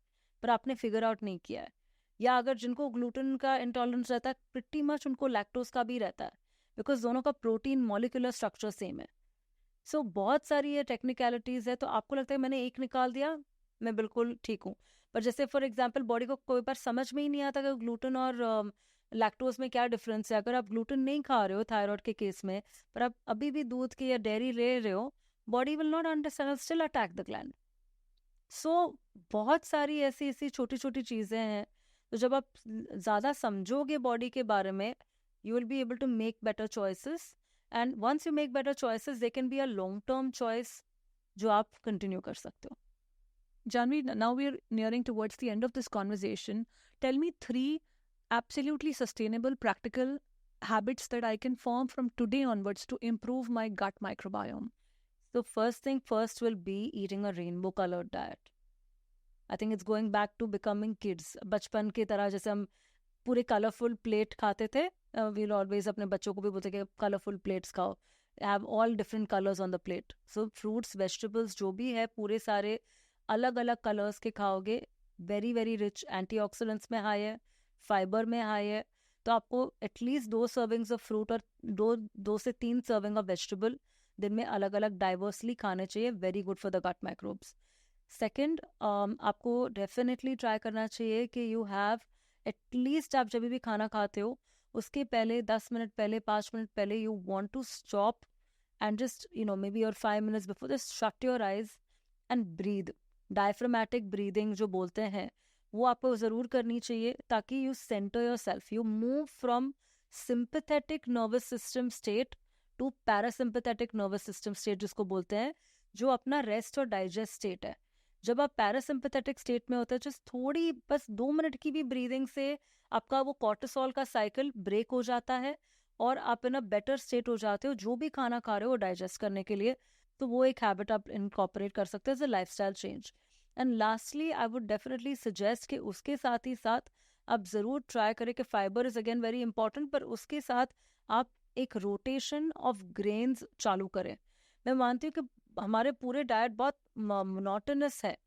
पर आपने फिगर आउट नहीं किया है. या अगर जिनको ग्लूटेन का इंटॉलरेंस रहता है, प्रिटी मच उनको लैक्टोज का भी रहता है, बिकॉज दोनों का प्रोटीन मॉलिक्यूलर स्ट्रक्चर सेम है. सो बहुत सारी ये टेक्निकलिटीज़ है. तो आपको लगता है मैंने एक निकाल दिया, मैं बिल्कुल ठीक हूँ, पर जैसे फॉर एग्जांपल बॉडी को कोई बार समझ में ही नहीं आता कि ग्लूटेन और लैक्टोज में क्या डिफरेंस है. अगर आप ग्लूटेन नहीं खा रहे हो थायराइड के केस में, पर आप अभी भी दूध के या डेयरी ले रहे हो, body will not understand, still attack the gland. So बहुत सारी ऐसी ऐसी छोटी छोटी चीज़ें हैं. तो जब आप ज़्यादा समझोगे बॉडी के बारे में, you will be able to make better choices, and once you make better choices they can be a long term choice जो आप continue कर सकते हो. Janvi, now we're nearing towards the end of this conversation. Tell me 3 absolutely sustainable, practical habits that I can form from today onwards to improve my gut microbiome. So first thing first will be eating a rainbow colored diet. I think it's going back to becoming kids. बचपन की तरह जैसे हम पूरे colourful plate खाते थे, we'll always अपने बच्चों को भी बोलते कि कलरफुल प्लेट्स खाओ, have all different colors on the plate. So fruits, vegetables जो भी है पूरे सारे अलग अलग कलर्स के खाओगे. वेरी वेरी रिच, एंटीऑक्सीडेंट्स में हाई है, फाइबर में हाई है. तो आपको एटलीस्ट 2 सर्विंग्स ऑफ फ्रूट और 2 से 3 सर्विंग ऑफ वेजिटेबल दिन में अलग अलग डाइवर्सली खाने चाहिए. Very good for the gut microbes. Second, आपको डेफिनेटली ट्राई करना चाहिए कि यू हैव एटलीस्ट, आप जब भी खाना खाते हो उसके पहले 10 मिनट पहले, 5 मिनट पहले, you want to stop and just maybe your 5 minutes before, just shut your eyes and breathe. Diaphragmatic breathing जो बोलते हैं वो आपको ज़रूर करनी चाहिए, ताकि you centre your self, you move from sympathetic nervous system state to parasympathetic nervous system state जिसको बोलते हैं, जो अपना रेस्ट और डाइजेस्ट स्टेट है। जब आप पैरासिम्पैथेटिक स्टेट में होते हैं, जस्ट थोड़ी बस 2 मिनट की भी ब्रीदिंग से आपका वो कॉर्टिसोल का साइकिल ब्रेक हो जाता है और आप इन अ बेटर स्टेट हो जाते हो जो भी खाना खा रहे हो डाइजेस्ट करने के लिए। तो वो एक हैबिट आप इनकॉर्पोरेट कर सकते हैं as a lifestyle change. And lastly I would definitely suggest कि उसके साथ ही साथ आप ज़रूर ट्राई करें कि fibre is again very important, पर उसके साथ आप एक रोटेशन ऑफ ग्रेन्स चालू करें। मैं मानती हूँ कि हमारे पूरे डाइट बहुत मोनोटोनस है,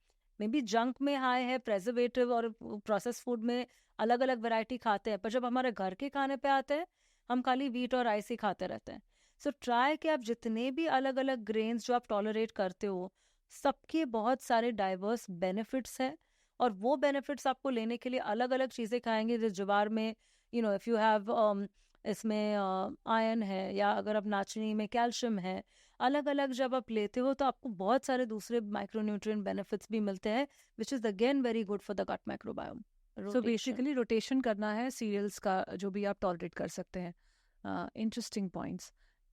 मे बी जंक में हाई है, प्रेजर्वेटिव और प्रोसेस फूड में अलग अलग वैरायटी खाते हैं, पर जब हमारे घर के खाने पे आते हैं हम खाली व्हीट और राइस ही खाते रहते हैं। सो ट्राई कि आप जितने भी अलग अलग ग्रेन्स जो आप टॉलरेट करते हो, सबके बहुत सारे डाइवर्स बेनिफिट्स हैं, और वो बेनिफिट्स आपको लेने के लिए अलग अलग चीज़ें खाएंगे। जैसे ज्वार में इफ़ यू हैव इसमें आयरन है, या अगर आप नाचनी में कैल्शियम है, अलग अलग जब आप लेते हो तो आपको बहुत सारे दूसरे माइक्रोन्यूट्रिएंट बेनिफिट्स भी मिलते हैं, which is again very good for the gut microbiome. So basically rotation करना है सीरियल्स का, जो भी आप टॉलरेट कर सकते हैं। Interesting points.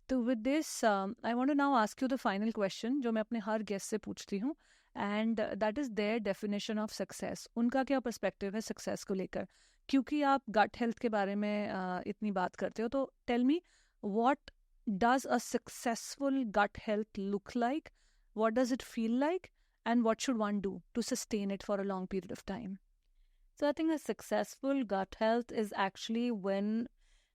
तो with this I want to now ask you the final question जो मैं अपने हर गेस्ट से पूछती हूँ, and that is their definition of success. उनका क्या पर्सपेक्टिव है सक्सेस को लेकर, क्योंकि आप गट हेल्थ के बारे में इतनी बात करते हो। तो tell me, what does a successful gut health look like, what does it feel like, and what should one do to sustain it for a long period of time? So I think a successful gut health is actually when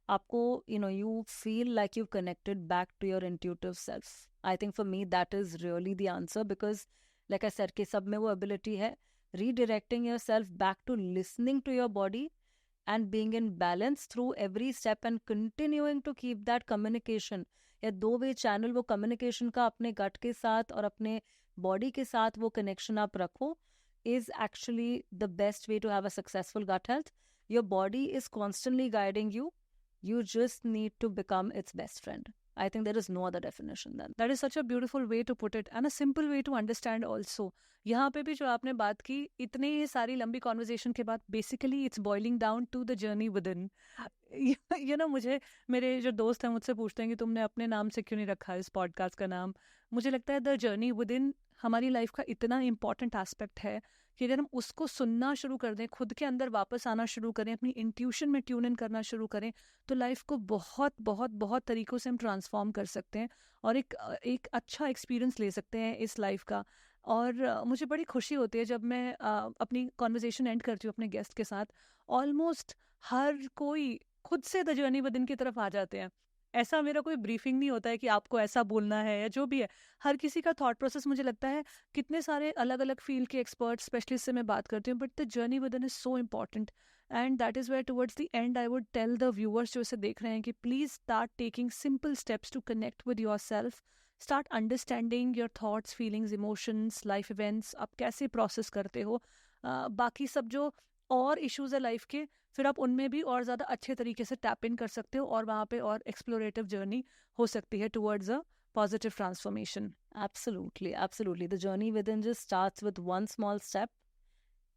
आपको you feel like you've connected back to your intuitive self. I think for me that is really the answer, because like I said कि सब में वो ability है, redirecting yourself back to listening to your body and being in balance through every step and continuing to keep that communication या दो वे channel, वो communication का अपने गट के साथ और अपने बॉडी के साथ वो कनेक्शन आप रखो, is actually the best way to have a successful gut health. Your body is constantly guiding you. You just need to become its best friend. I think there is no other definition than that. That is such a beautiful way to put it and a simple way to understand also. यहाँ पे भी जो आपने बात की, इतने सारी लंबी कॉन्वर्जेशन के बाद basically it's boiling down to the journey with in. मुझे मेरे जो दोस्त हैं मुझसे पूछते हैं कि तुमने अपने नाम से क्यों नहीं रखा इस पॉडकास्ट का नाम। मुझे लगता है द जर्नी विद इन हमारी लाइफ का इतना इम्पॉर्टेंट एस्पेक्ट है कि अगर हम उसको सुनना शुरू कर दें, खुद के अंदर वापस आना शुरू करें, अपनी इंट्यूशन में ट्यून इन करना शुरू करें, तो लाइफ को बहुत बहुत बहुत तरीक़ों से हम ट्रांसफॉर्म कर सकते हैं और एक अच्छा एक्सपीरियंस ले सकते हैं इस लाइफ का। और मुझे बड़ी खुशी होती है जब मैं अपनी कॉन्वर्जेशन एंड करती हूँ अपने गेस्ट के साथ। ऑलमोस्ट हर कोई खुद से द जर्नी विद इन की तरफ आ जाते हैं। ऐसा मेरा कोई ब्रीफिंग नहीं होता है कि आपको ऐसा बोलना है या जो भी है। हर किसी का थॉट प्रोसेस, मुझे लगता है कितने सारे अलग अलग फील्ड के एक्सपर्ट स्पेशलिस्ट से मैं बात करती हूँ, but the journey with in is so important. And that is where towards the end I would tell the viewers जो इसे देख रहे हैं कि please start taking simple steps to connect with your self. Start understanding your thoughts, feelings, emotions, life events, आप कैसे process करते हो। बाकी सब जो और इश्यूज़ है लाइफ के, फिर आप उनमें भी और ज़्यादा अच्छे तरीके से टैप इन कर सकते हो और वहाँ पे और एक्सप्लोरेटिव जर्नी हो सकती है towards a positive transformation. Absolutely, absolutely. The journey within just starts with one small step,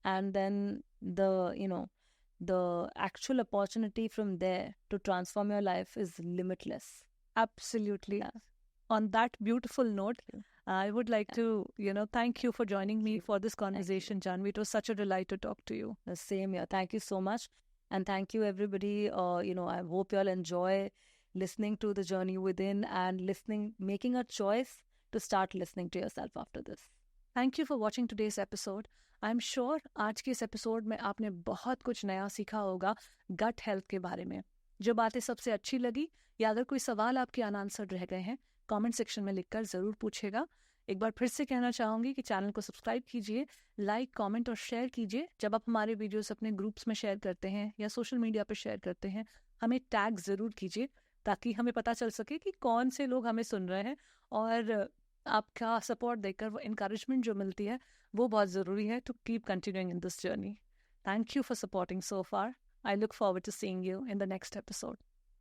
and then the actual opportunity from there to transform your life is limitless. Absolutely. Yeah. On that beautiful note, I would like to thank you for joining me for this conversation, Janvi. It was such a delight to talk to you. The same here. Thank you so much, and thank you everybody. I hope you all enjoy listening to the journey within and making a choice to start listening to yourself after this. Thank you for watching today's episode. I'm sure आज के इस episode में आपने बहुत कुछ नया सीखा होगा गट हेल्थ के बारे में। जो बातें सबसे अच्छी लगी या अगर कोई सवाल आपके अनआंसर्ड रह गए हैं, कमेंट सेक्शन में लिखकर ज़रूर पूछेगा। एक बार फिर से कहना चाहूँगी कि चैनल को सब्सक्राइब कीजिए, लाइक, कमेंट और शेयर कीजिए। जब आप हमारे वीडियोस अपने ग्रुप्स में शेयर करते हैं या सोशल मीडिया पर शेयर करते हैं, हमें टैग ज़रूर कीजिए ताकि हमें पता चल सके कि कौन से लोग हमें सुन रहे हैं। और आपका सपोर्ट देकर वो इनकरेजमेंट जो मिलती है वो बहुत ज़रूरी है to keep continuing in this journey. Thank you for supporting so far. I look forward to seeing you in the next episode.